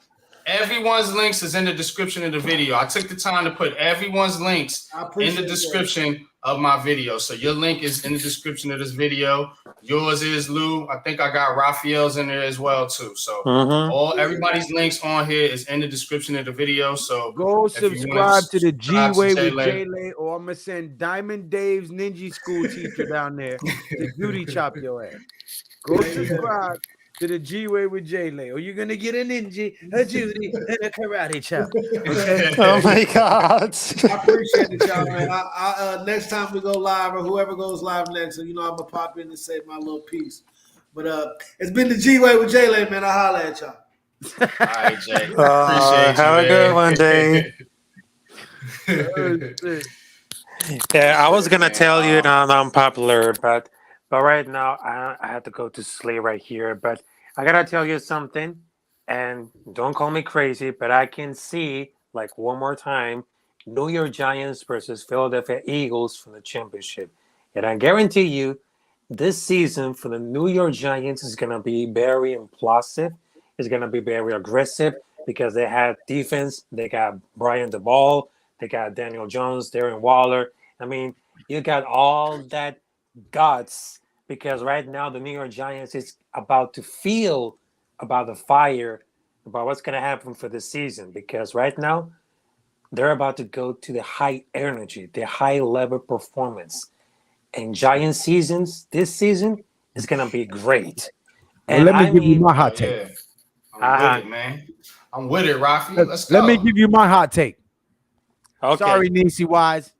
Everyone's links is in the description of the video. I took the time to put everyone's links in the description of my video. So your link is in the description of this video. Yours is Lou. I think I got Raphael's in there as well too. So everybody's links on here is in the description of the video. So go subscribe to the G-Way with J-Lay, or I'm gonna send Diamond Dave's ninja school teacher down there to duty chop your ass. Go subscribe to the G-Way with J-Lay, or you're gonna get a ninja, a Judy, and a karate chop. Okay? Oh my God! I appreciate it, y'all, man. I next time we go live, or whoever goes live next, so I'm gonna pop in and say my little piece. But it's been the G-Way with J-Lay, man. I'll holler at y'all. All right, Jay. Appreciate you, have a good one, Dave. Yeah, I was gonna tell you that I'm popular, but right now I have to go to sleep right here. But I gotta tell you something, and don't call me crazy, but I can see like one more time New York Giants versus Philadelphia Eagles for the championship, and I guarantee you, this season for the New York Giants is gonna be very implosive. It's gonna be very aggressive because they have defense. They got Brian DeBall. They got Daniel Jones, Darren Waller. I mean, you got all that guts because right now the New York Giants is about to feel about the fire, about what's going to happen for this season. Because right now they're about to go to the high energy, the high level performance. And Giant seasons, this season is going to be great. And let me give you my hot take. I'm with it, man. I'm with it, Rafi. Let's go. Let me give you my hot take. Okay. Sorry, Nisi Wise.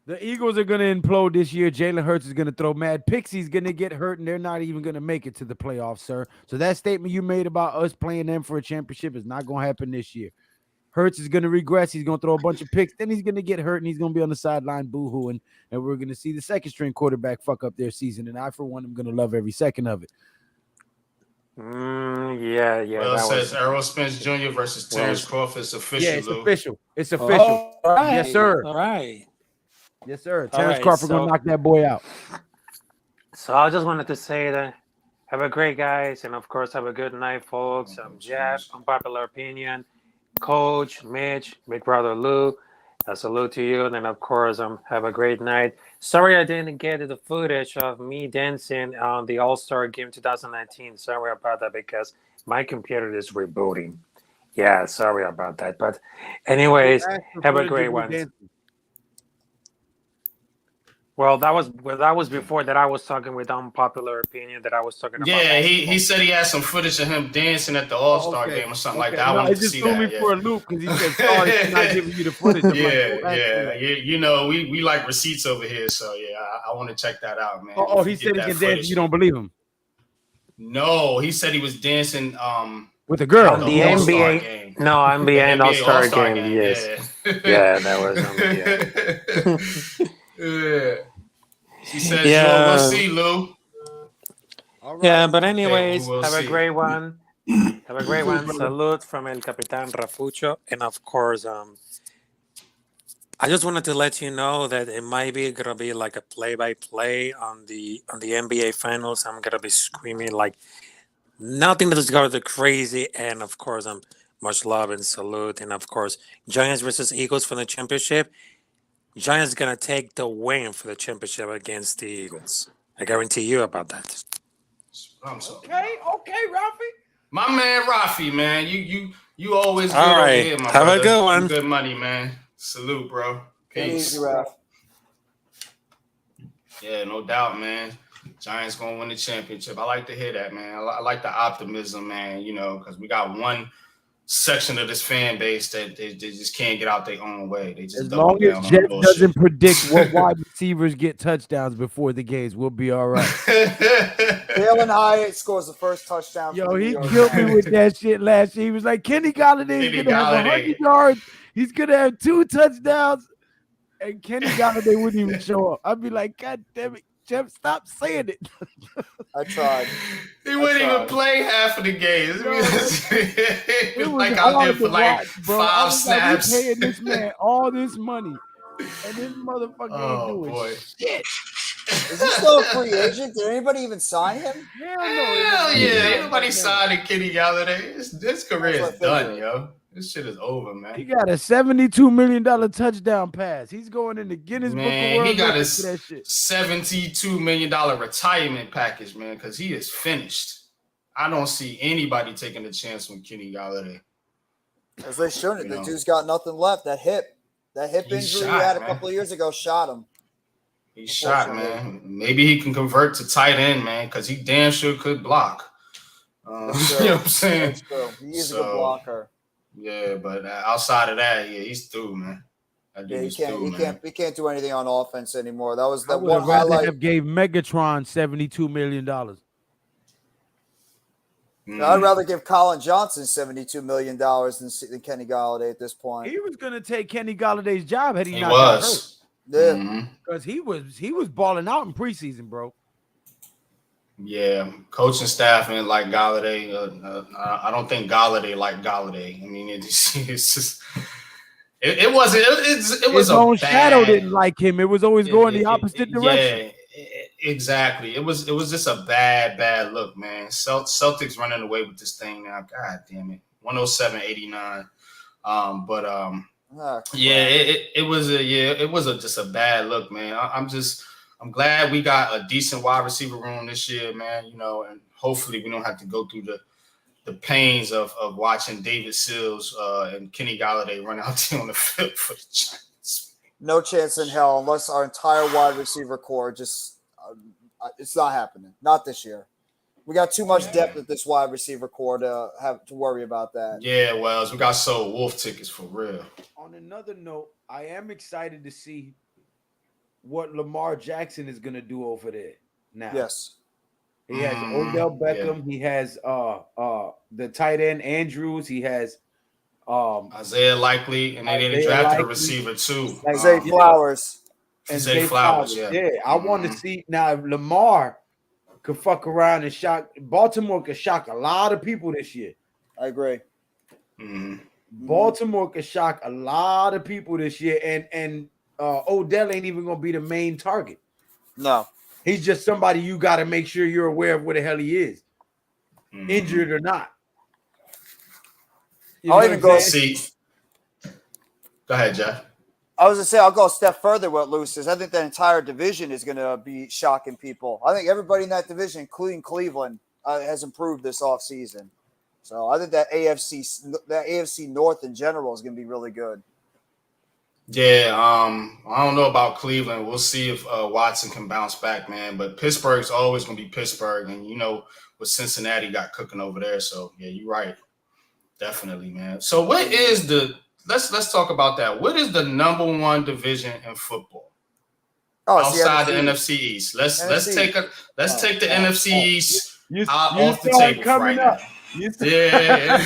The Eagles are going to implode this year. Jalen Hurts is going to throw mad picks. He's going to get hurt, and they're not even going to make it to the playoffs, sir. So that statement you made about us playing them for a championship is not going to happen this year. Hurts is going to regress. He's going to throw a bunch of picks. Then he's going to get hurt, and he's going to be on the sideline boo-hooing, and we're going to see the second-string quarterback fuck up their season. And I, for one, am going to love every second of it. Yeah. Well, it says Errol Spence Jr. versus Terrence Crawford. It's official. Yeah, it's official. It's official. All right. Yes, sir. All right. Yes, sir. Terrence Crawford gonna knock that boy out. So I just wanted to say that have a great guys, and of course have a good night, folks. I'm Jeff, Unpopular Opinion, Coach, Mitch, Big Brother Lou. A salute to you, and then of course have a great night. Sorry I didn't get the footage of me dancing on the All-Star Game 2019. Sorry about that because my computer is rebooting. Yeah, sorry about that. But anyways, have a great one. Well, that was before that I was talking with Unpopular Opinion that I was talking about. Yeah, he said he had some footage of him dancing at the All-Star game or something like that. I wanted to see that. It just threw me for a loop because he said, sorry for not giving you the footage. You know, we like receipts over here, so yeah, I want to check that out, man. Oh, he said he can dance. You don't believe him? No, he said he was dancing with a girl. On the NBA game. No, NBA All-Star game. Yes. Yeah, that was NBA. Yeah. She says, we'll see, Lou. Right. Yeah, but anyways, have a great one. Have a great one. Salute from El Capitan Rafucho. And of course, I just wanted to let you know that it might be gonna be like a play-by-play on the NBA Finals. I'm gonna be screaming like nothing that's gonna go crazy, and of course, I'm much love and salute, and of course, Giants versus Eagles for the championship. Giants gonna take the win for the championship against the Eagles. I guarantee you about that. Okay, Ralphie. My man Rafi, man. You always good All over right, here, my have brother. a good one. Good money, man. Salute, bro. Peace. Easy, Ralph. Yeah, no doubt, man. Giants gonna win the championship. I like to hear that, man. I like the optimism, man. You know, because we got one section of this fan base that they just can't get out their own way. They just as long as Jeff doesn't predict what wide receivers get touchdowns before the games, we'll be all right. Jalen Hyatt scores the first touchdown. Yo, he killed me with that shit last year. He was like, Kenny Galladay's gonna have 100 yards. He's gonna have 2 touchdowns, and Kenny Galladay wouldn't even show up. I'd be like, God damn it, Jeff, stop saying it. I tried. He wouldn't even play half of the games. It was like hard out there for like watch, bro. 5 snaps. Like, we paying this man all this money, and this motherfucker ain't doing shit. Is he still a free agent? Did anybody even sign him? Hell yeah. Anybody signed Kenny Galladay? This career is done, yo. This shit is over, man. He got a $72 million touchdown pass. He's going in the Guinness Book of World he got a Records for that shit. $72 million retirement package, man, because he is finished. I don't see anybody taking a chance with Kenny Galladay. As they shouldn't. The dude's got nothing left. That hip injury he had a couple of years ago shot him. He's shot, man. Maybe he can convert to tight end, man, because he damn sure could block. You know what I'm saying? That's true. He is a good blocker. Yeah, but outside of that, yeah, he's through, man. He can't do anything on offense anymore. That was that one one highlight. Have gave Megatron $72 million. I'd rather give Colin Johnson $72 million than Kenny Galladay at this point. He was going to take Kenny Galladay's job had he not got hurt. Yeah, because he was balling out in preseason, bro. Yeah, coaching staff and like Galladay. I don't think Galladay like Galladay. I mean, it's just it wasn't. It was his own shadow didn't like him. It was always going the opposite direction. Yeah, exactly. It was just a bad look, man. Celtics running away with this thing now. God damn it, 107-89. It was just a bad look, man. I'm glad we got a decent wide receiver room this year, man. You know, and hopefully we don't have to go through the pains of watching David Sills and Kenny Galladay run out there on the field for the Giants. No chance in hell unless our entire wide receiver core just it's not happening. Not this year. We got too much depth at this wide receiver core to have to worry about that. Yeah, Wells, we got sold wolf tickets for real. On another note, I am excited to see what Lamar Jackson is going to do over there now. Yes. He has Odell Beckham. Yeah. He has the tight end Andrews. He has Isaiah Likely, and they didn't draft a receiver too. Isaiah Flowers. And Zay Flowers. Yeah. I want to see now if Lamar could fuck around and shock. Baltimore could shock a lot of people this year. I agree. Baltimore could shock a lot of people this year, and Odell ain't even gonna be the main target. No, he's just somebody you got to make sure you're aware of where the hell he is, injured or not. I'll even go see. Go ahead, Jeff. I was gonna say I'll go a step further. What Lou says, I think that entire division is gonna be shocking people. I think everybody in that division, including Cleveland, has improved this offseason. So I think that AFC North in general is gonna be really good. Yeah, I don't know about Cleveland. We'll see if Watson can bounce back, man. But Pittsburgh's always going to be Pittsburgh, and you know what Cincinnati got cooking over there. So yeah, you're right, definitely, man. So what is let's talk about that. What is the number one division in football outside the NFC East? Let's take the NFC East off the table right now. Yeah.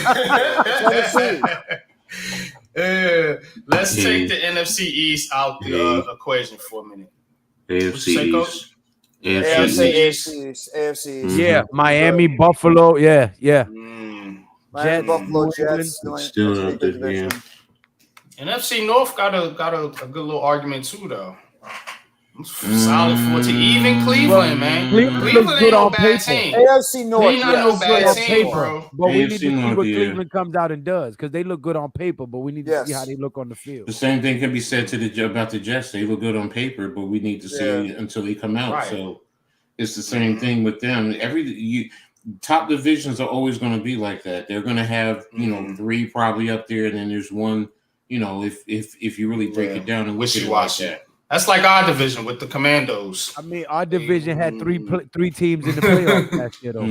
Let's take the NFC East out the equation for a minute. AFC East. AFC East. Yeah, Miami, Buffalo. Yeah. Miami, Buffalo, Jets. Still out there, yeah. NFC North got a good little argument too, though. Solid 14. Even Cleveland, man. Cleveland ain't no bad bad team. team. AFC North. They not no bad team, bro. But we need to see what Cleveland comes out and does, because they look good on paper, but we need to see how they look on the field. The same thing can be said about the Jets. They look good on paper, but we need to see until they come out. Right. So it's the same thing with them. Top divisions are always going to be like that. They're going to have 3 probably up there, and then there's one. If you really break it down and look at it like that. That's like our division with the Commandos. I mean, our division had three teams in the playoffs last year, though.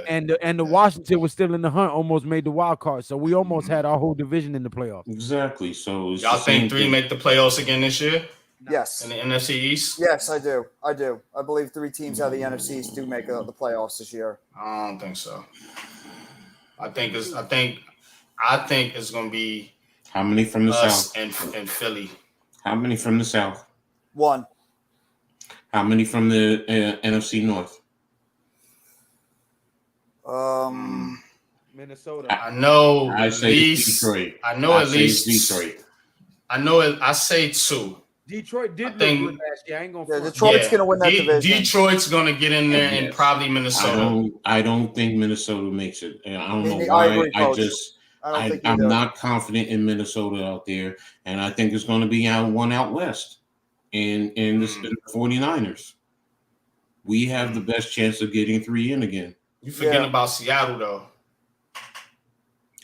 And the Washington was still in the hunt, almost made the wild card. So we almost had our whole division in the playoffs. Exactly. So y'all think 3 make the playoffs again this year? Yes. In the NFC East? Yes, I do. I believe 3 teams out of the NFC East do make the playoffs this year. I don't think so. I think it's going to be how many from the us South and Philly. How many from the South? 1. How many from the NFC North? Minnesota. I know. I say Detroit. I know at least Detroit. I know it. I say 2. Detroit did look good last year. I ain't gonna. Detroit's gonna win that division. Detroit's gonna get in there, and probably Minnesota. I don't think Minnesota makes it. I don't know why. I'm not confident in Minnesota out there, and I think it's going to be one out west, and the 49ers. We have the best chance of getting 3 in again. You forgetting about Seattle, though.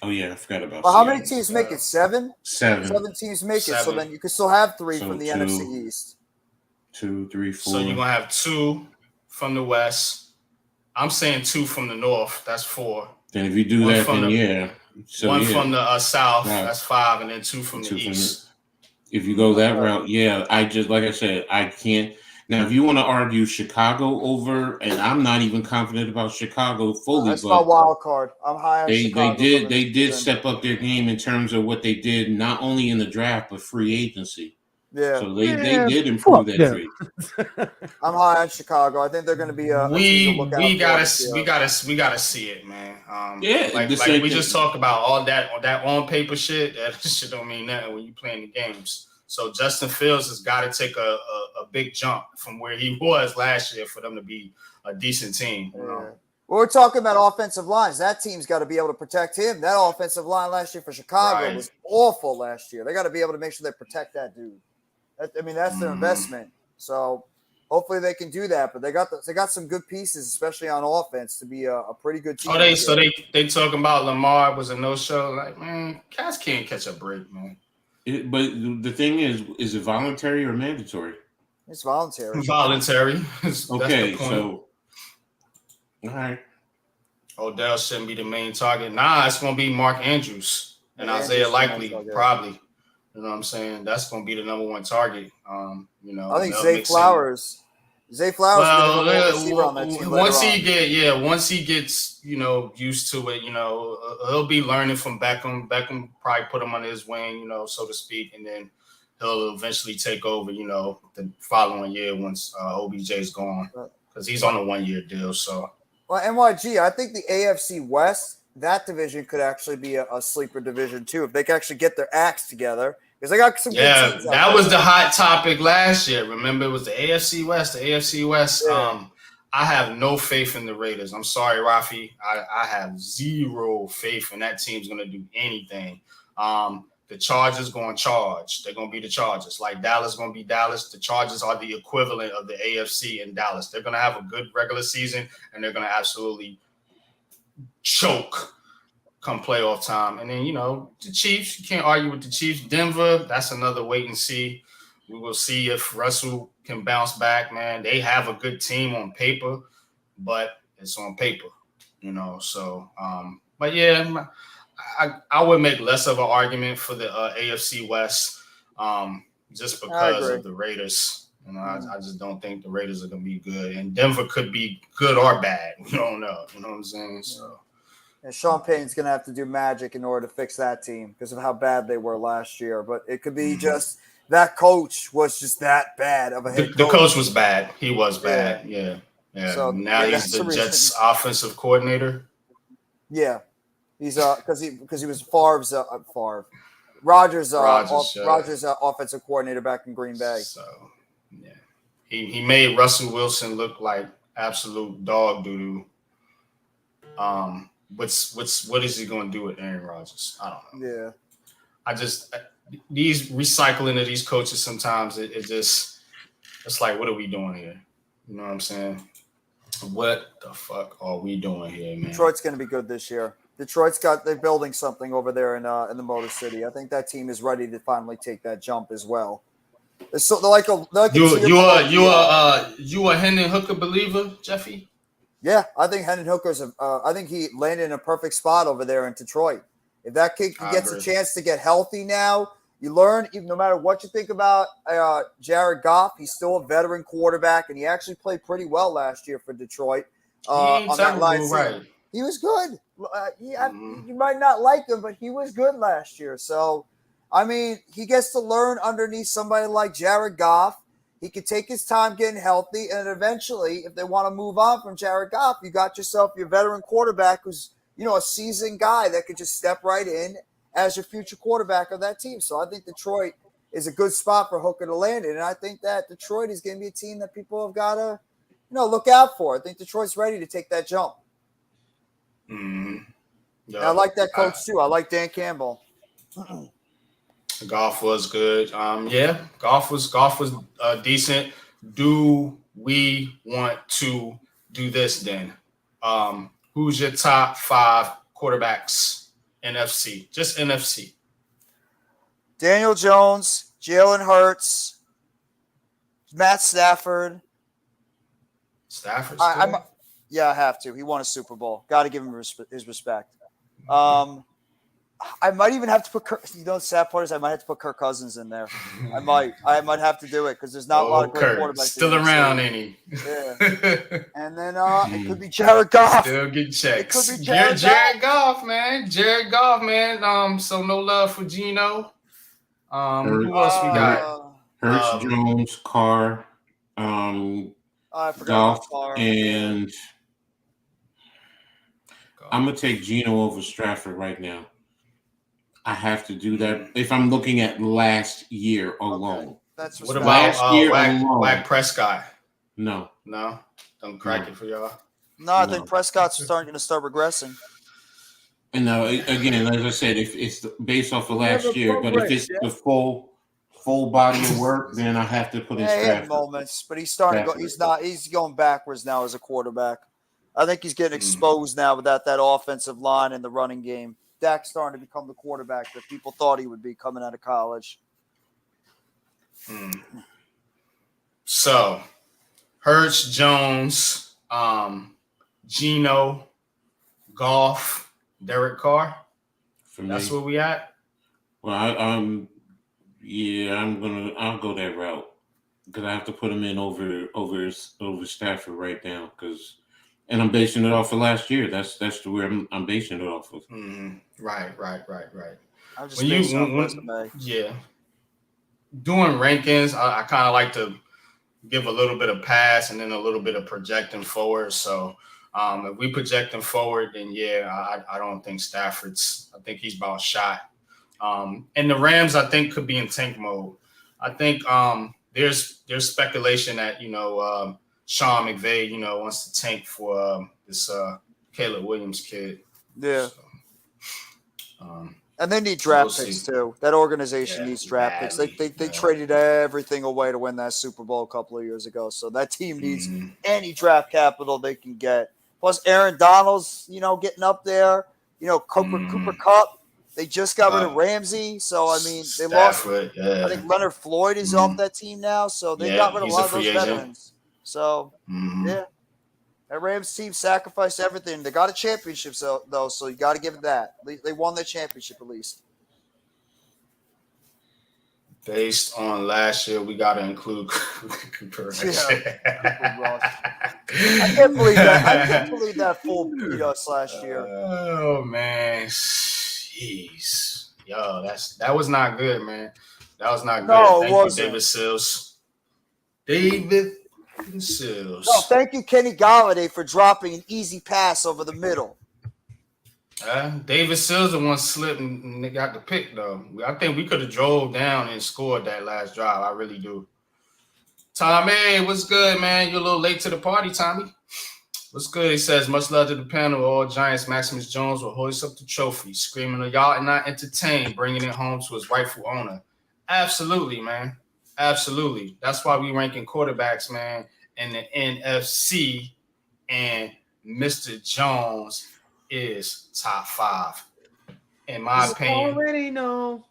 Oh, yeah, I forgot about Seattle. How many teams make it? 7? 7. 7 teams make it, so then you can still have 3 from the NFC East. 2, 3, 4. So you're going to have 2 from the West. I'm saying 2 from the North. That's 4. Then if you do that, then yeah. So, 1 from the South, that's 5, and then 2 from the East. If you go that route, like I said, I can't. Now, if you want to argue Chicago over, and I'm not even confident about Chicago fully. That's my wild card. I'm high on Chicago. They did step up their game in terms of what they did, not only in the draft, but free agency. Yeah. So they did improve that trade. I'm high on Chicago. I think they're going to be we gotta see it, man. Like we just talked about all that on paper shit. That shit don't mean nothing when you playing the games. So Justin Fields has got to take a big jump from where he was last year for them to be a decent team. You know? Well, we're talking about offensive lines. That team's got to be able to protect him. That offensive line last year for Chicago was awful last year. They got to be able to make sure they protect that dude. That's their investment. So hopefully they can do that. But they got some good pieces, especially on offense, to be a pretty good team. They talking about Lamar was a no-show. Like, man, cats can't catch a break, man. But the thing is it voluntary or mandatory? It's voluntary. Voluntary. Okay, so all right. Odell shouldn't be the main target. Nah, it's gonna be Mark Andrews and Isaiah Likely, probably. You know what I'm saying? That's gonna be the number 1 target. I think Zay Flowers. Zay Flowers is the receiver on that team. Once he gets used to it, he'll be learning from Beckham. Beckham probably put him under his wing, so to speak, and then he'll eventually take over, the following year once OBJ is gone, because he's on a 1-year deal. So, well, NYG, I think the AFC West, that division could actually be a sleeper division too if they can actually get their acts together. Because they got some good teams. That was the hot topic last year. Remember, it was the AFC West. The AFC West. Yeah. I have no faith in the Raiders. I'm sorry, Rafi. I have zero faith in that team's going to do anything. The Chargers going to charge. They're going to be the Chargers. Like Dallas going to be Dallas. The Chargers are the equivalent of the AFC in Dallas. They're going to have a good regular season, and they're going to absolutely choke come playoff time. And then, the Chiefs, you can't argue with the Chiefs. Denver, that's another wait and see. We will see if Russell can bounce back, man. They have a good team on paper, but it's on paper, So, but yeah, I would make less of an argument for the AFC West just because of the Raiders. I just don't think the Raiders are going to be good. And Denver could be good or bad. We don't know. You know what I'm saying? So. And Sean Payton's going to have to do magic in order to fix that team because of how bad they were last year. But it could be just that coach was just that bad of a head coach. The coach was bad. He was bad. Yeah. So, now he's the Jets offensive coordinator. Yeah. He's because he was Favre's Rogers, offensive coordinator back in Green Bay. So, yeah, he made Russell Wilson look like absolute dog doo-doo. What is he going to do with Aaron Rodgers? I don't know. Yeah, these recycling of these coaches sometimes it's like, what are we doing here? You know what I'm saying? What the fuck are we doing here, man? Detroit's going to be good this year. They're building something over there in the Motor City. I think that team is ready to finally take that jump as well. So they're like you a Hendon Hooker believer, Jeffy? Yeah, I think Hendon Hooker's. I think he landed in a perfect spot over there in Detroit. If that kid gets a chance to get healthy now, you learn. Even no matter what you think about Jared Goff, he's still a veteran quarterback, and he actually played pretty well last year for Detroit. On that line, right? He was good. You might not like him, but he was good last year. So, I mean, he gets to learn underneath somebody like Jared Goff. He could take his time getting healthy, and eventually, if they want to move on from Jared Goff, you got yourself your veteran quarterback who's, a seasoned guy that could just step right in as your future quarterback of that team. So I think Detroit is a good spot for Hooker to land in, and I think that Detroit is going to be a team that people have got to, look out for. I think Detroit's ready to take that jump. Mm-hmm. And I like that coach too. I like Dan Campbell. Goff was good. Goff was decent. Do we want to do this then? Who's your top 5 quarterbacks? NFC, just NFC. Daniel Jones, Jalen Hurts, Matt Stafford. Stafford's good. I have to. He won a Super Bowl. Got to give him his respect. I might even have to put the sad part is I might have to put Kirk Cousins in there. I might have to do it because there's not a lot of great quarterbacks. Still around, ain't he? Yeah. And then it could be Jared Goff. Still get checks. It could be Jared Goff, man. Jared Goff, man. So no love for Geno. Who else we got? Hurts, Jones, Carr, I forgot Goff, Carr. and I'm gonna take Geno over Stafford right now. I have to do that if I'm looking at last year alone. Okay. That's what about last year alone. Prescott? No. Don't crack it for y'all. No, I think Prescott's going to start regressing. And again, as I said, if it's based off of last year, but if it's the full body of work, then I have to put in Stafford. He had moments, but he's starting to go. He's going backwards now as a quarterback. I think he's getting exposed now without that offensive line and the running game. Dak's starting to become the quarterback that people thought he would be coming out of college. So, Hurts, Jones, Geno, Goff, Derek Carr. That's where we at. Well, I'll go that route because I have to put him in over Stafford right now and I'm basing it off of last year. That's where I'm basing it off of. Mm-hmm. Right. I'm just basing on resume. Yeah. Doing rankings, I kind of like to give a little bit of pass and then a little bit of projecting forward. So if we projecting forward, then I don't think Stafford's. I think he's about shot. And the Rams, I think, could be in tank mode. I think there's speculation that Sean McVay, wants to tank for this Caleb Williams kid. Yeah. So, and they need draft picks too. That organization needs draft picks. They traded everything away to win that Super Bowl a couple of years ago. So that team needs any draft capital they can get. Plus Aaron Donald's, getting up there. Cooper Kupp. They just got rid of Ramsey. So, I mean, they lost. I think Leonard Floyd is off that team now. So they got rid of a lot of those veterans. So, that Rams team sacrificed everything. They got a championship, though, so you got to give it that. They won their championship at least. Based on last year, we got to include Cooper. I can't believe that. I can't believe that fool beat us last year. Oh man, jeez, yo, that was not good, man. That was not good. No, Thank you, David Sills. No, thank you, Kenny Galladay, for dropping an easy pass over the middle. David Sills once slipped and they got the pick though. I think we could have drove down and scored that last drive. I really do. Tommy, what's good, man? You're a little late to the party, Tommy. What's good? He says, much love to the panel. All Giants. Maximus Jones will hoist up the trophy, screaming, y'all are not entertained, bringing it home to his rightful owner. Absolutely, man. Absolutely. That's why we ranking quarterbacks, man, in the NFC, and Mr. Jones is top 5, in my opinion. Already know.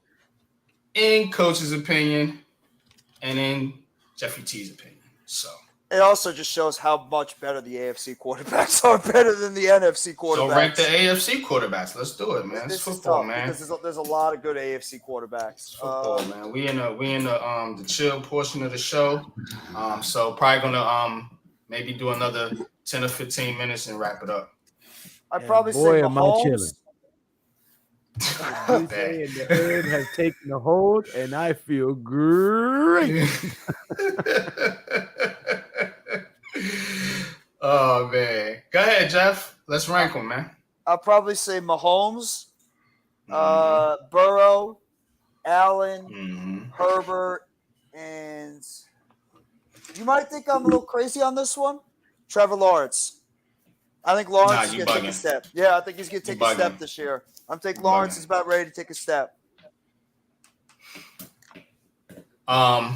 In Coach's opinion, and in Jeffrey T's opinion. So it also just shows how much better the AFC quarterbacks are, better than the NFC quarterbacks. So rank the AFC quarterbacks. Let's do it, man. It's football, man. Because there's a lot of good AFC quarterbacks. Football, man. We in the chill portion of the show. So probably gonna maybe do another 10 or 15 minutes and wrap it up. I'd probably say Mahomes. He's saying the herb has taken a hold, and I feel great. Oh man, go ahead, Jeff. Let's rank them, man. I'll probably say Mahomes, Burrow, Allen, Herbert, and you might think I'm a little crazy on this one, Trevor Lawrence. I think Lawrence is going to take a step. Yeah, I think he's going to take a step this year. I'm thinking Lawrence is about ready to take a step. You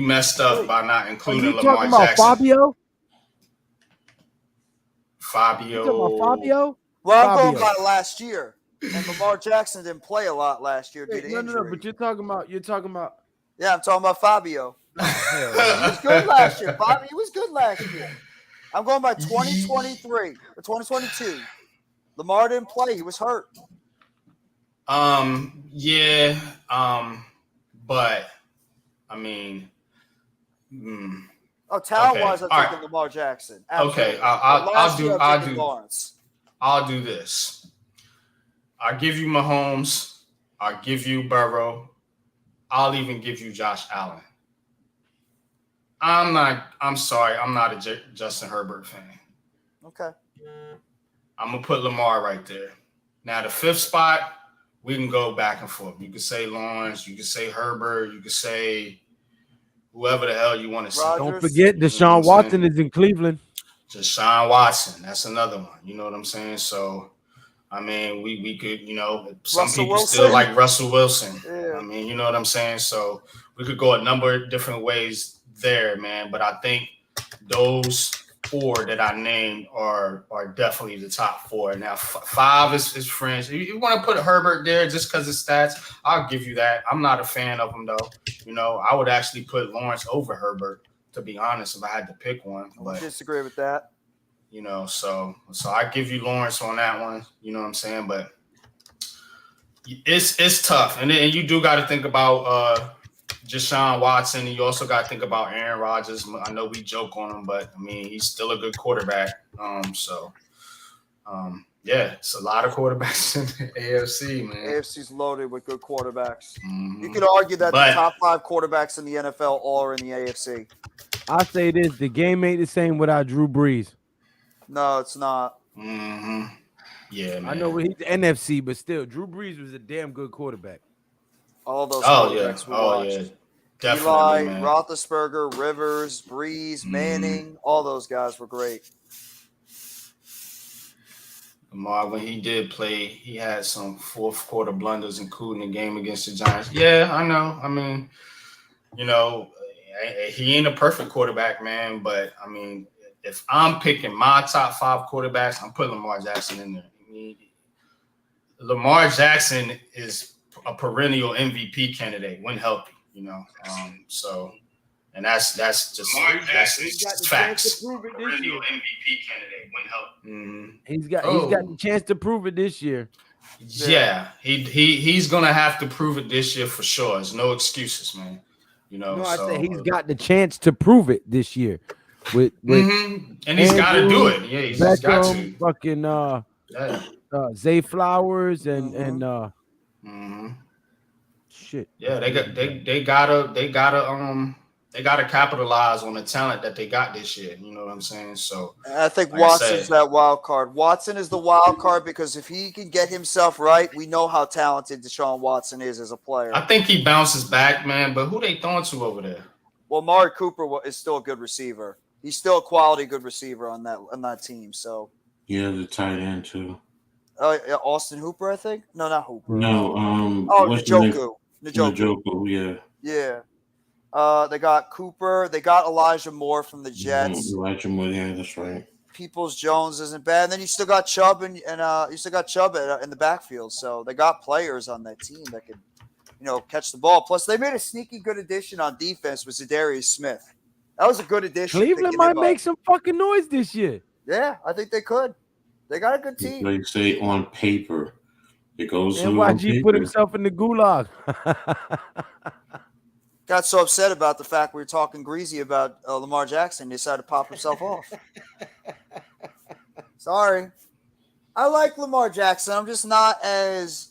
messed up by not including Lamar Jackson. About Fabio? You talking about Fabio? Well, I'm going by last year, and Lamar Jackson didn't play a lot last year due to injury. No, but you're talking about. Yeah, I'm talking about Fabio. He was good last year. He was good last year. I'm going by 2023 or 2022. Lamar didn't play. He was hurt. Yeah. But I mean, talent-wise, I'm thinking Lamar Jackson. Absolutely. Okay, I'll do this. I'll give you Mahomes. I'll give you Burrow. I'll even give you Josh Allen. I'm sorry. I'm not a Justin Herbert fan. Okay. I'm going to put Lamar right there. Now, the 5th spot, we can go back and forth. You can say Lawrence. You can say Herbert. You can say whoever the hell you want to say. Don't forget Deshaun Watson is in Cleveland. Deshaun Watson. That's another one. You know what I'm saying? So, I mean, we could, some people still like Russell Wilson. Yeah. I mean, you know what I'm saying? So, we could go a number of different ways there, man. But I think those 4 that I named are definitely the top 4. Now 5 is French. You want to put Herbert there just because of stats? I'll give you that. I'm not a fan of him though. I would actually put Lawrence over Herbert, to be honest, if I had to pick one. But I disagree with that. So I give you Lawrence on that one. You know what I'm saying? But it's tough, and you do got to think about Deshaun Watson, and you also got to think about Aaron Rodgers. I know we joke on him, but I mean he's still a good quarterback. Yeah, it's a lot of quarterbacks in the AFC, man. AFC's loaded with good quarterbacks. Mm-hmm. You could argue that the top 5 quarterbacks in the NFL all are in the AFC. I say this: the game ain't the same without Drew Brees. No, it's not. Mm-hmm. Yeah, man. I know he's NFC, but still, Drew Brees was a damn good quarterback. All those quarterbacks we watched. Yeah. Definitely, Eli, man. Roethlisberger, Rivers, Brees, Manning, all those guys were great. Lamar, when he did play, he had some 4th quarter blunders, including the game against the Giants. Yeah, I know. I mean, he ain't a perfect quarterback, man. But, I mean, if I'm picking my top 5 quarterbacks, I'm putting Lamar Jackson in there. I mean, Lamar Jackson is a perennial MVP candidate when healthy, and that's just facts. Perennial MVP candidate when healthy. Mm-hmm. He's got the chance to prove it this year. Yeah, he's gonna have to prove it this year for sure. There's no excuses, man. I say he's got the chance to prove it this year. With and he's got to do it. Yeah, he's got to. Fucking Zay Flowers and mm-hmm. Shit. Yeah, they gotta they got to capitalize on the talent that they got this year. You know what I'm saying? So I think like Watson's that wild card. Watson is the wild card because if he can get himself right, we know how talented Deshaun Watson is as a player. I think he bounces back, man. But who they throwing to over there? Well, Amari Cooper is still a good receiver. He's still a quality good receiver on that team. So Yeah, the tight end too. Austin Hooper, I think. No, not Hooper. No, Njoku. Njoku, yeah. They got Cooper. They got Elijah Moore from the Jets. Elijah Moore, yeah, that's right. Peoples-Jones isn't bad. And then you still got Chubb and you still got Chubb in the backfield. So they got players on that team that could, catch the ball. Plus, they made a sneaky good addition on defense with Zadarius Smith. That was a good addition. Cleveland might make some fucking noise this year. Yeah, I think they could. They got a good team. Like say on paper, it goes. NYG put himself in the gulag. Got so upset about the fact we were talking greasy about Lamar Jackson, he decided to pop himself off. Sorry. I like Lamar Jackson. I'm just not as,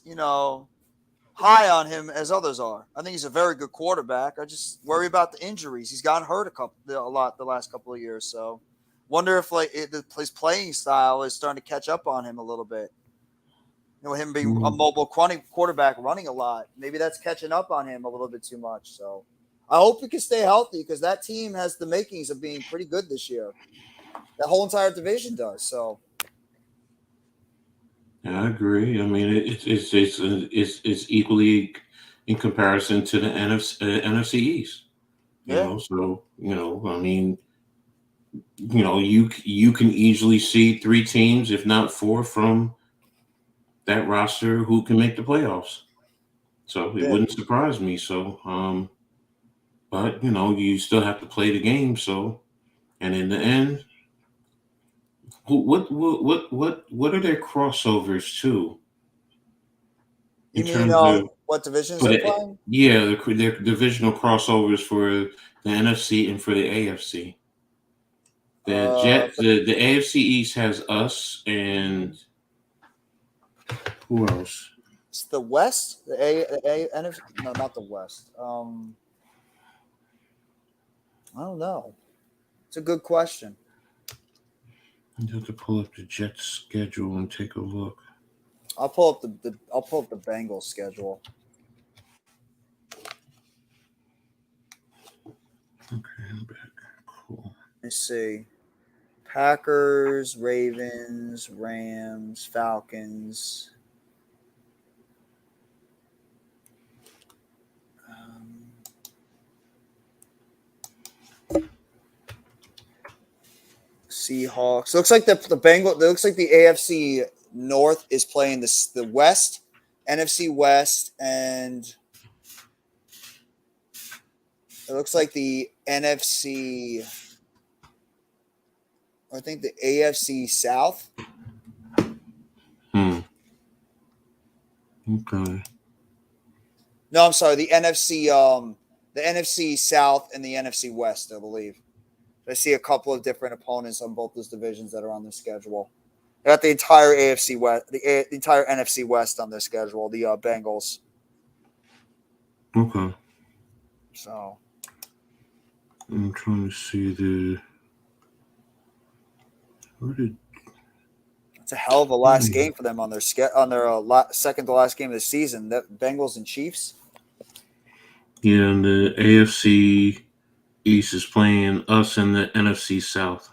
high on him as others are. I think he's a very good quarterback. I just worry about the injuries. He's gotten hurt a lot the last couple of years. So wonder if his playing style is starting to catch up on him a little bit. Him being a mobile quarterback running a lot. Maybe that's catching up on him a little bit too much. So I hope he can stay healthy because that team has the makings of being pretty good this year. That whole entire division does. So yeah, I agree. I mean, it's equally in comparison to the NFC East. So I mean, you can easily see 3 teams, if not 4, from that roster who can make the playoffs. So it wouldn't surprise me. So, but you still have to play the game. So, and in the end, what are their crossovers too? You mean what divisions they're playing? Yeah, their divisional crossovers for the NFC and for the AFC. The AFC East has us and who else? It's the West, the NFC. No, not the West. I don't know. It's a good question. You have to pull up the Jets schedule and take a look. I'll pull up the Bengals schedule. Okay, I'm back. Cool. Let's see. Packers, Ravens, Rams, Falcons. Seahawks. Looks like the Bengals. It looks like the AFC North is playing the West, NFC West, and it looks like the NFC. I think the AFC South. Okay. No, I'm sorry. The NFC. The NFC South and the NFC West, I believe. I see a couple of different opponents on both those divisions that are on their schedule. They got the entire AFC West, the entire NFC West on their schedule. The Bengals. Okay. So I'm trying to see it's a hell of a last game for them on their second to last game of the season. The Bengals and Chiefs. Yeah, and the AFC East is playing us in the NFC South.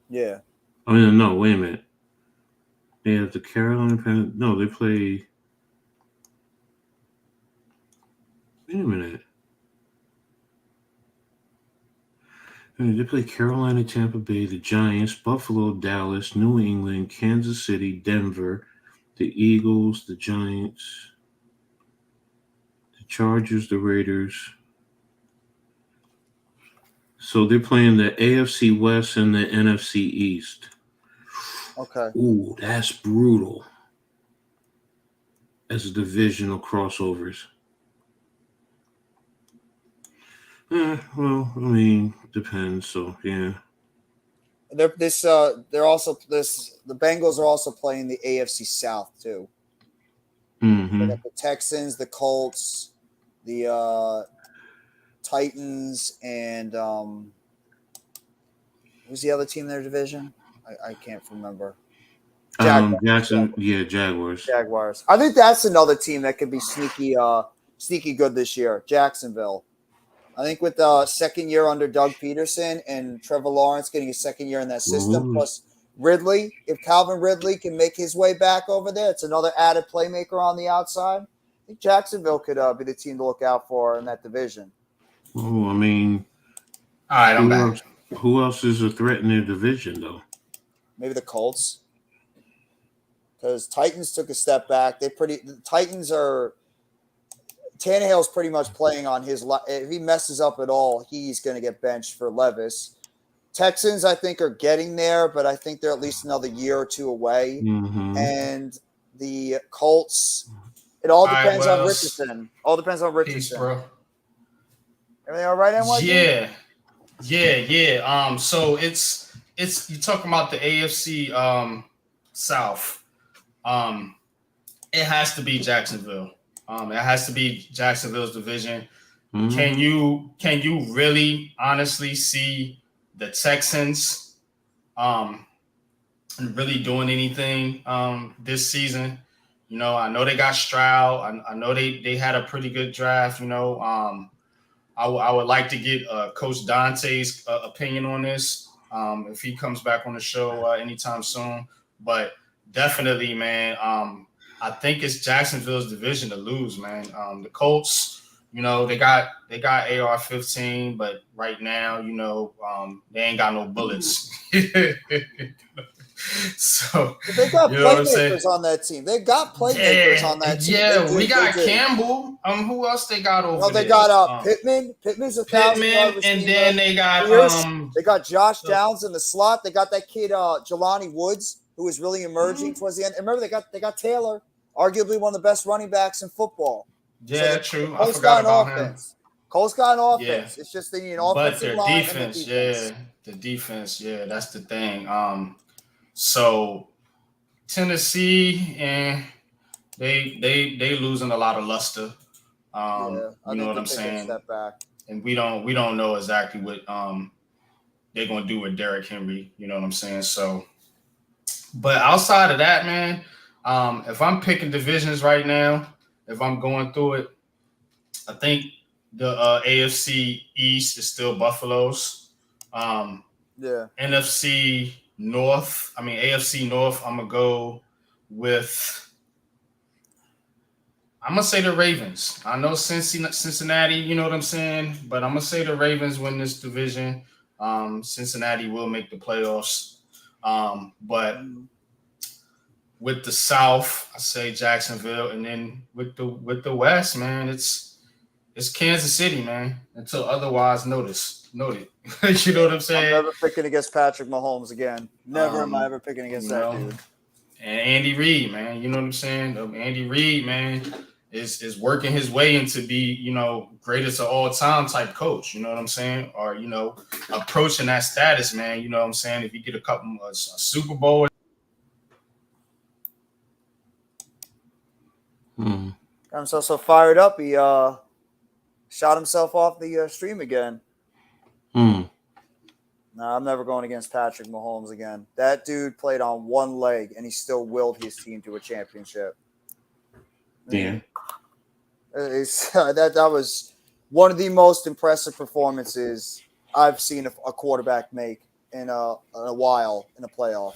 Yeah. I mean, no, wait a minute. They have the Carolina Panthers. No, they play. Wait a minute. They play Carolina, Tampa Bay, the Giants, Buffalo, Dallas, New England, Kansas City, Denver, the Eagles, the Giants, the Chargers, the Raiders. So they're playing the AFC West and the NFC East. Okay. Ooh, that's brutal. As a divisional crossovers. Well, I mean, depends. So yeah. The Bengals are also playing the AFC South too. Mm-hmm. They got the Texans, the Colts, the Titans and who's the other team in their division? I can't remember. Jaguars. Jaguars. I think that's another team that could be sneaky good this year. Jacksonville. I think with the second year under Doug Peterson and Trevor Lawrence getting a second year in that system, plus Ridley, if Calvin Ridley can make his way back over there, it's another added playmaker on the outside. I think Jacksonville could be the team to look out for in that division. Oh, I mean, all right, I'm back. Who else is a threat in their division, though? Maybe the Colts. Because Titans took a step back. The Titans are Tannehill's pretty much playing on his – if he messes up at all, he's going to get benched for Levis. Texans, I think, are getting there, but I think they're at least another year or two away. Mm-hmm. And the Colts, it all depends on Richardson. All depends on Richardson. Peace, bro. Everything all right, NYG? Yeah. So it's you're talking about the AFC South. It has to be Jacksonville. It has to be Jacksonville's division. Mm-hmm. Can you really honestly see the Texans really doing anything this season? You know, I know they got Stroud. I know they had a pretty good draft. You know, I would like to get Coach Dante's opinion on this if he comes back on the show anytime soon. But definitely, man, I think it's Jacksonville's division to lose, man. The Colts, you know, they got AR-15, but right now, you know, they ain't got no bullets. So but they got playmakers on that team. They got playmakers on that team. Yeah, we got Campbell. Who else they got over there? They got Pittman. Pittman's a 1,000-yard receiver. And then they got they got Josh Downs in the slot. They got that kid Jelani Woods, who was really emerging towards the end. And remember, they got Taylor, arguably one of the best running backs in football. Yeah, true. I forgot about him. Colts got an offense. Yeah. It's just they need an offensive line. But their defense, the defense, that's the thing. So Tennessee, and they losing a lot of luster. You know what I'm saying? Step back. And we don't know exactly what they're gonna do with Derrick Henry. You know what I'm saying? So, but outside of that, man, if I'm picking divisions right now, if I'm going through it, I think the AFC East is still Buffalo's. AFC North, I'm going to go with, I'm going to say the Ravens. I know Cincinnati, you know what I'm saying? But I'm going to say the Ravens win this division. Cincinnati will make the playoffs. But with the South, I say Jacksonville. And then with the West, man, it's Kansas City, man, until otherwise noted. You know what I'm saying? I'm never picking against Patrick Mahomes again. Never am I ever picking against that dude. And Andy Reid, man, you know what I'm saying? Andy Reid, man, is working his way into be, you know, greatest of all time type coach. You know what I'm saying? Or, you know, approaching that status, man. You know what I'm saying? If you get a Super Bowl. I'm so fired up. He shot himself off the stream again. No, I'm never going against Patrick Mahomes again. That dude played on one leg, and he still willed his team to a championship. Yeah. That was one of the most impressive performances I've seen a quarterback make in a while in a playoff,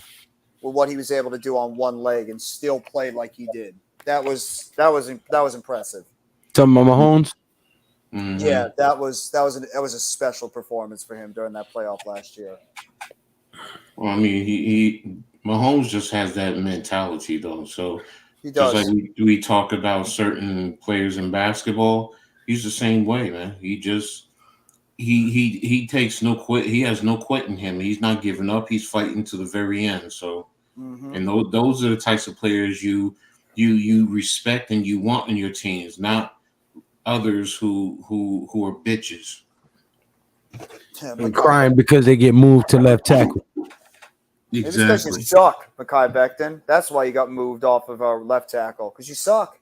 with what he was able to do on one leg and still play like he did. That was impressive. Talking about Mahomes? Mm-hmm. Yeah, that was a special performance for him during that playoff last year. Well, I mean, he Mahomes just has that mentality, though. So he does. Just like we talk about certain players in basketball, he's the same way, man. He just he takes no quit. He has no quit in him. He's not giving up. He's fighting to the very end. So, and those are the types of players you respect and you want in your teams, not others who are bitches and crying because they get moved to left tackle. Exactly. Because you suck, Mekhi Becton. That's why you got moved off of our left tackle, because you suck.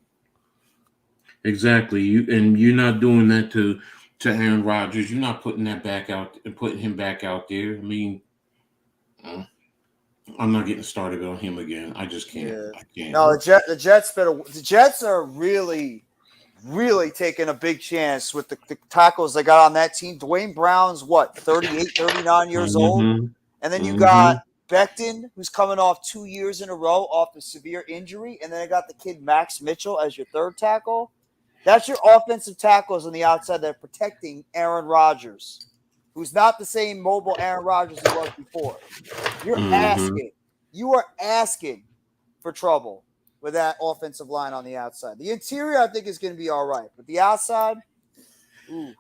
Exactly. You're not doing that to to Aaron Rodgers. You're not putting him back out there. I mean, I'm not getting started on him again. I just can't. Yeah. I can't. No, the Jets are really taking a big chance with the tackles they got on that team. Dwayne Brown's 38, 39 years old. And then you got Becton, who's coming off 2 years in a row off a severe injury. And then I got the kid Max Mitchell as your third tackle. That's your offensive tackles on the outside that are protecting Aaron Rodgers, who's not the same mobile Aaron Rodgers he was before. You are asking for trouble with that offensive line on the outside. The interior, I think, is going to be all right. But the outside, ooh.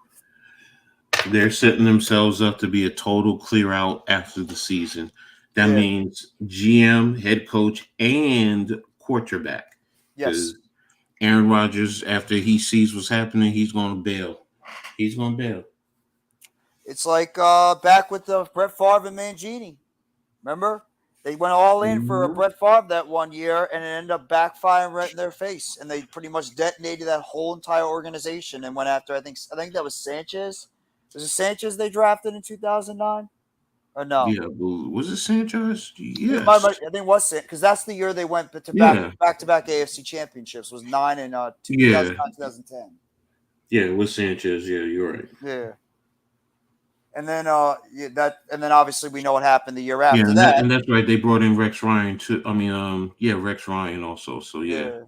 They're setting themselves up to be a total clear out after the season. That means GM, head coach, and quarterback. Yes. Aaron Rodgers, after he sees what's happening, he's going to bail. It's like back with the Brett Favre and Mangini. Remember? They went all in for Brett Favre that 1 year, and it ended up backfiring right in their face. And they pretty much detonated that whole entire organization and went after, I think that was Sanchez. Was it Sanchez they drafted in 2009? Or no? Yeah, was it Sanchez? Yes. I think it was Sanchez, because that's the year they went to back-to-back AFC championships. Was 9 and 2010. Yeah, it was Sanchez. Yeah, you're right. Yeah. And then obviously we know what happened the year after that. And that's right. They brought in Rex Ryan too. I mean, Rex Ryan also. So yeah,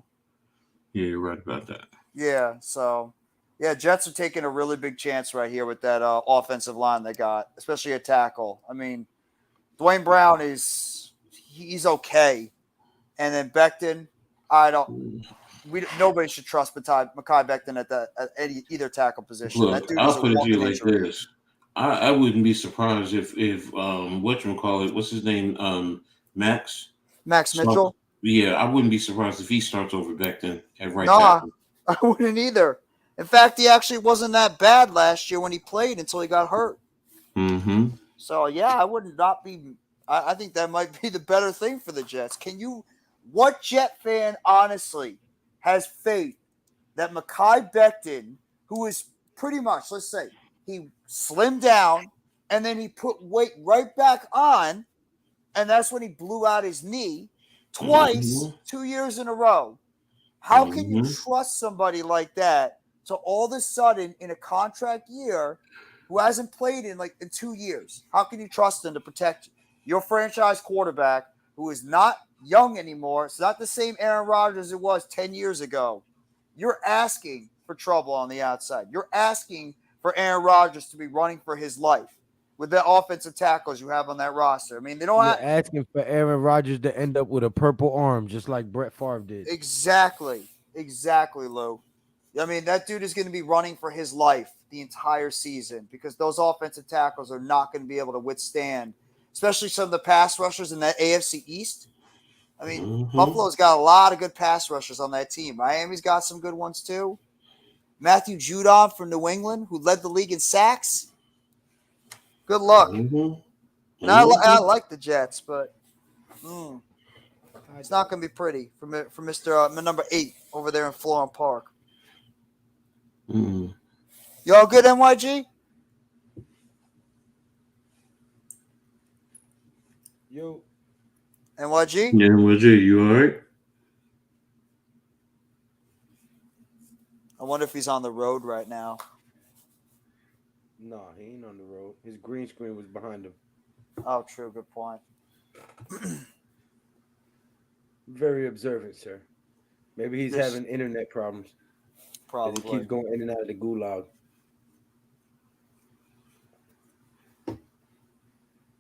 you're right about that. Yeah. So Jets are taking a really big chance right here with that offensive line they got, especially a tackle. I mean, Dwayne Brown he's okay, and then Becton, nobody should trust Mekhi Becton at either tackle position. Look, that dude I'll is put it to you like this. I wouldn't be surprised if whatchamacallit, what's his name? Max Mitchell. Yeah, I wouldn't be surprised if he starts over Becton at right tackle. I wouldn't either. In fact, he actually wasn't that bad last year when he played until he got hurt. Mm-hmm. So I would not be. I think that might be the better thing for the Jets. What Jet fan honestly has faith that Mekhi Becton, who is pretty much, let's say, he slimmed down and then he put weight right back on, and that's when he blew out his knee twice, 2 years in a row. How can you trust somebody like that to all of a sudden in a contract year who hasn't played in 2 years? How can you trust him to protect your franchise quarterback who is not young anymore? It's not the same Aaron Rodgers it was 10 years ago. You're asking for trouble on the outside. You're asking for Aaron Rodgers to be running for his life with the offensive tackles you have on that roster. I mean, You're asking for Aaron Rodgers to end up with a purple arm, just like Brett Favre did. Exactly, Lou. I mean, that dude is going to be running for his life the entire season because those offensive tackles are not going to be able to withstand, especially some of the pass rushers in that AFC East. I mean, Buffalo's got a lot of good pass rushers on that team. Miami's got some good ones too. Matthew Judon from New England, who led the league in sacks. Good luck. I like the Jets, but it's not going to be pretty for Mr. number 8 over there in Florham Park. You all good, NYG? Yo. NYG? Yeah, NYG, you all right? I wonder if he's on the road right now. No, he ain't on the road. His green screen was behind him. Oh, true. Good point. Very observant, sir. Maybe he's having internet problems. Probably. He keeps going in and out of the gulag.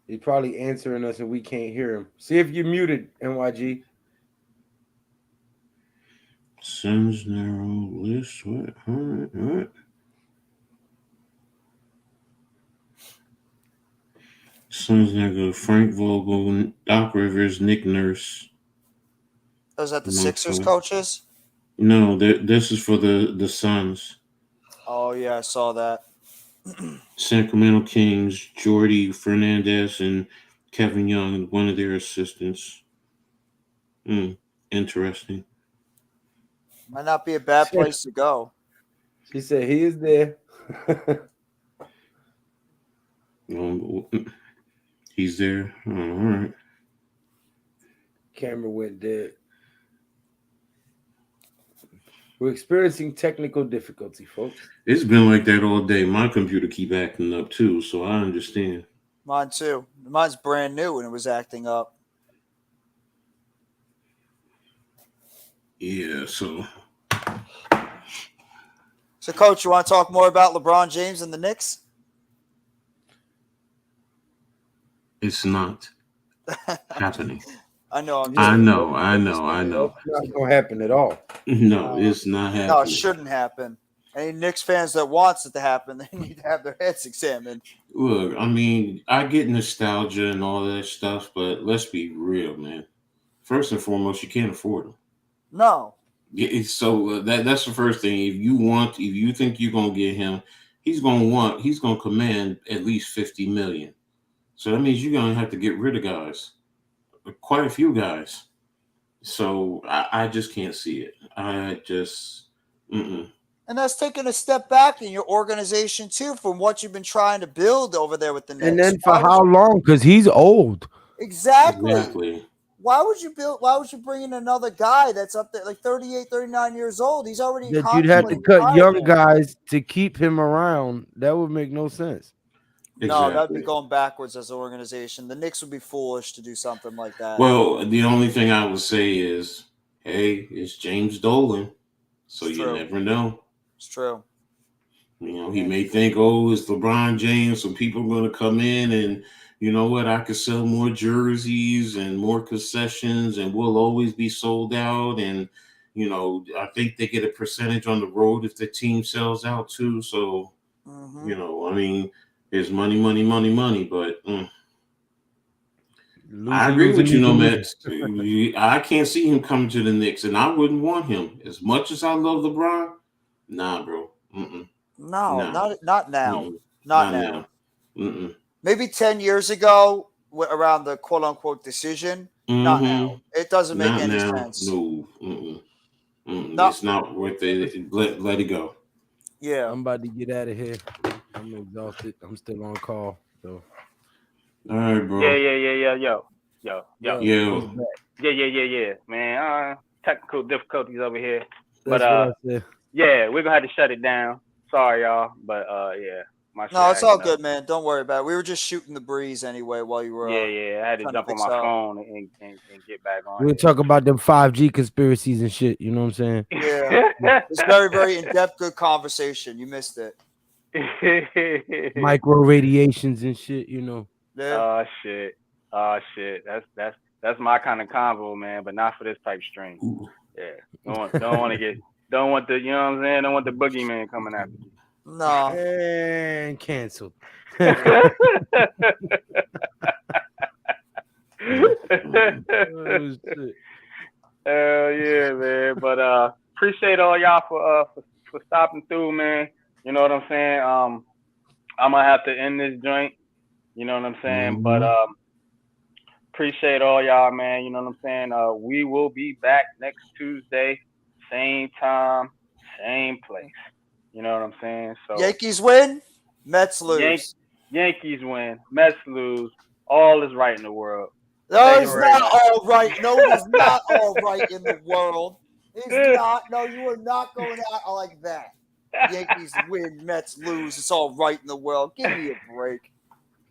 He's probably answering us and we can't hear him. See if you're muted, NYG. Sims narrow list. What? All right. Suns now go Frank Vogel, Doc Rivers, Nick Nurse. Is that the Sixers coaches? No, this is for the Suns. Oh, yeah, I saw that. Sacramento Kings, Jordy Fernandez, and Kevin Young, one of their assistants. Interesting. Might not be a bad place to go. He said he is there. He's there. All right. Camera went dead. We're experiencing technical difficulty, folks. It's been like that all day. My computer keep acting up too, so I understand. Mine too. Mine's brand new and it was acting up. Yeah, so Coach, you want to talk more about LeBron James and the Knicks? it's not happening. I know. I know. It's not going to happen at all. No, it's not happening. No, it shouldn't happen. Any Knicks fans that wants it to happen, they need to have their heads examined. Look, I mean, I get nostalgia and all that stuff, but let's be real, man. First and foremost, you can't afford them. No. So that's the first thing. If you think you're gonna get him, he's gonna command at least $50 million. So that means you're gonna have to get rid of guys, quite a few guys. So I just can't see it. I just. Mm-mm. And that's taking a step back in your organization too, from what you've been trying to build over there with the Knicks. And then for how long? Because he's old. Exactly. Why would you bring in another guy that's up there like 38, 39 years old? He's already that you'd have to cut young guys to keep him around. That would make no sense. No, that'd be going backwards as an organization. The Knicks would be foolish to do something like that. Well, the only thing I would say is, hey, it's James Dolan, so you never know. It's true. You know, he may think, oh, it's LeBron James, so people are going to come in and, you know what, I could sell more jerseys and more concessions and we'll always be sold out. And, you know, I think they get a percentage on the road if the team sells out too. So, you know, I mean, it's money, but I agree with you, Matt. I can't see him coming to the Knicks, and I wouldn't want him. As much as I love LeBron, nah, bro. No, not now. Not now. Mm-mm. Maybe 10 years ago, around the quote-unquote decision. Not now. It doesn't make any sense. No. It's not worth it. Let it go. Yeah. I'm about to get out of here. I'm exhausted. I'm still on call. So. All right, bro. Yeah. Man, technical difficulties over here. But yeah, we're gonna have to shut it down. Sorry, y'all. But yeah. No, it's all good, man. Don't worry about it. We were just shooting the breeze anyway while you were. Yeah. I had to jump on my phone and get back on. We'll talk about them 5G conspiracies and shit. You know what I'm saying? Yeah. It's very, very in-depth, good conversation. You missed it. Micro radiations and shit, you know. Yeah. Oh shit. That's my kind of convo, man, but not for this type stream. Yeah. Don't want the, you know what I'm saying? Don't want the boogeyman coming after you. No. And canceled. Oh, yeah, man. But appreciate all y'all for stopping through, man. You know what I'm saying? I'm gonna have to end this joint. You know what I'm saying? But appreciate all y'all, man. You know what I'm saying? We will be back next Tuesday, same time, same place. You know what I'm saying? So Yankees win, Mets lose. Yankees win, Mets lose. All is right in the world. No, it's not all right. No, it is not all right in the world. It's not. No, you are not going out like that. Yankees win, Mets lose. It's all right in the world. Give me a break.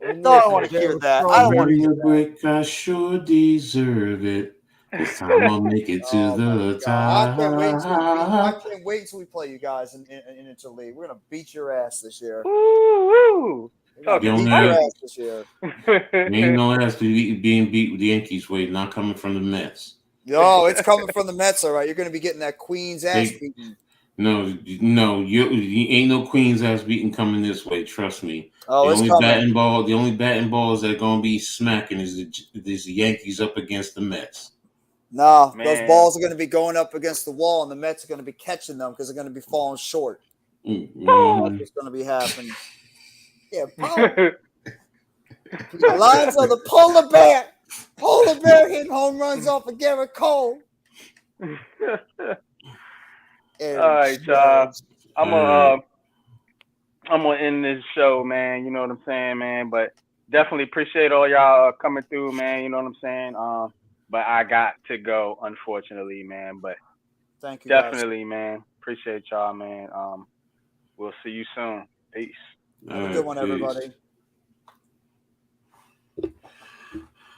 No, I don't want to hear that. I don't want to hear that. I sure deserve it. This time I'll make it to the top. I can't wait until we play you guys in interleague. We're gonna beat your ass this year. Woo! Beat your ass this year. Ain't no ass being beat with the Yankees way, not coming from the Mets. Yo, it's coming from the Mets, all right. You're gonna be getting that Queen's ass beaten. No, you ain't no Queen's ass beating coming this way. Trust me. Oh, the only batting balls that are gonna be smacking is the Yankees up against the Mets. No, those balls are going to be going up against the wall, and the Mets are going to be catching them because they're going to be falling short. That's what's going to be happening. Yeah, the Lions are the polar bear. Polar bear hitting home runs off of Garrett Cole. All right, y'all. I'm gonna I'm gonna end this show, man. You know what I'm saying, man. But definitely appreciate all y'all coming through, man. You know what I'm saying. But I got to go, unfortunately, man. But thank you, definitely, guys. man. Appreciate y'all, man. We'll see you soon. Peace. Have a good one, everybody.